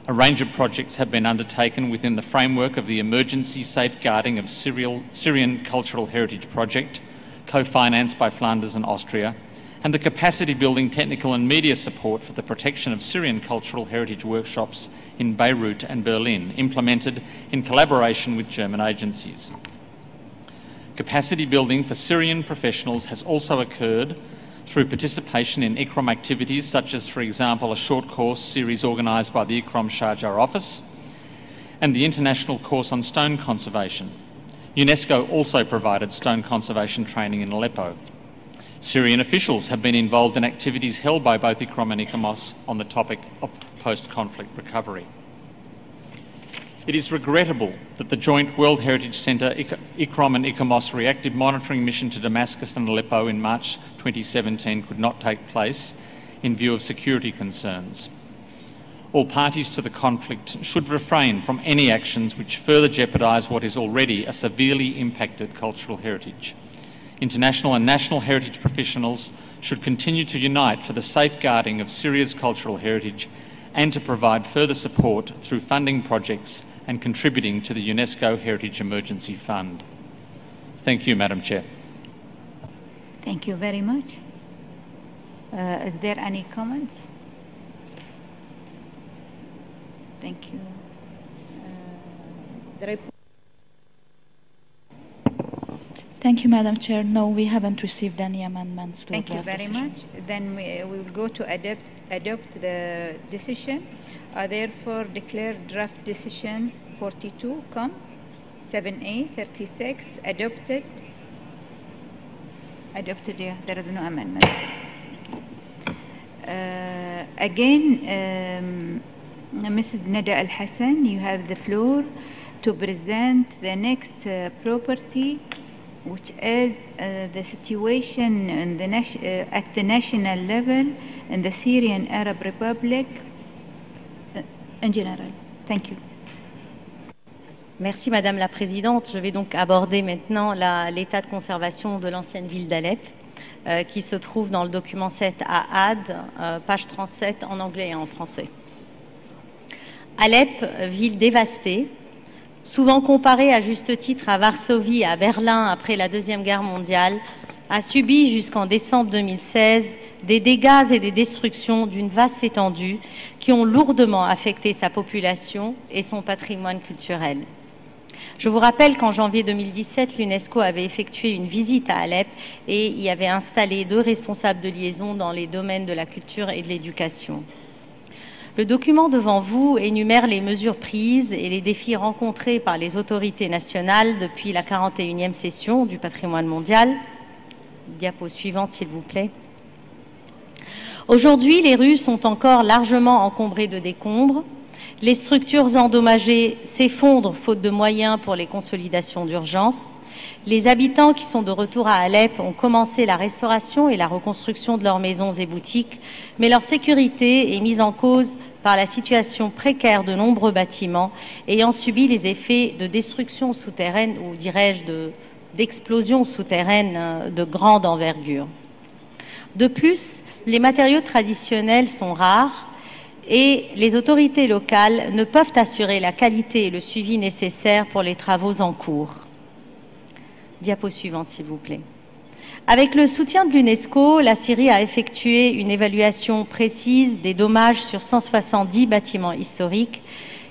A range of projects have been undertaken within the framework of the Emergency Safeguarding of Syrian Cultural Heritage Project, co-financed by Flanders and Austria, and the capacity building technical and media support for the protection of Syrian cultural heritage workshops in Beirut and Berlin, implemented in collaboration with German agencies. Capacity building for Syrian professionals has also occurred through participation in ICROM activities such as, for example, a short course series organised by the ICROM Sharjah office and the International Course on Stone Conservation. UNESCO also provided stone conservation training in Aleppo. Syrian officials have been involved in activities held by both ICROM and ICOMOS on the topic of post-conflict recovery. It is regrettable that the joint World Heritage Centre ICROM and ICOMOS reactive monitoring mission to Damascus and Aleppo in March 2017 could not take place in view of security concerns. All parties to the conflict should refrain from any actions which further jeopardise what is already a severely impacted cultural heritage. International and national heritage professionals should continue to unite for the safeguarding of Syria's cultural heritage and to provide further support through funding projects and contributing to the UNESCO Heritage Emergency Fund. Thank you, Madam Chair. Thank you very much. Is there any comments? Thank you. Thank you, Madam Chair. No, we haven't received any amendments to the Thank you draft very decision. much. Then we will go to adopt the decision. I therefore declare draft decision 42 come. 7A 36 adopted. Adopted, yeah, there is no amendment. Again, Mrs. Nada Al Hassan, you have the floor to present the next property, which is the situation in the at the national level in the Syrian Arab Republic in general. Thank you. Merci Madame la Présidente. Je vais donc aborder maintenant l'état de conservation de l'ancienne ville d'Alep, qui se trouve dans le document 7 à Ad, page 37 en anglais et en français. Alep, ville dévastée, souvent comparée à juste titre à Varsovie et à Berlin après la Deuxième Guerre mondiale, a subi jusqu'en décembre 2016 des dégâts et des destructions d'une vaste étendue qui ont lourdement affecté sa population et son patrimoine culturel. Je vous rappelle qu'en janvier 2017, l'UNESCO avait effectué une visite à Alep et y avait installé 2 responsables de liaison dans les domaines de la culture et de l'éducation. Le document devant vous énumère les mesures prises et les défis rencontrés par les autorités nationales depuis la 41e session du patrimoine mondial. Diapo suivante, s'il vous plaît. Aujourd'hui, les rues sont encore largement encombrées de décombres. Les structures endommagées s'effondrent faute de moyens pour les consolidations d'urgence. Les habitants qui sont de retour à Alep ont commencé la restauration et la reconstruction de leurs maisons et boutiques, mais leur sécurité est mise en cause par la situation précaire de nombreux bâtiments ayant subi les effets de destruction souterraine, ou dirais-je d'explosion souterraine de grande envergure. De plus, les matériaux traditionnels sont rares et les autorités locales ne peuvent assurer la qualité et le suivi nécessaires pour les travaux en cours. Diapo suivante, s'il vous plaît. Avec le soutien de l'UNESCO, la Syrie a effectué une évaluation précise des dommages sur 170 bâtiments historiques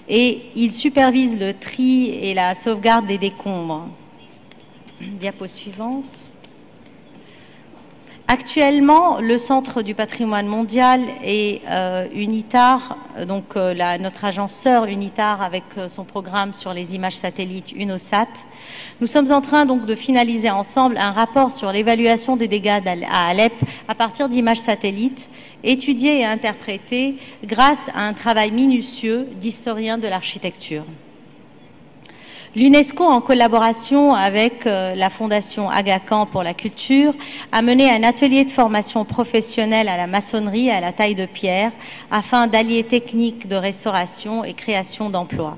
et il supervise le tri et la sauvegarde des décombres. Diapo suivante. Actuellement, le Centre du patrimoine mondial et UNITAR, donc notre agence sœur UNITAR avec son programme sur les images satellites UNOSAT, nous sommes en train donc de finaliser ensemble un rapport sur l'évaluation des dégâts à Alep à partir d'images satellites étudiées et interprétées grâce à un travail minutieux d'historiens de l'architecture. L'UNESCO, en collaboration avec la Fondation Aga Khan pour la culture, a mené un atelier de formation professionnelle à la maçonnerie et à la taille de pierre afin d'allier techniques de restauration et création d'emplois.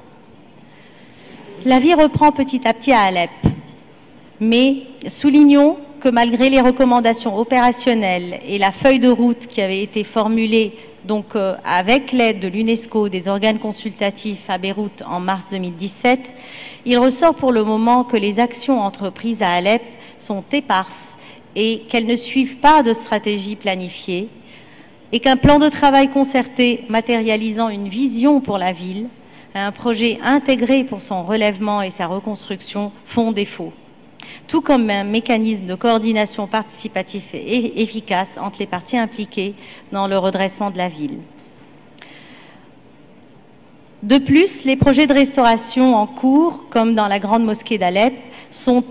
La vie reprend petit à petit à Alep, mais soulignons que malgré les recommandations opérationnelles et la feuille de route qui avait été formulée donc avec l'aide de l'UNESCO, des organes consultatifs à Beyrouth en mars 2017, il ressort pour le moment que les actions entreprises à Alep sont éparses et qu'elles ne suivent pas de stratégie planifiée et qu'un plan de travail concerté matérialisant une vision pour la ville, un projet intégré pour son relèvement et sa reconstruction font défaut, tout comme un mécanisme de coordination participatif et efficace entre les parties impliquées dans le redressement de la ville. De plus, les projets de restauration en cours, comme dans la grande mosquée d'Alep, sont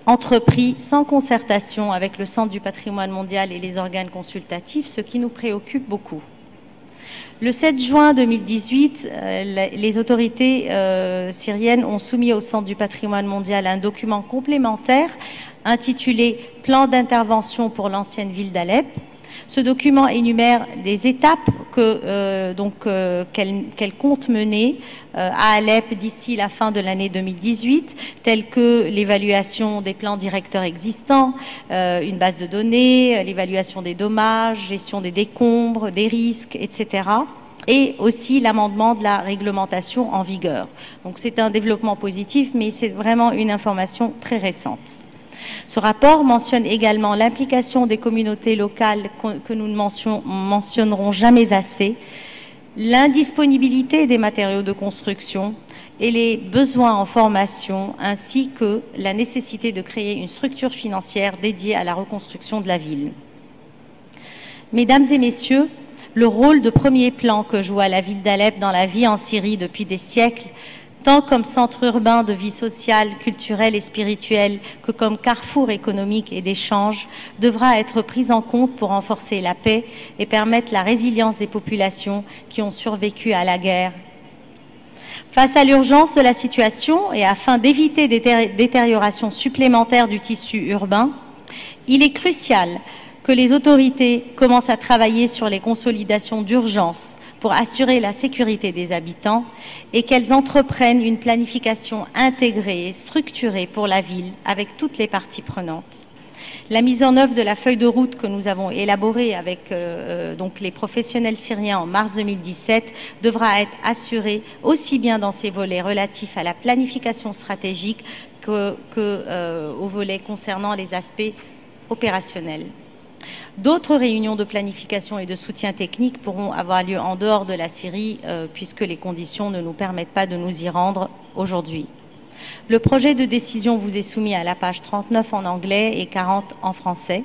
entrepris sans concertation avec le Centre du patrimoine mondial et les organes consultatifs, ce qui nous préoccupe beaucoup. Le 7 juin 2018, les autorités syriennes ont soumis au Centre du patrimoine mondial un document complémentaire intitulé « Plan d'intervention pour l'ancienne ville d'Alep ». Ce document énumère des étapes qu'elle compte mener à Alep d'ici la fin de l'année 2018, telles que l'évaluation des plans directeurs existants, une base de données, l'évaluation des dommages, gestion des décombres, des risques, etc. Et aussi l'amendement de la réglementation en vigueur. Donc c'est un développement positif, mais c'est vraiment une information très récente. Ce rapport mentionne également l'implication des communautés locales que nous ne mentionnerons jamais assez, l'indisponibilité des matériaux de construction et les besoins en formation, ainsi que la nécessité de créer une structure financière dédiée à la reconstruction de la ville. Mesdames et messieurs, le rôle de premier plan que joue la ville d'Alep dans la vie en Syrie depuis des siècles tant comme centre urbain de vie sociale, culturelle et spirituelle que comme carrefour économique et d'échange, devra être prise en compte pour renforcer la paix et permettre la résilience des populations qui ont survécu à la guerre. Face à l'urgence de la situation et afin d'éviter des détériorations supplémentaires du tissu urbain, il est crucial que les autorités commencent à travailler sur les consolidations d'urgence pour assurer la sécurité des habitants et qu'elles entreprennent une planification intégrée et structurée pour la ville avec toutes les parties prenantes. La mise en œuvre de la feuille de route que nous avons élaborée avec donc les professionnels syriens en mars 2017 devra être assurée aussi bien dans ses volets relatifs à la planification stratégique qu'au volet concernant les aspects opérationnels. D'autres réunions de planification et de soutien technique pourront avoir lieu en dehors de la Syrie puisque les conditions ne nous permettent pas de nous y rendre aujourd'hui. Le projet de décision vous est soumis à la page 39 en anglais et 40 en français.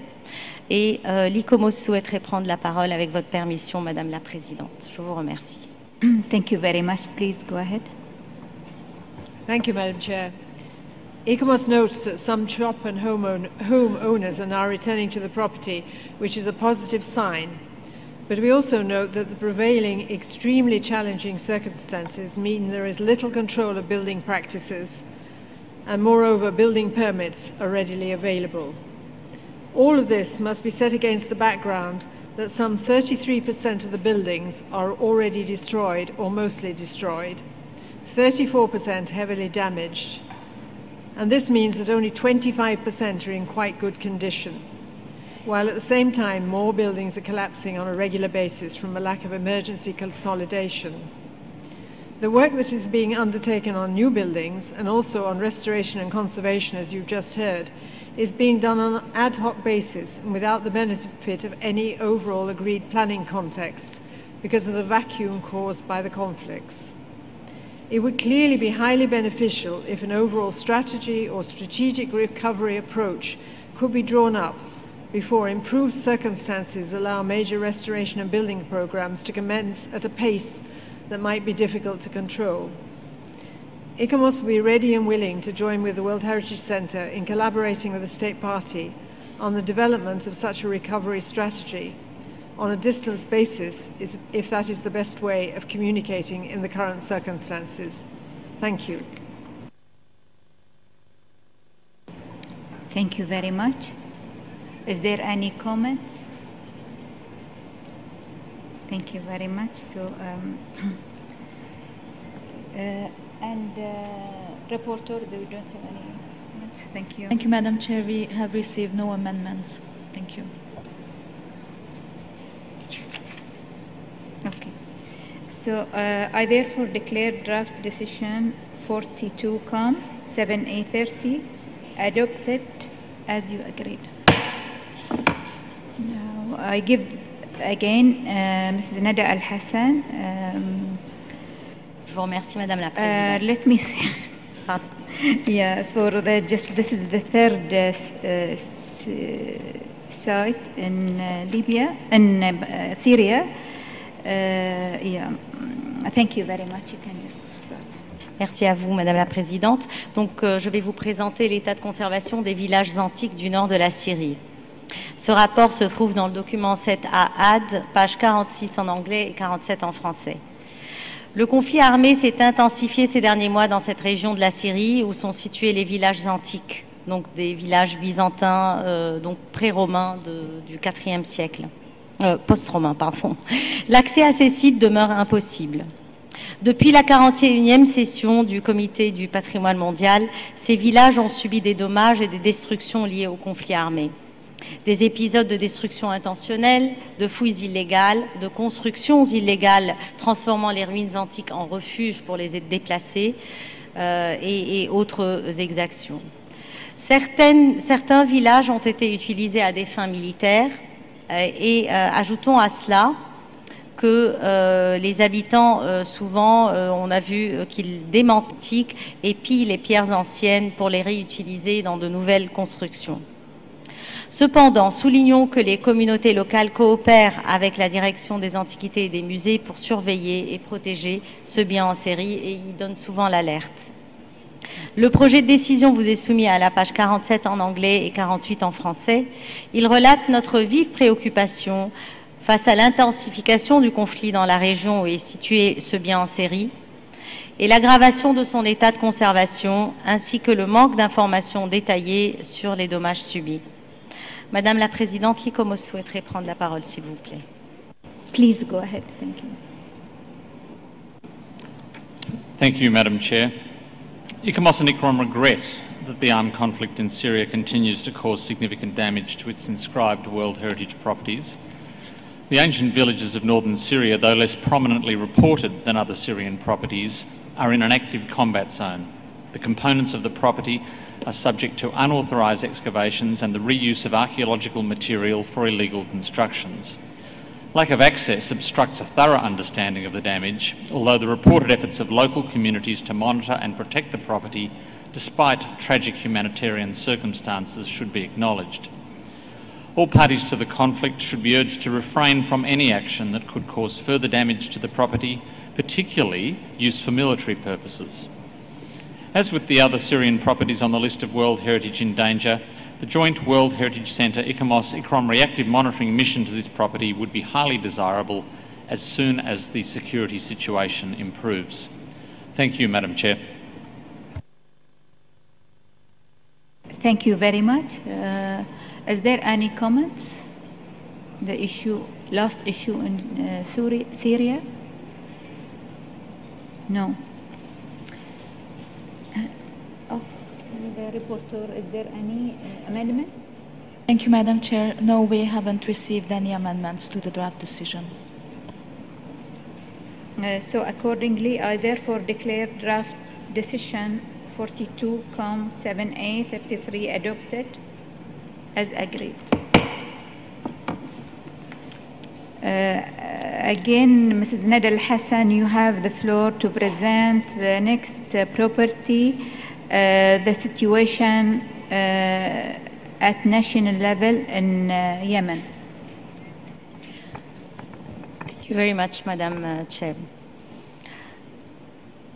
Et l'ICOMOS souhaiterait prendre la parole avec votre permission, Madame la Présidente. Je vous remercie. Thank you very much. Please go ahead. Thank you, Madam Chair. ICOMOS notes that some shop and home owners are now returning to the property, which is a positive sign. But we also note that the prevailing extremely challenging circumstances mean there is little control of building practices, and moreover, building permits are readily available. All of this must be set against the background that some 33% of the buildings are already destroyed or mostly destroyed, 34% heavily damaged, and this means that only 25% are in quite good condition, while at the same time more buildings are collapsing on a regular basis from a lack of emergency consolidation. The work that is being undertaken on new buildings and also on restoration and conservation, as you've just heard, is being done on an ad hoc basis and without the benefit of any overall agreed planning context because of the vacuum caused by the conflicts. It would clearly be highly beneficial if an overall strategy or strategic recovery approach could be drawn up before improved circumstances allow major restoration and building programs to commence at a pace that might be difficult to control. ICOMOS will be ready and willing to join with the World Heritage Centre in collaborating with the State Party on the development of such a recovery strategy on a distance basis, if that is the best way of communicating in the current circumstances. Thank you. Thank you very much. Is there any comments? Thank you very much. So, Reporter, we don't have any comments. Thank you. Thank you, Madam Chair. We have received no amendments. Thank you. Okay. So, I therefore declare draft decision 42-COM 7A30 adopted as you agreed. Now, I give again Mrs. Nada Al-Hassan. Je vous remercie, Madame la Présidente. Let me see. Pardon. Yeah, for the this is the third site in Libya, in Syria. Yeah. Thank you very much. You can just start. Merci à vous, Madame la Présidente. Donc, je vais vous présenter l'état de conservation des villages antiques du nord de la Syrie. Ce rapport se trouve dans le document 7A AD, page 46 en anglais et 47 en français. Le conflit armé s'est intensifié ces derniers mois dans cette région de la Syrie où sont situés les villages antiques, donc des villages byzantins, donc pré-romains du IVe siècle, post-romain, pardon. L'accès à ces sites demeure impossible. Depuis la 41e session du Comité du patrimoine mondial, ces villages ont subi des dommages et des destructions liées au conflit armé. Des épisodes de destruction intentionnelle, de fouilles illégales, de constructions illégales transformant les ruines antiques en refuges pour les déplacés et autres exactions. Certains villages ont été utilisés à des fins militaires et ajoutons à cela que les habitants, souvent, on a vu qu'ils démentent et pillent les pierres anciennes pour les réutiliser dans de nouvelles constructions. Cependant, soulignons que les communautés locales coopèrent avec la direction des antiquités et des musées pour surveiller et protéger ce bien en série et y donnent souvent l'alerte. Le projet de décision vous est soumis à la page 47 en anglais et 48 en français. Il relate notre vive préoccupation face à l'intensification du conflit dans la région où est situé ce bien en série et l'aggravation de son état de conservation, ainsi que le manque d'informations détaillées sur les dommages subis. Madame la Présidente, l'ICOMOS souhaiterait prendre la parole, s'il vous plaît. Please go ahead. Thank you. Thank you, Madam Chair. ICOMOS and ICROM regret that the armed conflict in Syria continues to cause significant damage to its inscribed World Heritage properties. The ancient villages of northern Syria, though less prominently reported than other Syrian properties, are in an active combat zone. The components of the property are subject to unauthorised excavations and the reuse of archaeological material for illegal constructions. Lack of access obstructs a thorough understanding of the damage, although the reported efforts of local communities to monitor and protect the property, despite tragic humanitarian circumstances, should be acknowledged. All parties to the conflict should be urged to refrain from any action that could cause further damage to the property, particularly used for military purposes. As with the other Syrian properties on the list of World Heritage in danger, the joint World Heritage Centre ICOMOS-ICROM reactive monitoring mission to this property would be highly desirable as soon as the security situation improves. Thank you, Madam Chair. Thank you very much. Is there any comments? The last issue in Syria? No. The reporter, is there any amendments? Thank you, Madam Chair. No, we haven't received any amendments to the draft decision. So accordingly, I therefore declare draft decision 42-7833 adopted as agreed. Again, Mrs. Nada Al-Hassan, you have the floor to present the next property, the situation at national level in Yemen. Thank you very much, Madame Chair.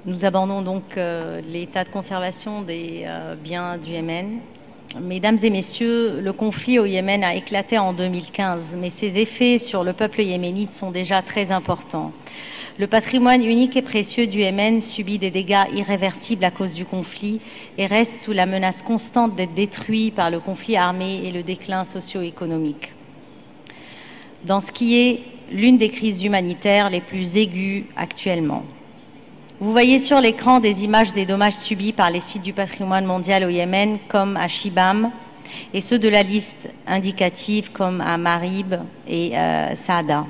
Nous abordons donc l'état de conservation des biens du Yémen. Mesdames et messieurs, le conflit au Yémen a éclaté en 2015, mais ses effets sur le peuple yéménite sont déjà très importants. Le patrimoine unique et précieux du Yémen subit des dégâts irréversibles à cause du conflit et reste sous la menace constante d'être détruit par le conflit armé et le déclin socio-économique. Dans ce qui est l'une des crises humanitaires les plus aiguës actuellement. Vous voyez sur l'écran des images des dommages subis par les sites du patrimoine mondial au Yémen, comme à Shibam, et ceux de la liste indicative, comme à Marib et Saada.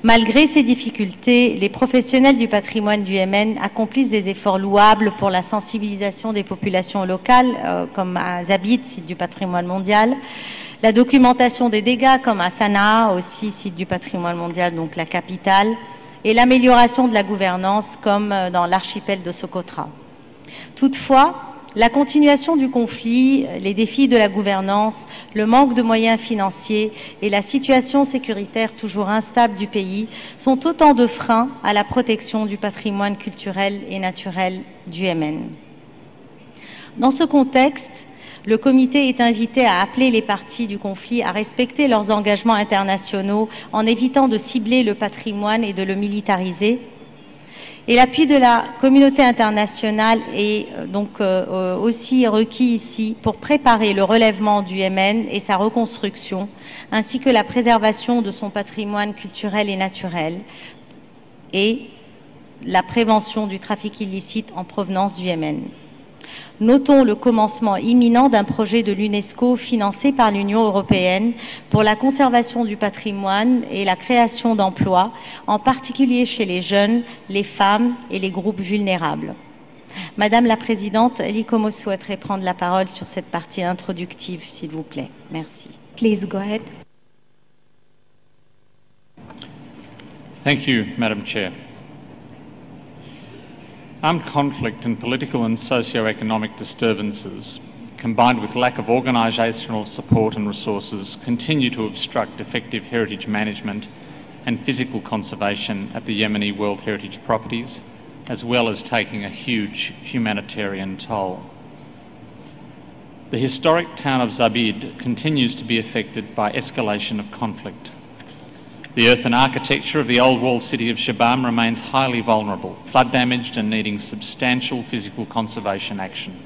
Malgré ces difficultés, les professionnels du patrimoine du Yémen accomplissent des efforts louables pour la sensibilisation des populations locales, comme à Zabid, site du patrimoine mondial, la documentation des dégâts, comme à Sanaa, aussi site du patrimoine mondial, donc la capitale, et l'amélioration de la gouvernance, comme dans l'archipel de Socotra. Toutefois, la continuation du conflit, les défis de la gouvernance, le manque de moyens financiers et la situation sécuritaire toujours instable du pays sont autant de freins à la protection du patrimoine culturel et naturel du Yémen. Dans ce contexte, le comité est invité à appeler les parties du conflit à respecter leurs engagements internationaux en évitant de cibler le patrimoine et de le militariser. Et l'appui de la communauté internationale est donc aussi requis ici pour préparer le relèvement du Yémen et sa reconstruction, ainsi que la préservation de son patrimoine culturel et naturel et la prévention du trafic illicite en provenance du Yémen. Notons le commencement imminent d'un projet de l'UNESCO financé par l'Union européenne pour la conservation du patrimoine et la création d'emplois, en particulier chez les jeunes, les femmes et les groupes vulnérables. Madame la Présidente, l'ICOMOS souhaiterait prendre la parole sur cette partie introductive, s'il vous plaît. Merci. Please go ahead. Thank you, Madam Chair. Armed conflict and political and socio-economic disturbances combined with lack of organisational support and resources, continue to obstruct effective heritage management and physical conservation at the Yemeni World Heritage properties, as well as taking a huge humanitarian toll. The historic town of Zabid continues to be affected by escalation of conflict. The earthen architecture of the old walled city of Shabam remains highly vulnerable, flood damaged and needing substantial physical conservation action.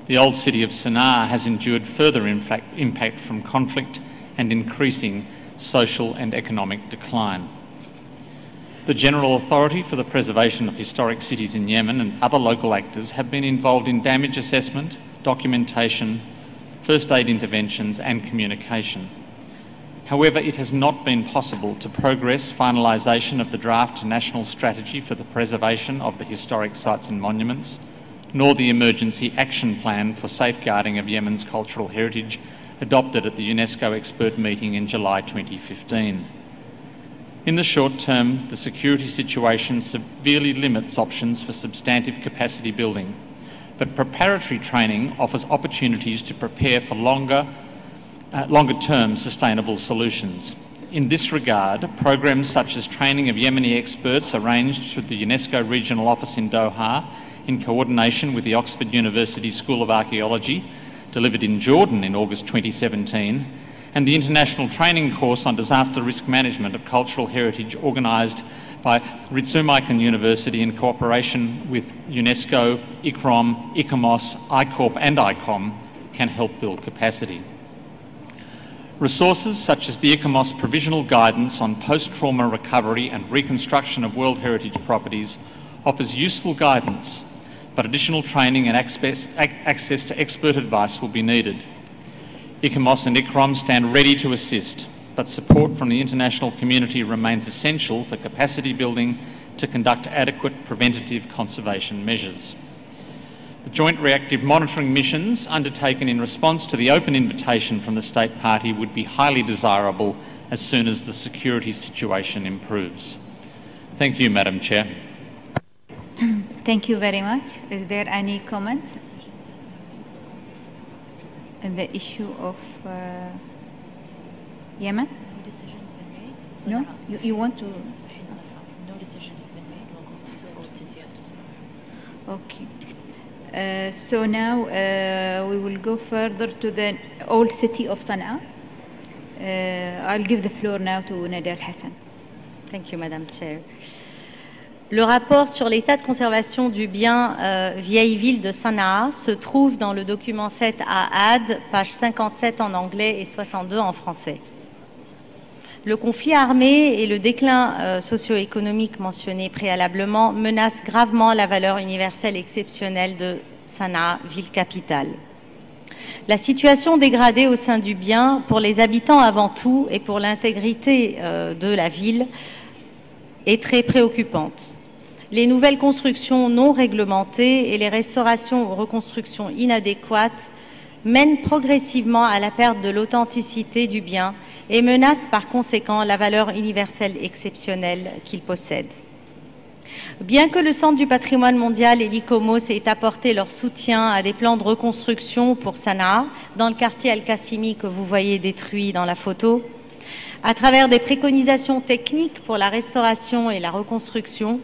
The old city of Sanaa has endured further impact from conflict and increasing social and economic decline. The General Authority for the Preservation of Historic Cities in Yemen and other local actors have been involved in damage assessment, documentation, first aid interventions and communication. However, it has not been possible to progress finalisation of the draft National Strategy for the Preservation of the Historic Sites and Monuments, nor the Emergency Action Plan for Safeguarding of Yemen's Cultural Heritage adopted at the UNESCO expert meeting in July 2015. In the short term, the security situation severely limits options for substantive capacity building, but preparatory training offers opportunities to prepare for longer-term sustainable solutions. In this regard, programs such as training of Yemeni experts arranged through the UNESCO Regional Office in Doha in coordination with the Oxford University School of Archaeology, delivered in Jordan in August 2017, and the International Training Course on Disaster Risk Management of Cultural Heritage organised by Ritsumeikan University in cooperation with UNESCO, ICROM, ICOMOS, ICORP and ICOM can help build capacity. Resources such as the ICOMOS Provisional Guidance on Post-Trauma Recovery and Reconstruction of World Heritage Properties offers useful guidance, but additional training and access to expert advice will be needed. ICOMOS and ICROM stand ready to assist, but support from the international community remains essential for capacity building to conduct adequate preventative conservation measures. The joint reactive monitoring missions undertaken in response to the open invitation from the State Party would be highly desirable as soon as the security situation improves. Thank you, Madam Chair. Thank you very much. Is there any comment on the issue of Yemen? No decision's been made. No? You want to? No decision has been made. Local yes. Okay. So now we will go further to the old city of Sana'a. I'll give the floor now to Nader Hassan. Thank you, Madam Chair. Le rapport sur l'état de conservation du bien vieille ville de Sanaa se trouve dans le document 7 à AD, page 57 en anglais et 62 en français. Le conflit armé et le déclin socio-économique mentionné préalablement menacent gravement la valeur universelle exceptionnelle de Sanaa, ville capitale. La situation dégradée au sein du bien, pour les habitants avant tout et pour l'intégrité de la ville, est très préoccupante. Les nouvelles constructions non réglementées et les restaurations ou reconstructions inadéquates mènent progressivement à la perte de l'authenticité du bien et menacent par conséquent la valeur universelle exceptionnelle qu'il possède. Bien que le Centre du patrimoine mondial et l'ICOMOS aient apporté leur soutien à des plans de reconstruction pour Sanaa, dans le quartier Al-Qassimi que vous voyez détruit dans la photo, à travers des préconisations techniques pour la restauration et la reconstruction,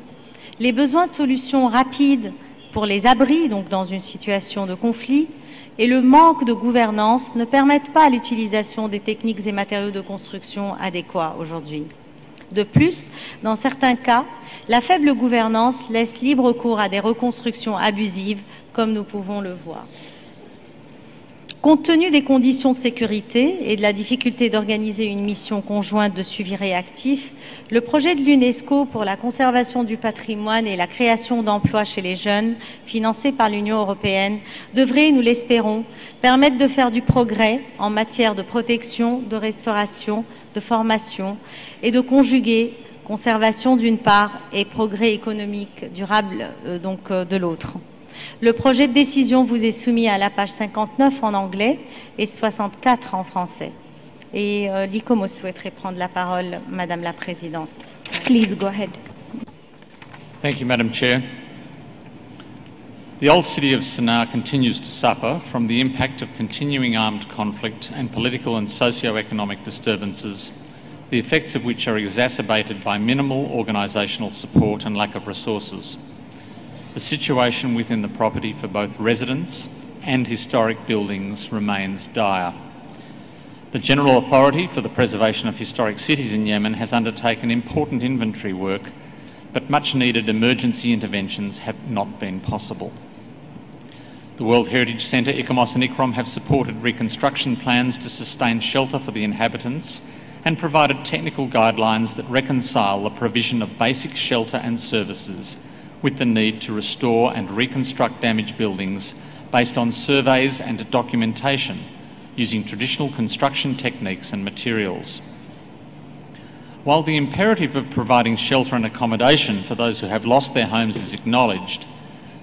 les besoins de solutions rapides pour les abris, donc dans une situation de conflit, et le manque de gouvernance ne permettent pas l'utilisation des techniques et matériaux de construction adéquats aujourd'hui. De plus, dans certains cas, la faible gouvernance laisse libre cours à des reconstructions abusives, comme nous pouvons le voir. Compte tenu des conditions de sécurité et de la difficulté d'organiser une mission conjointe de suivi réactif, le projet de l'UNESCO pour la conservation du patrimoine et la création d'emplois chez les jeunes, financé par l'Union européenne, devrait, nous l'espérons, permettre de faire du progrès en matière de protection, de restauration, de formation et de conjuguer conservation d'une part et progrès économique durable de l'autre. Le projet de décision vous est soumis à la page 59 en anglais et 64 en français. Et l'ICOMOS souhaiterait prendre la parole, Madame la Présidente. Please go ahead. Thank you, Madam Chair. The old city of Sanaa continues to suffer from the impact of continuing armed conflict and political and socio-economic disturbances, the effects of which are exacerbated by minimal organisational support and lack of resources. The situation within the property for both residents and historic buildings remains dire. The General Authority for the Preservation of Historic Cities in Yemen has undertaken important inventory work, but much needed emergency interventions have not been possible. The World Heritage Centre, ICOMOS and ICROM have supported reconstruction plans to sustain shelter for the inhabitants and provided technical guidelines that reconcile the provision of basic shelter and services with the need to restore and reconstruct damaged buildings based on surveys and documentation using traditional construction techniques and materials. While the imperative of providing shelter and accommodation for those who have lost their homes is acknowledged,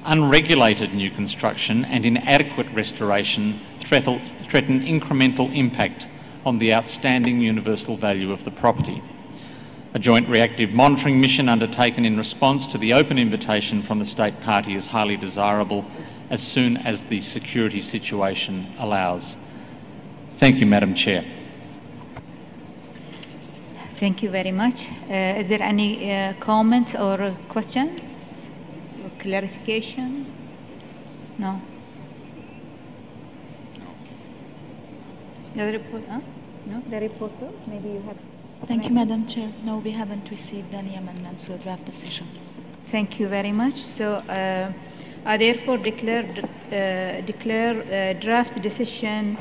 unregulated new construction and inadequate restoration threaten incremental impact on the outstanding universal value of the property. A joint reactive monitoring mission undertaken in response to the open invitation from the State Party is highly desirable as soon as the security situation allows. Thank you, Madam Chair. Thank you very much. Is there any comments or questions? Clarification? No. The report? No, the reporter. Maybe you have. Thank you, Madam Chair. No, we haven't received any amendments to the draft decision. Thank you very much. So, I therefore declare draft decision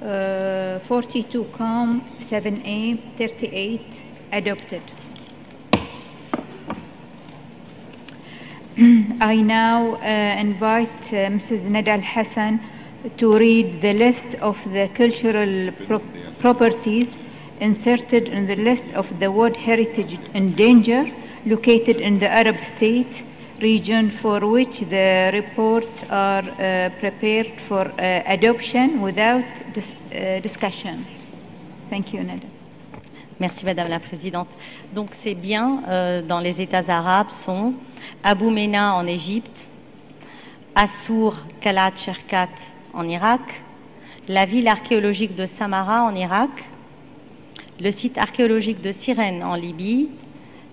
42 COM 7A 38 adopted. I now invite Mrs. Nada Al-Hassan to read the list of the cultural properties inserted in the list of the World Heritage in danger located in the Arab states region for which the reports are prepared for adoption without discussion. Thank you, Nada. Merci Madame la Présidente. Donc ces biens dans les États arabes sont Abu Mena en Égypte, Assour Kalat Sherkat en Irak, la ville archéologique de Samara en Irak, le site archéologique de Cyrène en Libye,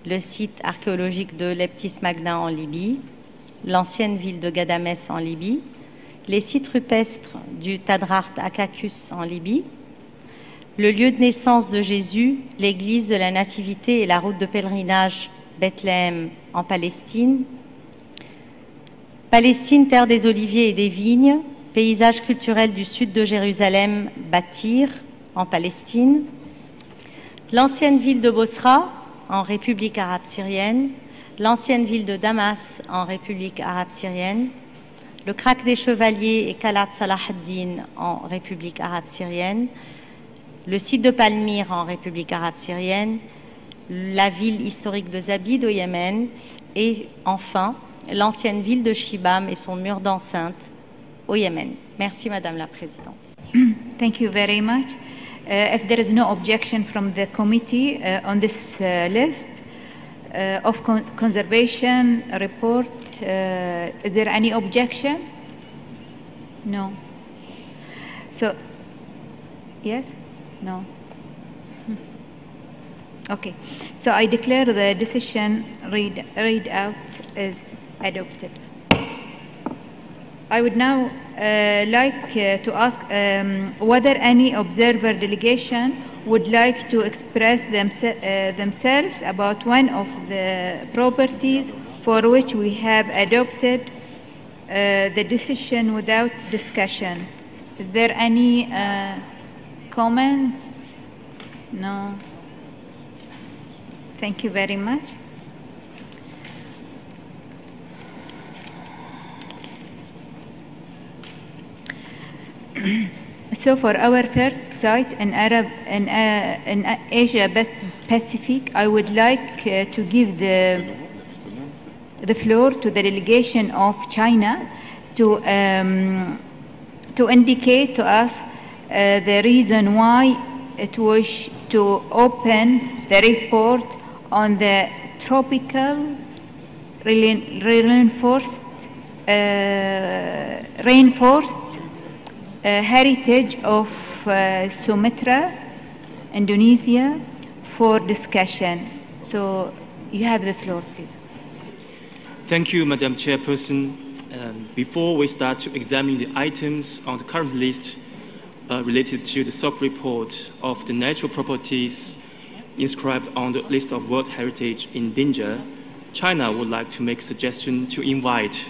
le site archéologique de Leptis Magna en Libye, l'ancienne ville de Gadamès en Libye, les sites rupestres du Tadrart Akakus en Libye, le lieu de naissance de Jésus, l'église de la Nativité et la route de pèlerinage Bethléem en Palestine, Palestine, terre des oliviers et des vignes, paysage culturel du sud de Jérusalem, Bâtir en Palestine, l'ancienne ville de Bosra en République arabe syrienne, l'ancienne ville de Damas en République arabe syrienne, le Krak des Chevaliers et Kalat Salah ad-Din en République arabe syrienne, le site de Palmyre en République arabe syrienne, la ville historique de Zabid au Yémen et enfin l'ancienne ville de Shibam et son mur d'enceinte au Yémen. Merci Madame la Présidente. Thank you very much. If there is no objection from the committee on this list of conservation report, is there any objection? No. So, yes? No. Okay. So I declare the decision read out as adopted. I would now like to ask whether any observer delegation would like to express themselves about one of the properties for which we have adopted the decision without discussion. Is there any comments? No. Thank you very much. So for our first site in Asia Pacific, I would like to give the floor to the delegation of China to indicate to us the reason why it was to open the report on the tropical rainforest rainforest heritage of Sumatra, Indonesia, for discussion. So you have the floor, please. Thank you, Madam Chairperson. Before we start to examine the items on the current list related to the sub-report of the natural properties inscribed on the list of World Heritage in danger, China would like to make a suggestion to invite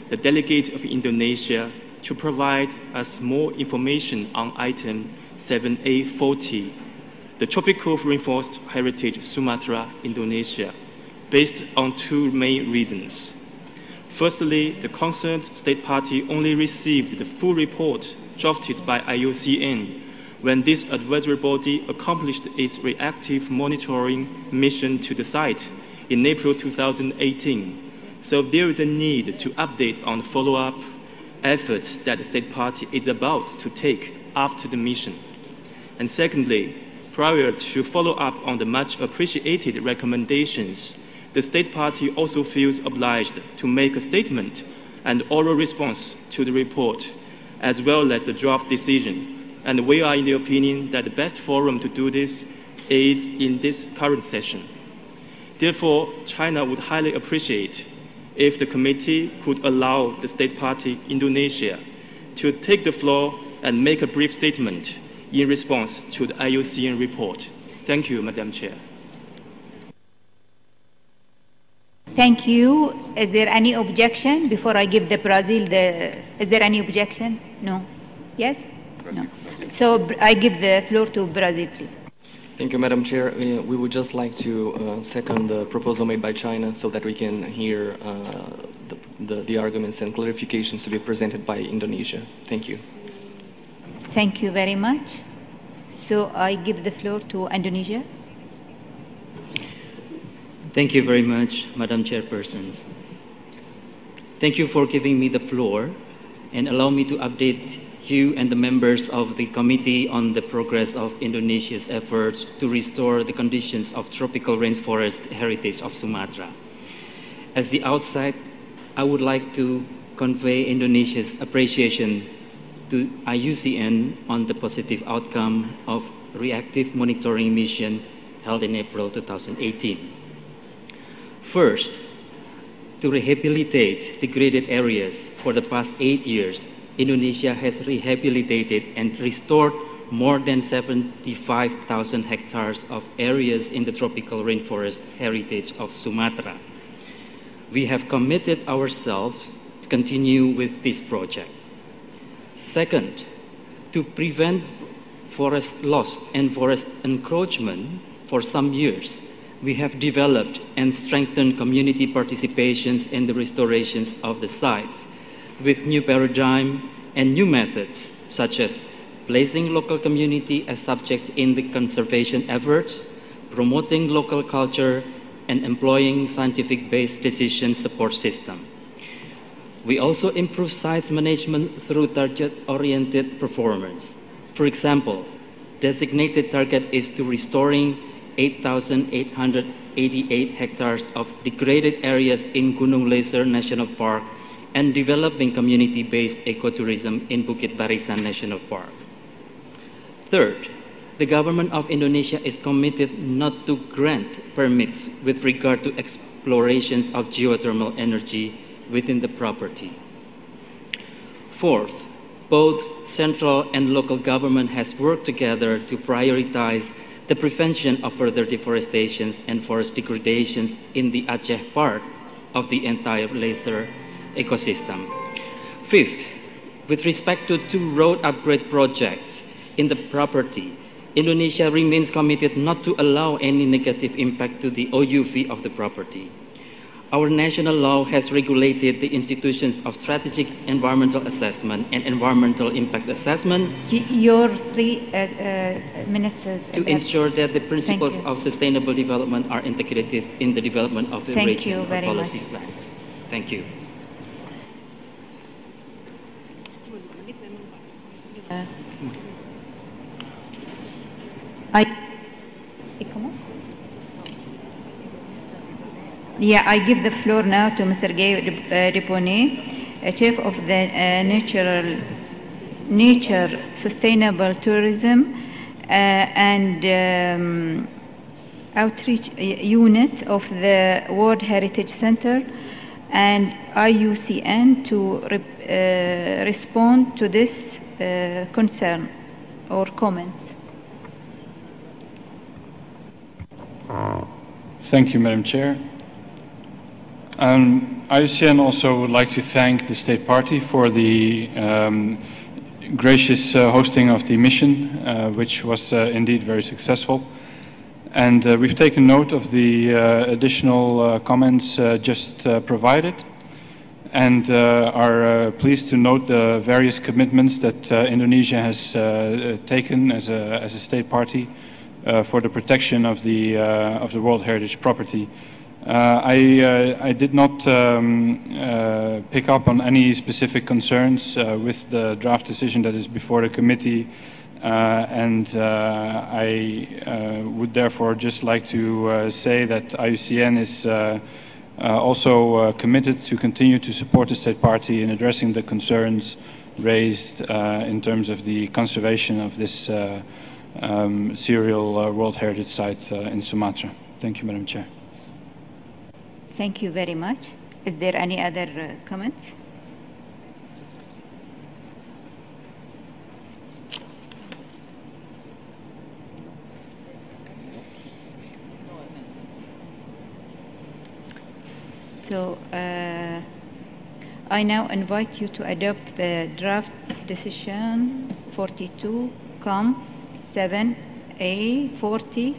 the delegate of Indonesia to provide us more information on item 7A40, the tropical rainforest heritage Sumatra, Indonesia, based on two main reasons. Firstly, the concerned state party only received the full report drafted by IUCN when this advisory body accomplished its reactive monitoring mission to the site in April 2018. So there is a need to update on the follow-up efforts that the state party is about to take after the mission. And secondly, prior to follow up on the much appreciated recommendations, the state party also feels obliged to make a statement and oral response to the report, as well as the draft decision. And we are in the opinion that the best forum to do this is in this current session. Therefore, China would highly appreciate if the committee could allow the state party Indonesia to take the floor and make a brief statement in response to the IUCN report. Thank you, Madam Chair. Thank you. Is there any objection before I give the Brazil is there any objection? No? Yes? No. So I give the floor to Brazil, please. Thank you, Madam Chair. We would just like to second the proposal made by China so that we can hear the arguments and clarifications to be presented by Indonesia. Thank you. Thank you very much. So I give the floor to Indonesia. Thank you very much, Madam Chairperson. Thank you for giving me the floor and allow me to update you and the members of the committee on the progress of Indonesia's efforts to restore the conditions of tropical rainforest heritage of Sumatra. As the outset, I would like to convey Indonesia's appreciation to IUCN on the positive outcome of reactive monitoring mission held in April 2018. First, to rehabilitate degraded areas for the past 8 years, Indonesia has rehabilitated and restored more than 75,000 hectares of areas in the tropical rainforest heritage of Sumatra. We have committed ourselves to continue with this project. Second, to prevent forest loss and forest encroachment for some years, we have developed and strengthened community participations in the restorations of the sites with new paradigm and new methods, such as placing local community as subjects in the conservation efforts, promoting local culture, and employing scientific-based decision support system. We also improve sites management through target-oriented performance. For example, designated target is to restoring 8,888 hectares of degraded areas in Gunung Leser National Park and developing community-based ecotourism in Bukit Barisan National Park. Third, the government of Indonesia is committed not to grant permits with regard to explorations of geothermal energy within the property. Fourth, both central and local government has worked together to prioritize the prevention of further deforestations and forest degradations in the Aceh part of the entire Leser ecosystem. Fifth, with respect to 2 road upgrade projects in the property, Indonesia remains committed not to allow any negative impact to the OUV of the property. Our national law has regulated the institutions of strategic environmental assessment and environmental impact assessment. Your 3 minutes is to ensure that the principles of sustainable development are integrated in the development of the regional policy plans. Thank you. I give the floor now to Mr. Gay Ripone, Chief of the Nature Sustainable Tourism and Outreach Unit of the World Heritage Center and IUCN to respond to this concern or comment. Thank you, Madam Chair. IUCN also would like to thank the State Party for the gracious hosting of the mission, which was indeed very successful. And we've taken note of the additional comments just provided, and are pleased to note the various commitments that Indonesia has taken as a state party for the protection of the World Heritage property. I did not pick up on any specific concerns with the draft decision that is before the committee, and I would therefore just like to say that IUCN is also committed to continue to support the State Party in addressing the concerns raised in terms of the conservation of this serial World Heritage site in Sumatra. Thank you, Madam Chair. Thank you very much. Is there any other comments? So I now invite you to adopt the draft decision 42-7A40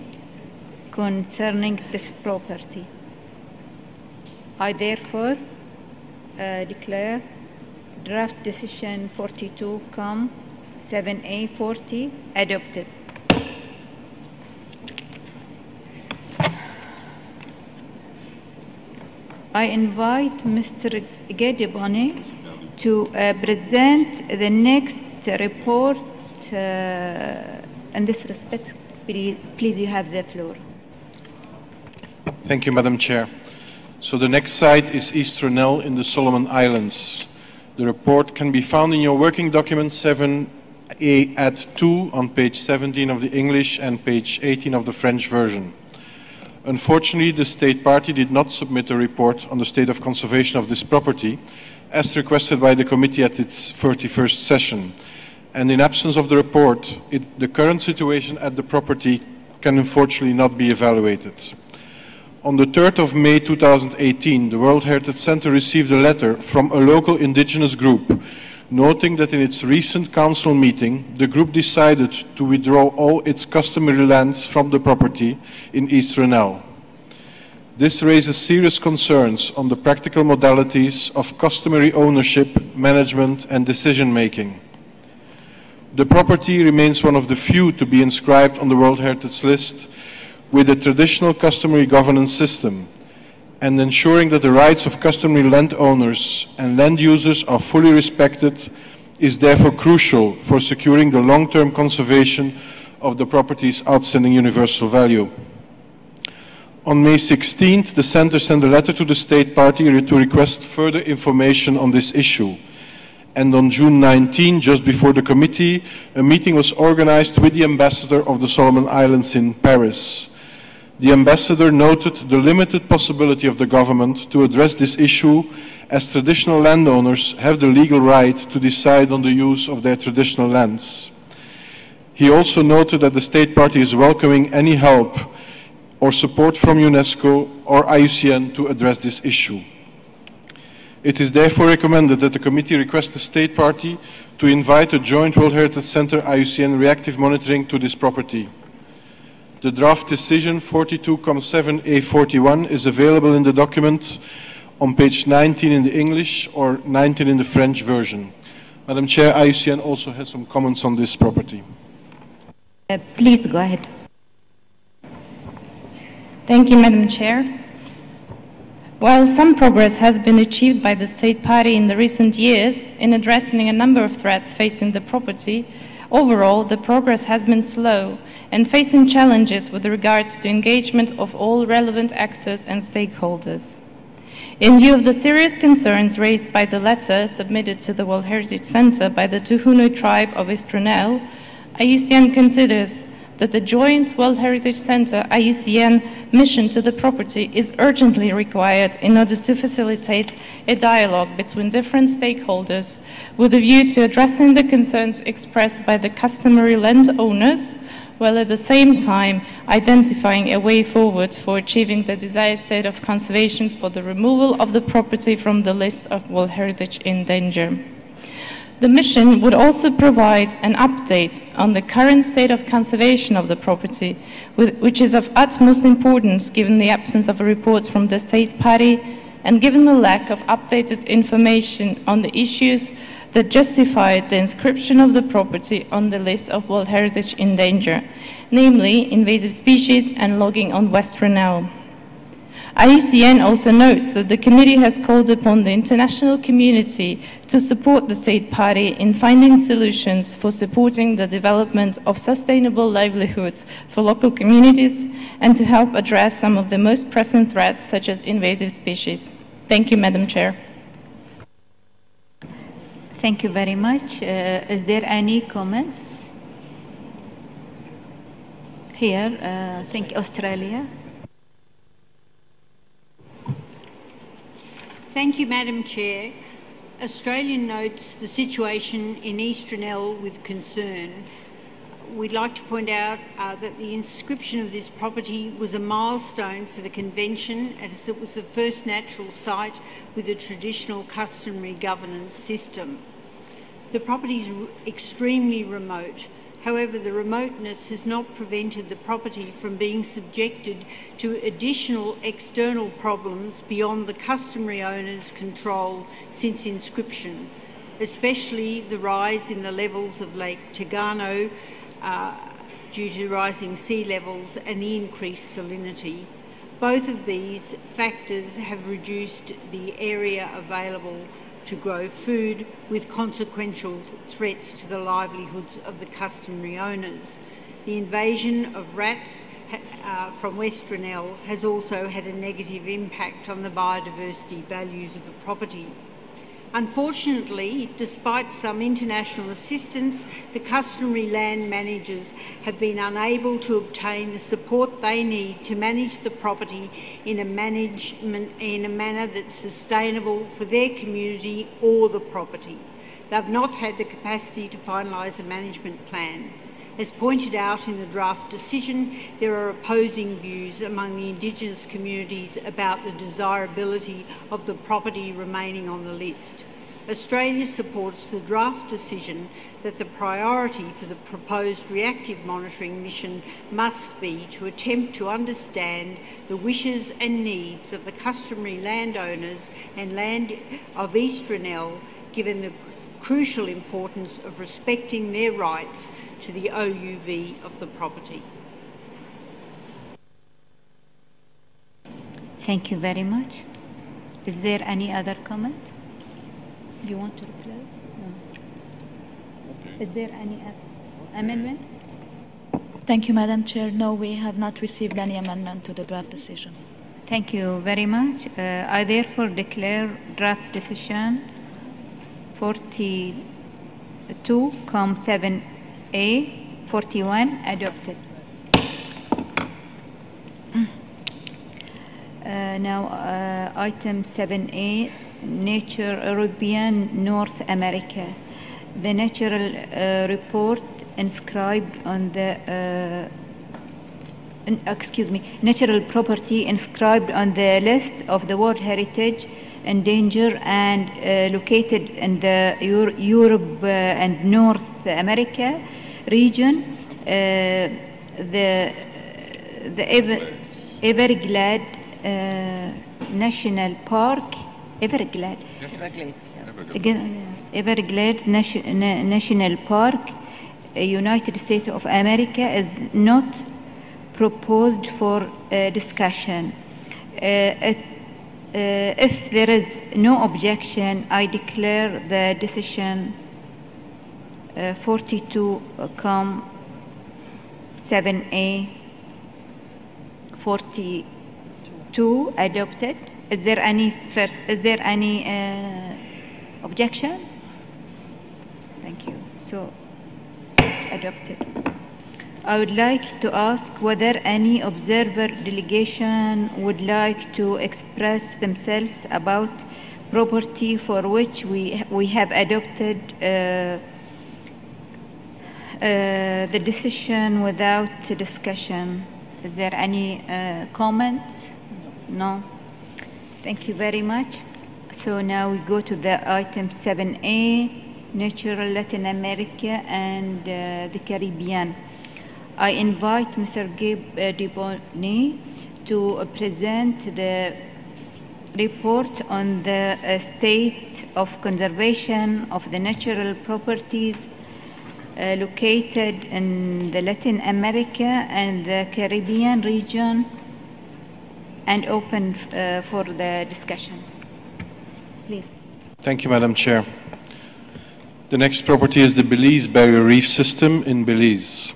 concerning this property. I therefore declare draft decision 42-7A40 adopted. I invite Mr. Gedebone to present the next report. In this respect, please, you have the floor. Thank you, Madam Chair. So the next site is East Renel in the Solomon Islands. The report can be found in your working document 7A at 2 on page 17 of the English and page 18 of the French version. Unfortunately, the State Party did not submit a report on the state of conservation of this property, as requested by the committee at its 31st session. And in absence of the report, the current situation at the property can unfortunately not be evaluated. On the 3rd of May 2018, the World Heritage Center received a letter from a local indigenous group, noting that in its recent council meeting, the group decided to withdraw all its customary lands from the property in East Renel. This raises serious concerns on the practical modalities of customary ownership, management, and decision-making. The property remains one of the few to be inscribed on the World Heritage List with a traditional customary governance system, and ensuring that the rights of customary landowners and land users are fully respected is therefore crucial for securing the long-term conservation of the property's outstanding universal value. On May 16th, the Centre sent a letter to the State Party to request further information on this issue. And on June 19, just before the committee, a meeting was organized with the ambassador of the Solomon Islands in Paris. The ambassador noted the limited possibility of the government to address this issue, as traditional landowners have the legal right to decide on the use of their traditional lands. He also noted that the State Party is welcoming any help or support from UNESCO or IUCN to address this issue. It is therefore recommended that the committee request the State Party to invite a joint World Heritage Center IUCN reactive monitoring to this property. The draft decision 42-7A41 is available in the document on page 19 in the English or 19 in the French version. Madam Chair, IUCN also has some comments on this property. Please go ahead. Thank you, Madam Chair. While some progress has been achieved by the State Party in the recent years in addressing a number of threats facing the property, overall the progress has been slow and facing challenges with regards to engagement of all relevant actors and stakeholders. In view of the serious concerns raised by the letter submitted to the World Heritage Center by the Tuhunu tribe of Istronel, IUCN considers that the joint World Heritage Center IUCN mission to the property is urgently required in order to facilitate a dialogue between different stakeholders with a view to addressing the concerns expressed by the customary landowners, while at the same time identifying a way forward for achieving the desired state of conservation for the removal of the property from the list of World Heritage in danger. The mission would also provide an update on the current state of conservation of the property, which is of utmost importance given the absence of a report from the state party and given the lack of updated information on the issues that justified the inscription of the property on the list of World Heritage in danger, namely invasive species and logging on West Renelle. IUCN also notes that the committee has called upon the international community to support the state party in finding solutions for supporting the development of sustainable livelihoods for local communities and to help address some of the most pressing threats such as invasive species. Thank you, Madam Chair. Thank you very much. Is there any comments? Here, I think Australia. Thank you, Madam Chair. Australia notes the situation in East Renelle with concern. We'd like to point out that the inscription of this property was a milestone for the Convention, as it was the first natural site with a traditional customary governance system. The property is extremely remote. However, the remoteness has not prevented the property from being subjected to additional external problems beyond the customary owner's control since inscription, especially the rise in the levels of Lake Tagano due to rising sea levels and the increased salinity. Both of these factors have reduced the area available to grow food, with consequential threats to the livelihoods of the customary owners. The invasion of rats from West Renelle has also had a negative impact on the biodiversity values of the property. Unfortunately, despite some international assistance, the customary land managers have been unable to obtain the support they need to manage the property in a manner that's sustainable for their community or the property. They've not had the capacity to finalise a management plan. As pointed out in the draft decision, there are opposing views among the Indigenous communities about the desirability of the property remaining on the list. Australia supports the draft decision that the priority for the proposed reactive monitoring mission must be to attempt to understand the wishes and needs of the customary landowners and land of East Renelle, given the crucial importance of respecting their rights to the OUV of the property. Thank you very much. Is there any other comment? You want to reply? No. Okay. Is there any amendments? Thank you, Madam Chair. No, we have not received any amendment to the draft decision. Thank you very much. I therefore declare draft decision 42, 7A, 41 adopted. Now, item 7A, Nature European North America. The natural report inscribed on the natural property inscribed on the list of the World Heritage in danger and located in the Europe and North America region. The Everglades National Park, Everglades. Everglades. Everglades National Park, United States of America, is not proposed for discussion. If there is no objection, I declare the decision 42, 7A, 42 adopted. Is there any objection? Thank you. So it's adopted. I would like to ask whether any observer delegation would like to express themselves about property for which we have adopted the decision without discussion. Is there any comments? No. Thank you very much. So now we go to the item 7A, Natural Latin America and the Caribbean. I invite Mr. Gabe Dubonnet to present the report on the state of conservation of the natural properties located in the Latin America and the Caribbean region, and open for the discussion. Please. Thank you, Madam Chair. The next property is the Belize Barrier Reef System in Belize.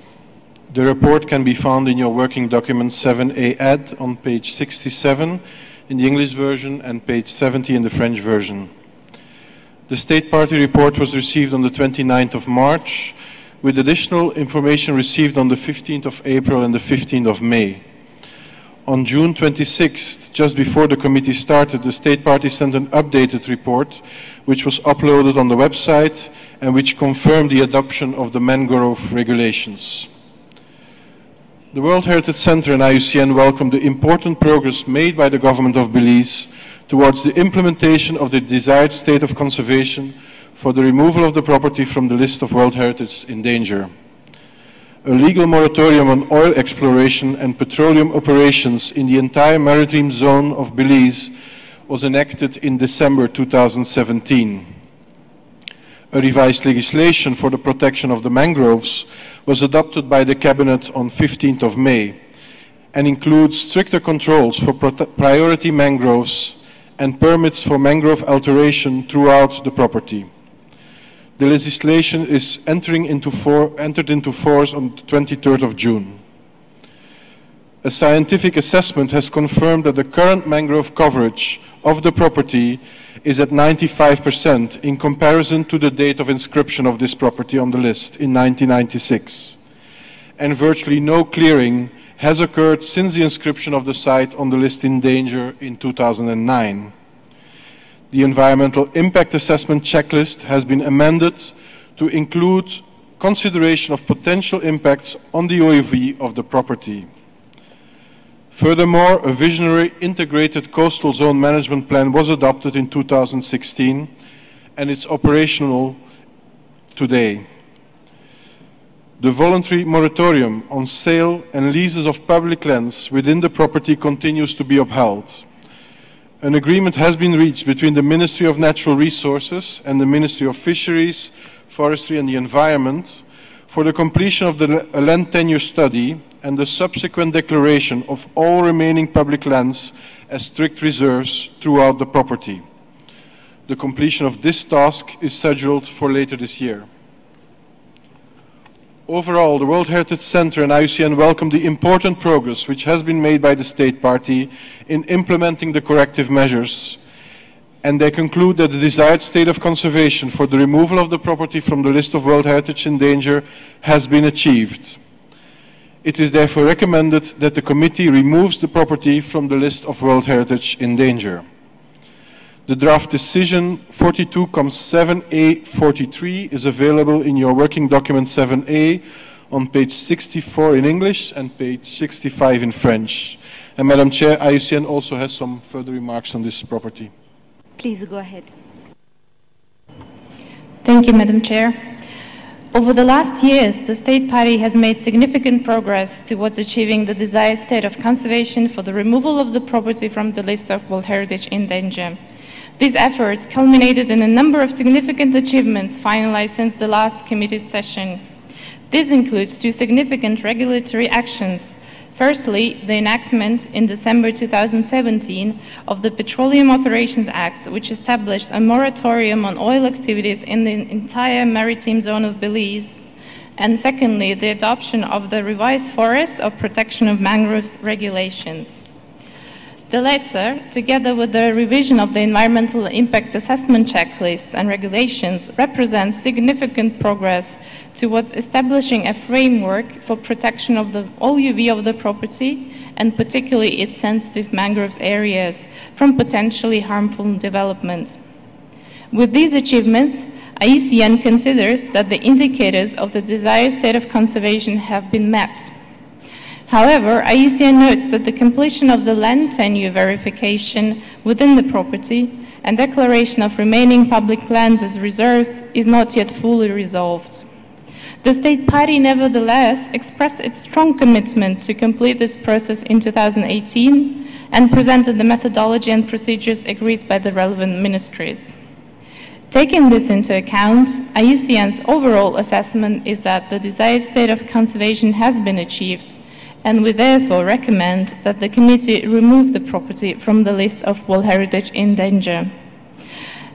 The report can be found in your working document 7A Ad on page 67 in the English version and page 70 in the French version. The State Party report was received on the 29th of March, with additional information received on the 15th of April and the 15th of May. On June 26th, just before the committee started, the State Party sent an updated report, which was uploaded on the website and which confirmed the adoption of the mangrove regulations. The World Heritage Center and IUCN welcome the important progress made by the government of Belize towards the implementation of the desired state of conservation for the removal of the property from the list of World Heritage in danger. A legal moratorium on oil exploration and petroleum operations in the entire maritime zone of Belize was enacted in December 2017. A revised legislation for the protection of the mangroves was adopted by the Cabinet on 15th of May and includes stricter controls for priority mangroves and permits for mangrove alteration throughout the property. The legislation is entered into force on the 23rd of June. A scientific assessment has confirmed that the current mangrove coverage of the property is at 95% in comparison to the date of inscription of this property on the list in 1996. And virtually no clearing has occurred since the inscription of the site on the list in danger in 2009. The environmental impact assessment checklist has been amended to include consideration of potential impacts on the OEV of the property. Furthermore, a visionary integrated coastal zone management plan was adopted in 2016 and it's operational today. The voluntary moratorium on sale and leases of public lands within the property continues to be upheld. An agreement has been reached between the Ministry of Natural Resources and the Ministry of Fisheries, Forestry and the Environment for the completion of the land tenure study and the subsequent declaration of all remaining public lands as strict reserves throughout the property. The completion of this task is scheduled for later this year. Overall, the World Heritage Center and IUCN welcome the important progress which has been made by the State Party in implementing the corrective measures, and they conclude that the desired state of conservation for the removal of the property from the list of World Heritage in danger has been achieved. It is therefore recommended that the committee removes the property from the list of World Heritage in danger. The draft decision 42-7A43 is available in your working document 7A on page 64 in English and page 65 in French. And Madam Chair, IUCN also has some further remarks on this property. Please go ahead. Thank you, Madam Chair. Over the last years, the State Party has made significant progress towards achieving the desired state of conservation for the removal of the property from the list of World Heritage in danger. These efforts culminated in a number of significant achievements finalized since the last committee session. This includes two significant regulatory actions. Firstly, the enactment in December 2017 of the Petroleum Operations Act, which established a moratorium on oil activities in the entire maritime zone of Belize. And secondly, the adoption of the revised Forest of Protection of Mangroves regulations. The latter, together with the revision of the environmental impact assessment checklists and regulations, represents significant progress towards establishing a framework for protection of the OUV of the property, and particularly its sensitive mangroves areas, from potentially harmful development. With these achievements, IUCN considers that the indicators of the desired state of conservation have been met. However, IUCN notes that the completion of the land tenure verification within the property and declaration of remaining public lands as reserves is not yet fully resolved. The state party nevertheless expressed its strong commitment to complete this process in 2018 and presented the methodology and procedures agreed by the relevant ministries. Taking this into account, IUCN's overall assessment is that the desired state of conservation has been achieved, and we therefore recommend that the committee remove the property from the list of World Heritage in danger.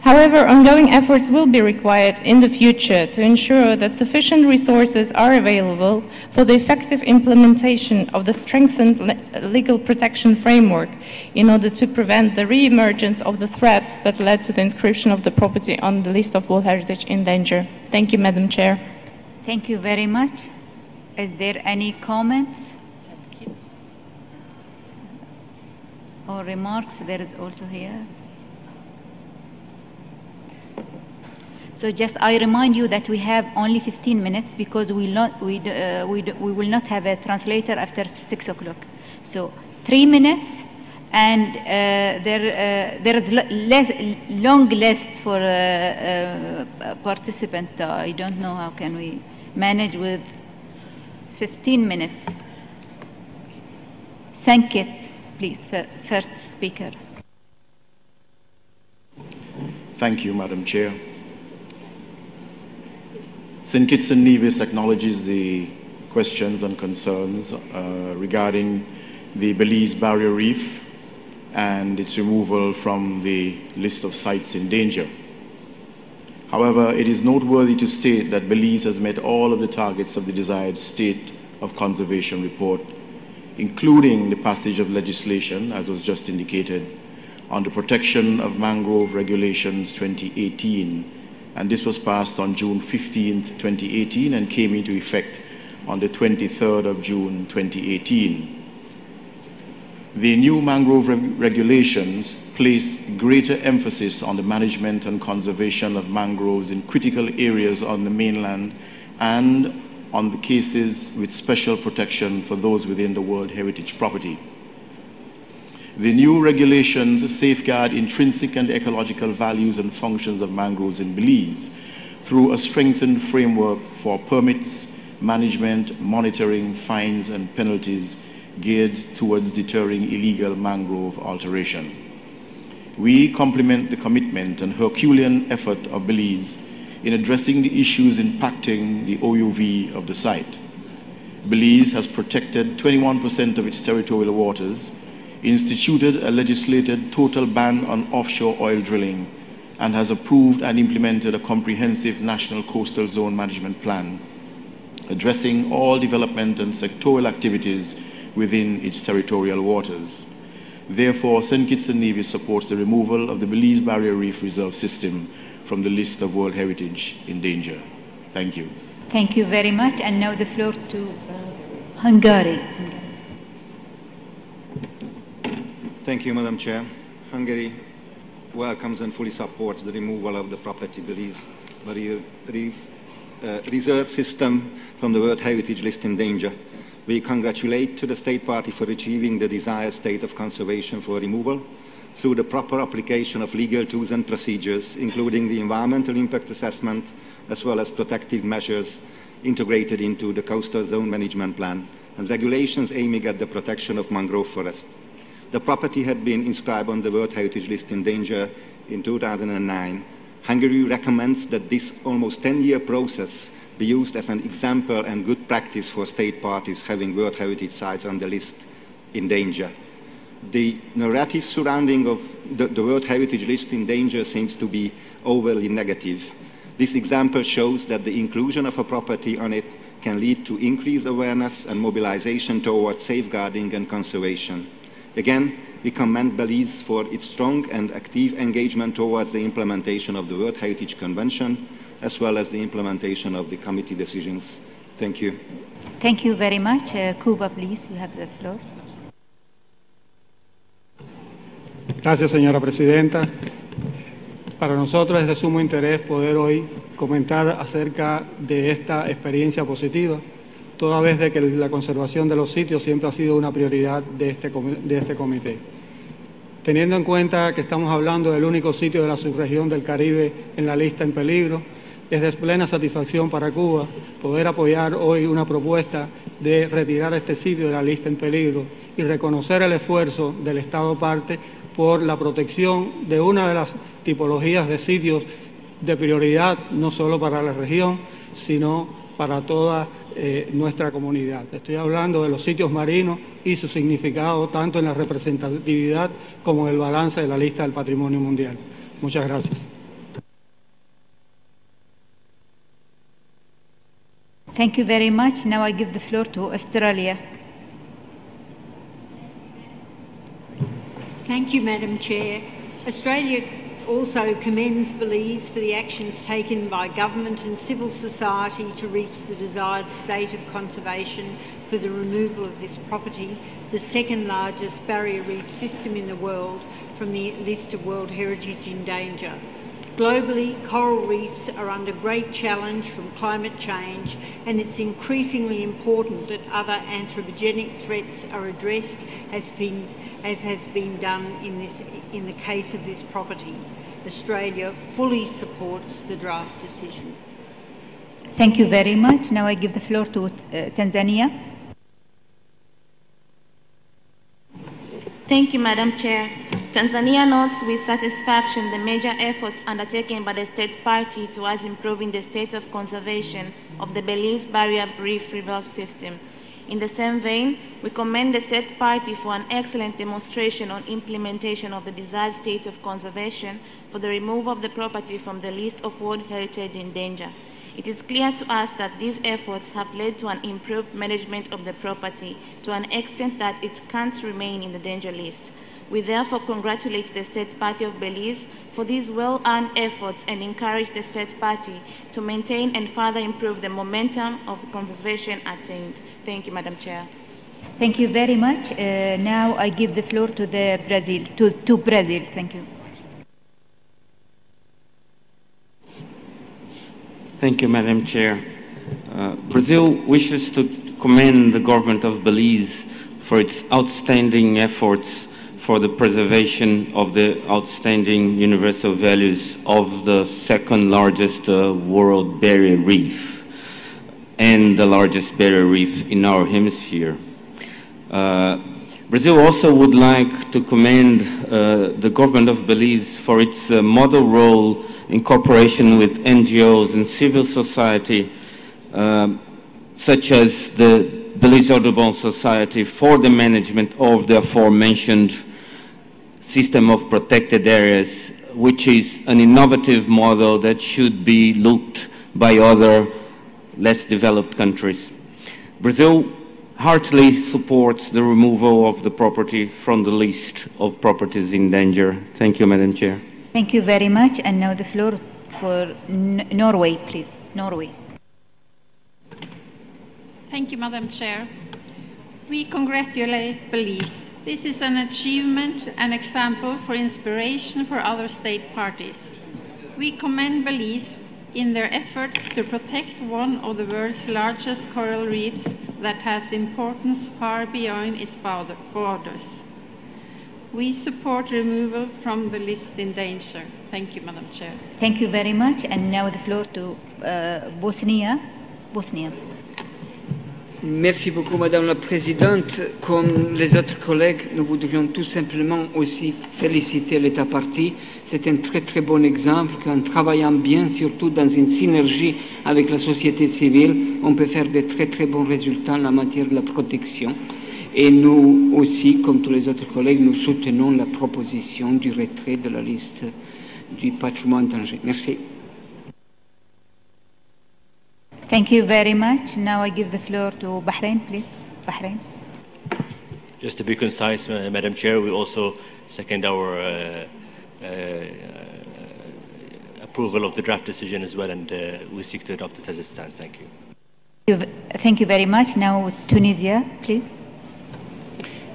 However, ongoing efforts will be required in the future to ensure that sufficient resources are available for the effective implementation of the strengthened legal protection framework in order to prevent the re-emergence of the threats that led to the inscription of the property on the list of World Heritage in danger. Thank you, Madam Chair. Thank you very much. Is there any comments or remarks? There is also here. So just I remind you that we have only 15 minutes because we will not have a translator after 6 o'clock. So 3 minutes, and there is long list for participant. I don't know how can we manage with 15 minutes. Sankit, please, first speaker. Thank you, Madam Chair. St. Kitts and Nevis acknowledges the questions and concerns regarding the Belize Barrier Reef and its removal from the list of sites in danger. However, it is noteworthy to state that Belize has met all of the targets of the desired state of conservation report, including the passage of legislation, as was just indicated, on the protection of mangrove regulations 2018, and this was passed on June 15th, 2018, and came into effect on the 23rd of June, 2018. The new mangrove regulations place greater emphasis on the management and conservation of mangroves in critical areas on the mainland and on the cases with special protection for those within the World Heritage property. The new regulations safeguard intrinsic and ecological values and functions of mangroves in Belize through a strengthened framework for permits, management, monitoring, fines, and penalties geared towards deterring illegal mangrove alteration. We compliment the commitment and Herculean effort of Belize in addressing the issues impacting the OUV of the site. Belize has protected 21% of its territorial waters, instituted a legislated total ban on offshore oil drilling, and has approved and implemented a comprehensive national coastal zone management plan, addressing all development and sectoral activities within its territorial waters. Therefore, St. Kitts and Nevis supports the removal of the Belize Barrier Reef Reserve System from the list of World Heritage in danger. Thank you. Thank you very much. And now the floor to Hungary. Thank you, Madam Chair. Hungary welcomes and fully supports the removal of the property Belize Barrier Reef Reserve System from the World Heritage List in danger. We congratulate to the State Party for achieving the desired state of conservation for removal through the proper application of legal tools and procedures, including the environmental impact assessment, as well as protective measures integrated into the Coastal Zone Management Plan and regulations aiming at the protection of mangrove forest. The property had been inscribed on the World Heritage List in danger in 2009. Hungary recommends that this almost 10-year process be used as an example and good practice for state parties having World Heritage sites on the list in danger. The narrative surrounding of the World Heritage List in danger seems to be overly negative. This example shows that the inclusion of a property on it can lead to increased awareness and mobilization towards safeguarding and conservation. Again, We commend Belize for its strong and active engagement towards the implementation of the World Heritage Convention, as well as the implementation of the committee decisions. Thank you. Thank you very much. Cuba, please, you have the floor. Gracias, señora presidenta. Para nosotros es de sumo interés poder hoy comentar acerca de esta experiencia positiva, toda vez de que la conservación de los sitios siempre ha sido una prioridad de este comité. Teniendo en cuenta que estamos hablando del único sitio de la subregión del Caribe en la lista en peligro, es de plena satisfacción para Cuba poder apoyar hoy una propuesta de retirar este sitio de la lista en peligro y reconocer el esfuerzo del Estado parte por la protección de una de las tipologías de sitios de prioridad, no solo para la región, sino para toda nuestra comunidad. Estoy hablando de los sitios marinos y su significado tanto en la representatividad como en el balance de la lista del Patrimonio Mundial. Muchas gracias. Thank you very much. Now I give the floor to Australia. Thank you, Madam Chair. Australia also commends Belize for the actions taken by government and civil society to reach the desired state of conservation for the removal of this property, the second largest barrier reef system in the world, from the list of World Heritage in danger. Globally, coral reefs are under great challenge from climate change, and it's increasingly important that other anthropogenic threats are addressed as has been done in the case of this property. Australia fully supports the draft decision. Thank you very much. Now I give the floor to Tanzania. Thank you, Madam Chair. Tanzania notes with satisfaction the major efforts undertaken by the state party towards improving the state of conservation of the Belize Barrier Reef river system. In the same vein, we commend the state party for an excellent demonstration on implementation of the desired state of conservation for the removal of the property from the list of World Heritage in danger. It is clear to us that these efforts have led to an improved management of the property to an extent that it can't remain in the danger list. We therefore congratulate the State Party of Belize for these well-earned efforts and encourage the State Party to maintain and further improve the momentum of conservation attained. Thank you, Madam Chair. Thank you very much. Now I give the floor to Brazil. Thank you. Thank you, Madam Chair. Brazil wishes to commend the government of Belize for its outstanding efforts for the preservation of the outstanding universal values of the second largest world barrier reef and the largest barrier reef in our hemisphere. Brazil also would like to commend the government of Belize for its model role in cooperation with NGOs and civil society, such as the Belize Audubon Society, for the management of the aforementioned system of protected areas, which is an innovative model that should be looked by other less developed countries. Brazil heartily supports the removal of the property from the list of properties in danger. Thank you, Madam Chair. Thank you very much. And now the floor for Norway, please. Norway. Thank you, Madam Chair. We congratulate Belize. This is an achievement, an example for inspiration for other state parties. We commend Belize in their efforts to protect one of the world's largest coral reefs that has importance far beyond its borders. We support removal from the list in danger. Thank you, Madam Chair. Thank you very much. And now the floor to Bosnia. Merci beaucoup, Madame la Présidente. Comme les autres collègues, nous voudrions tout simplement aussi féliciter l'État parti. C'est un très très bon exemple qu'en travaillant bien, surtout dans une synergie avec la société civile, on peut faire de très très bons résultats en la matière de la protection. Et nous aussi, comme tous les autres collègues, nous soutenons la proposition du retrait de la liste du patrimoine en danger. Merci. Thank you very much. Now I give the floor to Bahrain, please. Bahrain. Just to be concise, Madam Chair, we also second our approval of the draft decision as well, and we seek to adopt it as it stands. Thank you. Thank you very much. Now, Tunisia, please.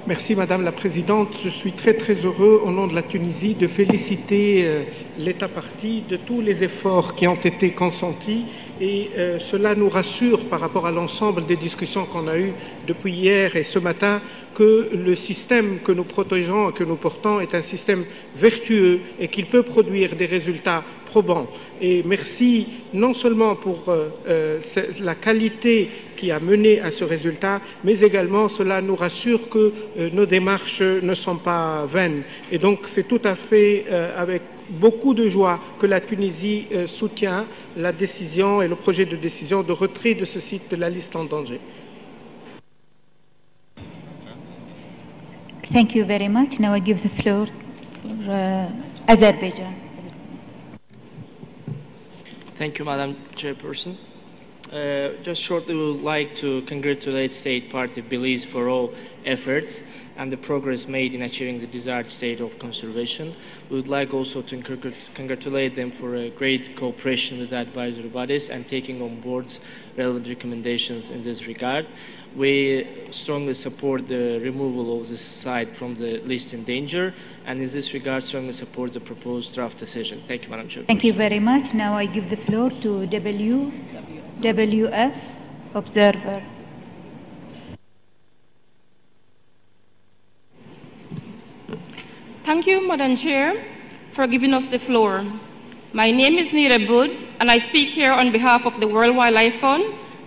Merci Madame la Présidente. Je suis très heureux au nom de la Tunisie de féliciter l'État partie de tous les efforts qui ont été consentis et cela nous rassure par rapport à l'ensemble des discussions qu'on a eues depuis hier et ce matin que le système que nous protégeons et que nous portons est un système vertueux et qu'il peut produire des résultats probants. Et merci non seulement pour la qualité qui a mené à ce résultat, mais également cela nous rassure que nos démarches ne sont pas vaines. Et donc c'est tout à fait avec beaucoup de joie que la Tunisie soutient la décision et le projet de décision de retrait de ce site de la liste en danger. Thank you very much. Now I give the floor for Azerbaijan. Thank you, Madam Chairperson. Just shortly, we would like to congratulate State Party Belize for all efforts and the progress made in achieving the desired state of conservation. We would like also to congratulate them for a great cooperation with the advisory bodies and taking on board relevant recommendations in this regard. We strongly support the removal of this site from the list in danger, and in this regard strongly support the proposed draft decision. Thank you, Madam Chair. Thank you very much. Now I give the floor to WF Observer. Thank you, Madam Chair, for giving us the floor. My name is Nira Bud, and I speak here on behalf of the World Wildlife Fund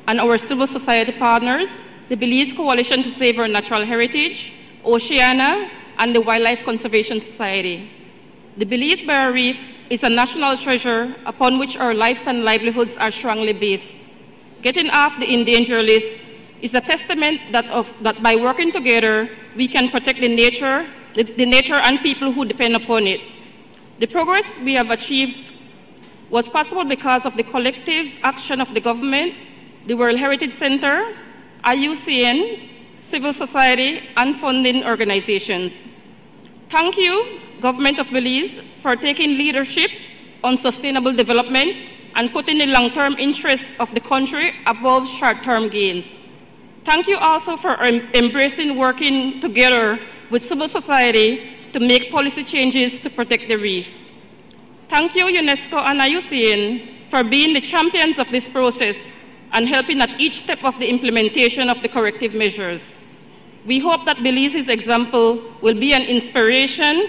and our civil society partners, the Belize Coalition to Save Our Natural Heritage, Oceana, and the Wildlife Conservation Society. The Belize Barrier Reef is a national treasure upon which our lives and livelihoods are strongly based. Getting off the endangered list is a testament that by working together, we can protect the nature and people who depend upon it. The progress we have achieved was possible because of the collective action of the government, the World Heritage Center, IUCN, civil society, and funding organizations. Thank you, Government of Belize, for taking leadership on sustainable development and putting the long-term interests of the country above short-term gains. Thank you also for embracing working together with civil society to make policy changes to protect the reef. Thank you, UNESCO and IUCN, for being the champions of this process and helping at each step of the implementation of the corrective measures. We hope that Belize's example will be an inspiration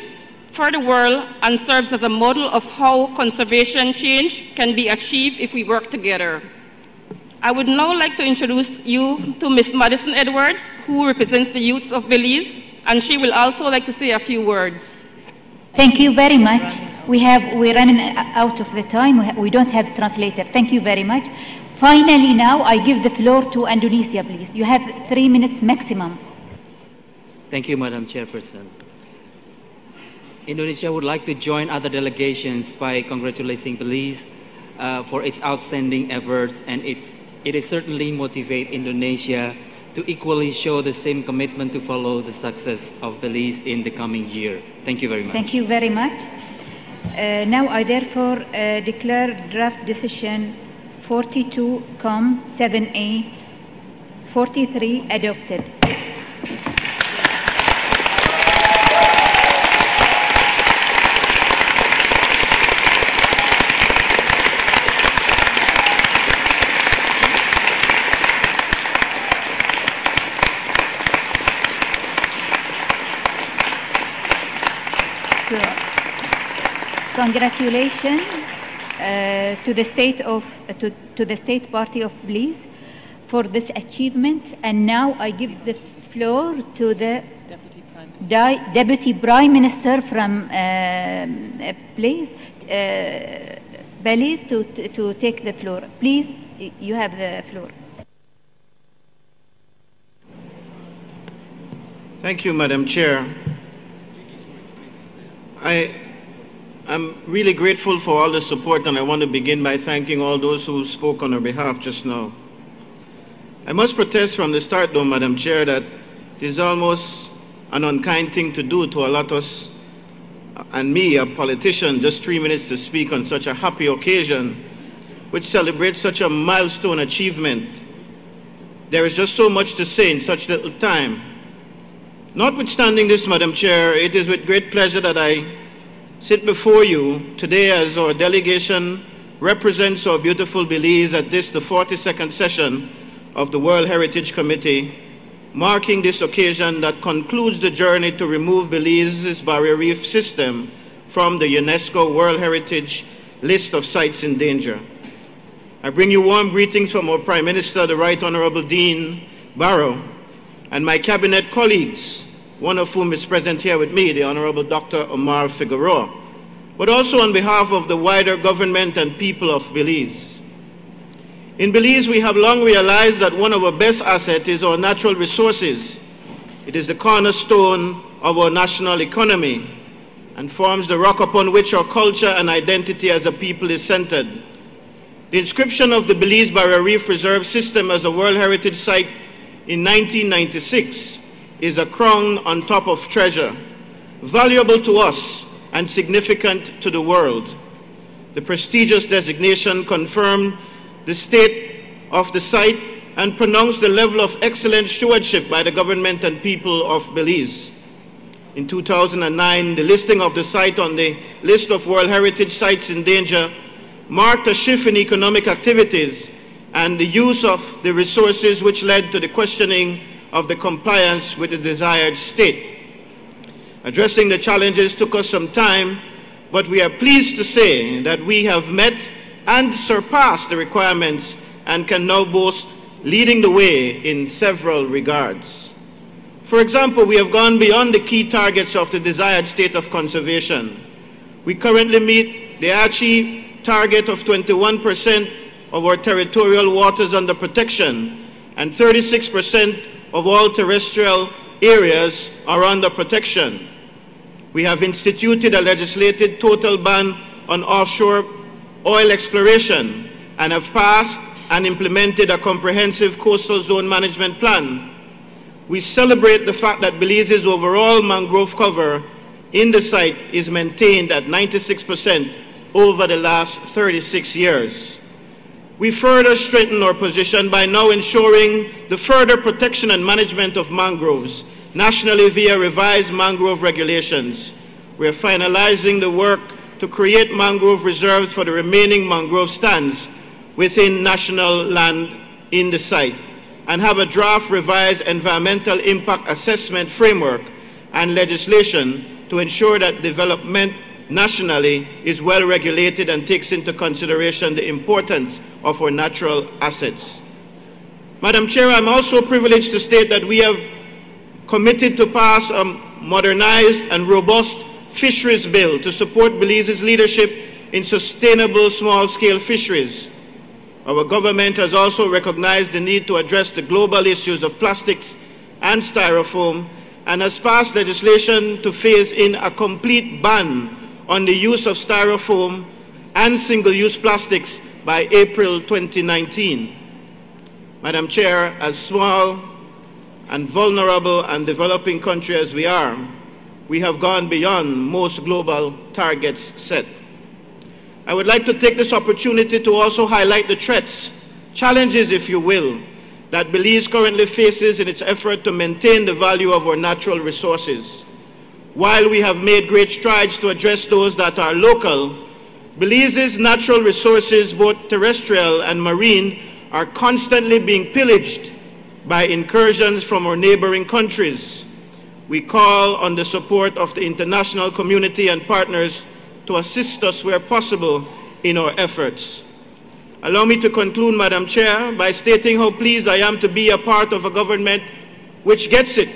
for the world and serves as a model of how conservation change can be achieved if we work together. I would now like to introduce you to Ms. Madison Edwards, who represents the youths of Belize, and she will also like to say a few words. Thank you very much. We're running out of the time. We don't have translator. Thank you very much. Finally, now I give the floor to Indonesia, please. You have 3 minutes maximum. Thank you, Madam Chairperson. Indonesia would like to join other delegations by congratulating Belize for its outstanding efforts, and it is certainly motivate Indonesia to equally show the same commitment to follow the success of Belize in the coming year. Thank you very much. Thank you very much. Now I therefore declare draft decision 42-7A 43 adopted. Congratulations to the State Party of Belize for this achievement. And now I give the floor to the Deputy Prime Minister from Belize to take the floor. Please, you have the floor. Thank you, Madam Chair. I'm really grateful for all the support, and I want to begin by thanking all those who spoke on our behalf just now. I must protest from the start, though, Madam Chair, that it is almost an unkind thing to do to allot us and me, a politician, just 3 minutes to speak on such a happy occasion, which celebrates such a milestone achievement. There is just so much to say in such little time. Notwithstanding this, Madam Chair, it is with great pleasure that I sit before you today as our delegation represents our beautiful Belize at this, the 42nd session of the World Heritage Committee, marking this occasion that concludes the journey to remove Belize's Barrier Reef system from the UNESCO World Heritage list of sites in danger. I bring you warm greetings from our Prime Minister, the Right Honorable Dean Barrow, and my cabinet colleagues, one of whom is present here with me, the Honorable Dr. Omar Figueroa, but also on behalf of the wider government and people of Belize. In Belize, we have long realized that one of our best assets is our natural resources. It is the cornerstone of our national economy and forms the rock upon which our culture and identity as a people is centered. The inscription of the Belize Barrier Reef Reserve System as a World Heritage Site in 1996 is a crown on top of treasure, valuable to us and significant to the world. The prestigious designation confirmed the state of the site and pronounced the level of excellent stewardship by the government and people of Belize. In 2009, the listing of the site on the list of World Heritage Sites in Danger marked a shift in economic activities and the use of the resources, which led to the questioning of the compliance with the desired state. Addressing the challenges took us some time, but we are pleased to say that we have met and surpassed the requirements and can now boast leading the way in several regards. For example, we have gone beyond the key targets of the desired state of conservation. We currently meet the ACHI target of 21% of our territorial waters under protection, and 36% of all terrestrial areas are under protection. We have instituted a legislated total ban on offshore oil exploration and have passed and implemented a comprehensive coastal zone management plan. We celebrate the fact that Belize's overall mangrove cover in the site is maintained at 96% over the last 36 years. We further strengthen our position by now ensuring the further protection and management of mangroves nationally via revised mangrove regulations. We are finalizing the work to create mangrove reserves for the remaining mangrove stands within national land in the site, and have a draft revised environmental impact assessment framework and legislation to ensure that development nationally is well regulated and takes into consideration the importance of our natural assets. Madam Chair, I'm also privileged to state that we have committed to pass a modernized and robust fisheries bill to support Belize's leadership in sustainable small-scale fisheries. Our government has also recognized the need to address the global issues of plastics and styrofoam and has passed legislation to phase in a complete ban on the use of styrofoam and single-use plastics by April 2019. Madam Chair, as small and vulnerable and developing country as we are, we have gone beyond most global targets set. I would like to take this opportunity to also highlight the threats, challenges if you will, that Belize currently faces in its effort to maintain the value of our natural resources. While we have made great strides to address those that are local, Belize's natural resources, both terrestrial and marine, are constantly being pillaged by incursions from our neighboring countries. We call on the support of the international community and partners to assist us where possible in our efforts. Allow me to conclude, Madam Chair, by stating how pleased I am to be a part of a government which gets it,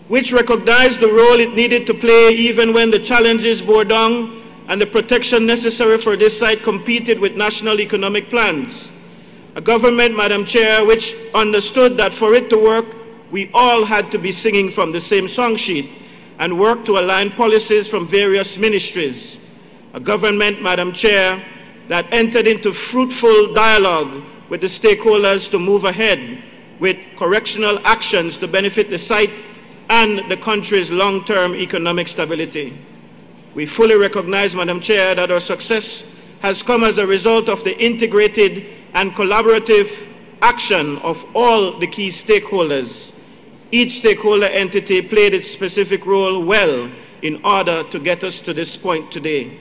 which recognized the role it needed to play even when the challenges bore down and the protection necessary for this site competed with national economic plans. A government, Madam Chair, which understood that for it to work, we all had to be singing from the same song sheet and work to align policies from various ministries. A government, Madam Chair, that entered into fruitful dialogue with the stakeholders to move ahead with correctional actions to benefit the site and the country's long-term economic stability. We fully recognize, Madam Chair, that our success has come as a result of the integrated and collaborative action of all the key stakeholders. Each stakeholder entity played its specific role well in order to get us to this point today.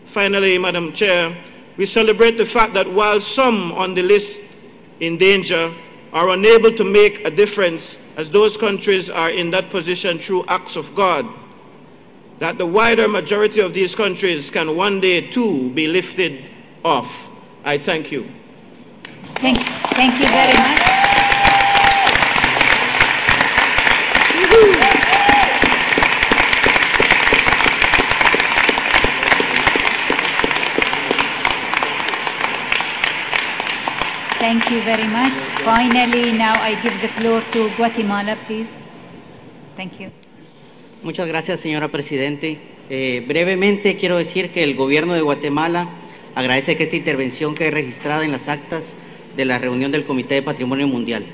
Finally, Madam Chair, we celebrate the fact that while some on the list in danger are unable to make a difference, as those countries are in that position through acts of God, that the wider majority of these countries can one day too be lifted off. I thank you. Thank you very much. Thank you very much. Finally, now I give the floor to Guatemala, please. Thank you. Muchas gracias, señora Presidente. Brevemente quiero decir que el Gobierno de Guatemala agradece que esta intervención quede registrada en las actas de la reunión del Comité de Patrimonio Mundial.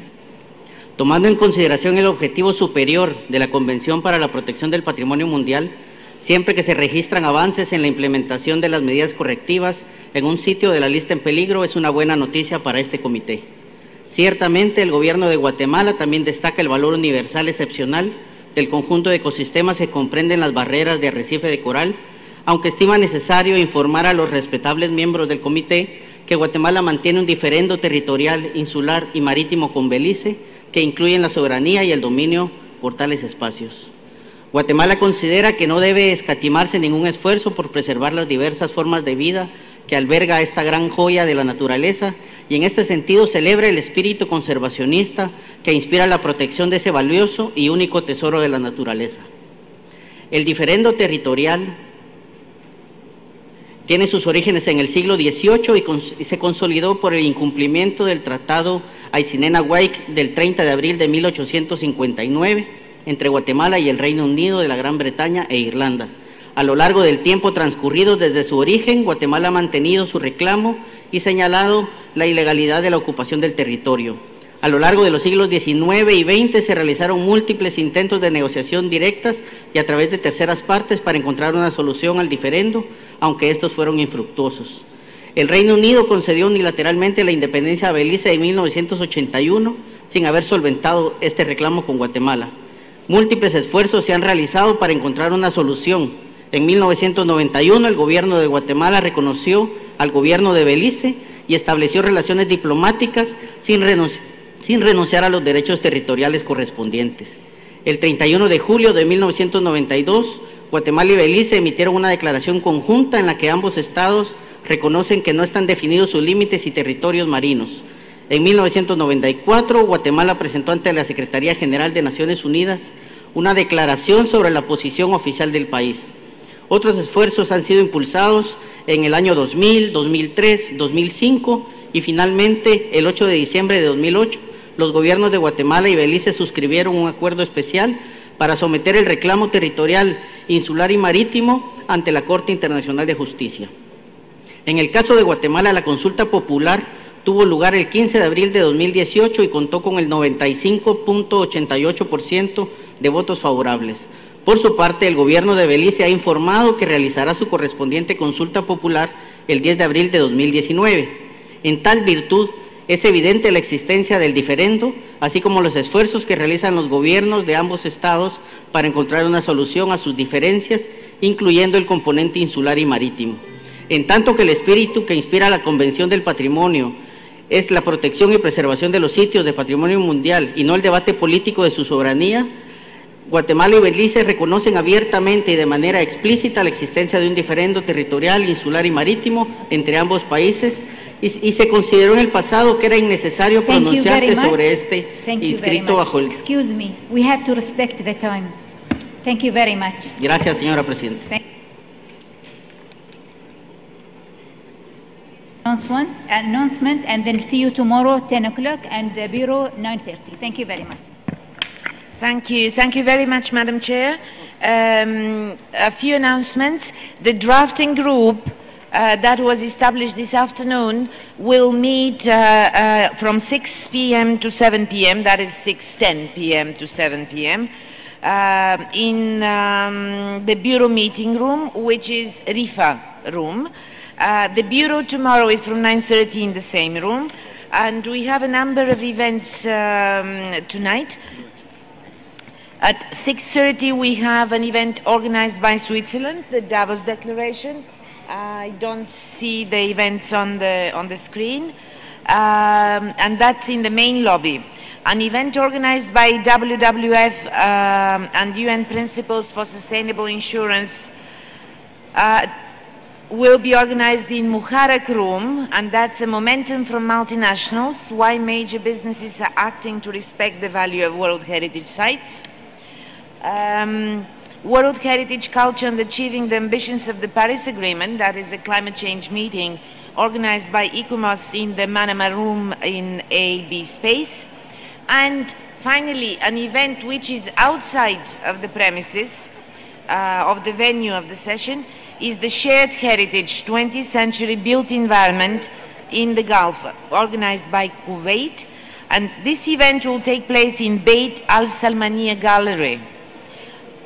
Tomando en consideración el objetivo superior de la Convención para la Protección del Patrimonio Mundial, siempre que se registran avances en la implementación de las medidas correctivas en un sitio de la lista en peligro, es una buena noticia para este comité. Ciertamente, el Gobierno de Guatemala también destaca el valor universal excepcional del conjunto de ecosistemas que comprenden las barreras de arrecife de coral, aunque estima necesario informar a los respetables miembros del comité que Guatemala mantiene un diferendo territorial, insular y marítimo con Belice, que incluyen la soberanía y el dominio por tales espacios. Guatemala considera que no debe escatimarse ningún esfuerzo por preservar las diversas formas de vida que alberga esta gran joya de la naturaleza, y en este sentido celebra el espíritu conservacionista que inspira la protección de ese valioso y único tesoro de la naturaleza. El diferendo territorial tiene sus orígenes en el siglo XVIII y se consolidó por el incumplimiento del Tratado Aycinena-Wake del 30 de abril de 1859 entre Guatemala y el Reino Unido de la Gran Bretaña e Irlanda. A lo largo del tiempo transcurrido desde su origen, Guatemala ha mantenido su reclamo y señalado la ilegalidad de la ocupación del territorio. A lo largo de los siglos XIX y XX se realizaron múltiples intentos de negociación directas y a través de terceras partes para encontrar una solución al diferendo, aunque estos fueron infructuosos. El Reino Unido concedió unilateralmente la independencia a Belice en 1981 sin haber solventado este reclamo con Guatemala. Múltiples esfuerzos se han realizado para encontrar una solución. En 1991 el gobierno de Guatemala reconoció al gobierno de Belice y estableció relaciones diplomáticas sin renunciar a los derechos territoriales correspondientes. El 31 de julio de 1992, Guatemala y Belice emitieron una declaración conjunta en la que ambos estados reconocen que no están definidos sus límites y territorios marinos. En 1994, Guatemala presentó ante la Secretaría General de Naciones Unidas una declaración sobre la posición oficial del país. Otros esfuerzos han sido impulsados en el año 2000, 2003, 2005 y finalmente el 8 de diciembre de 2008, los gobiernos de Guatemala y Belice suscribieron un acuerdo especial para someter el reclamo territorial insular y marítimo ante la Corte Internacional de Justicia. En el caso de Guatemala, la consulta popular tuvo lugar el 15 de abril de 2018 y contó con el 95.88% de votos favorables. Por su parte, el gobierno de Belice ha informado que realizará su correspondiente consulta popular el 10 de abril de 2019. En tal virtud, es evidente la existencia del diferendo, así como los esfuerzos que realizan los gobiernos de ambos estados para encontrar una solución a sus diferencias, incluyendo el componente insular y marítimo. En tanto que el espíritu que inspira la Convención del Patrimonio es la protección y preservación de los sitios de patrimonio mundial y no el debate político de su soberanía, Guatemala y Belice reconocen abiertamente y de manera explícita la existencia de un diferendo territorial, insular y marítimo entre ambos países y se consideró en el pasado que era innecesario pronunciarse sobre este inscrito bajo el... Excuse me, we have to respect the time. Thank you very much. Gracias, señora Presidenta. Announcement, and then see you tomorrow 10 o'clock and the bureau 9:30. Thank you very much. Thank you very much, Madam Chair. A few announcements. The drafting group that was established this afternoon will meet from 6 p.m. to 7 p.m., that is 6:10 p.m. to 7 p.m., in the Bureau meeting room, which is Rifa room. The Bureau tomorrow is from 9:30 in the same room. And we have a number of events tonight. At 6:30 we have an event organized by Switzerland, the Davos Declaration. I don't see the events on the screen. And that's in the main lobby. An event organized by WWF and UN Principles for Sustainable Insurance will be organized in Muharak Room, and that's a momentum from multinationals, why major businesses are acting to respect the value of World Heritage sites. World Heritage Culture and Achieving the Ambitions of the Paris Agreement, that is a climate change meeting organized by ICOMOS in the Manama Room in AB Space. And finally, an event which is outside of the premises of the venue of the session is the Shared Heritage 20th Century Built Environment in the Gulf, organized by Kuwait. And this event will take place in Beit Al Salmania Gallery.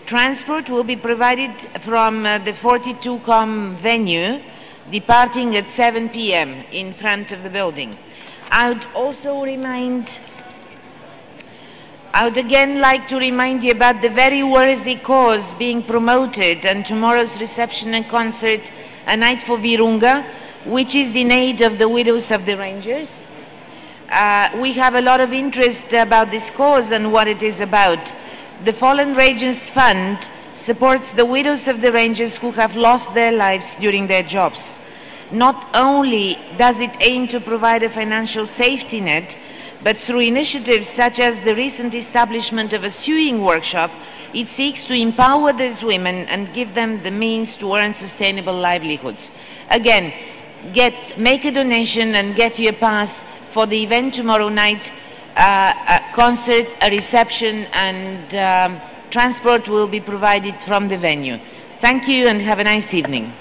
Transport will be provided from the 42Com venue, departing at 7 p.m. in front of the building. I would again like to remind you about the very worthy cause being promoted and tomorrow's reception and concert, A Night for Virunga, which is in aid of the widows of the Rangers. We have a lot of interest about this cause and what it is about. The Fallen Rangers Fund supports the widows of the Rangers who have lost their lives during their jobs. Not only does it aim to provide a financial safety net, but through initiatives such as the recent establishment of a sewing workshop, it seeks to empower these women and give them the means to earn sustainable livelihoods. Again, make a donation and get your pass for the event tomorrow night. A concert, a reception, and transport will be provided from the venue. Thank you and have a nice evening.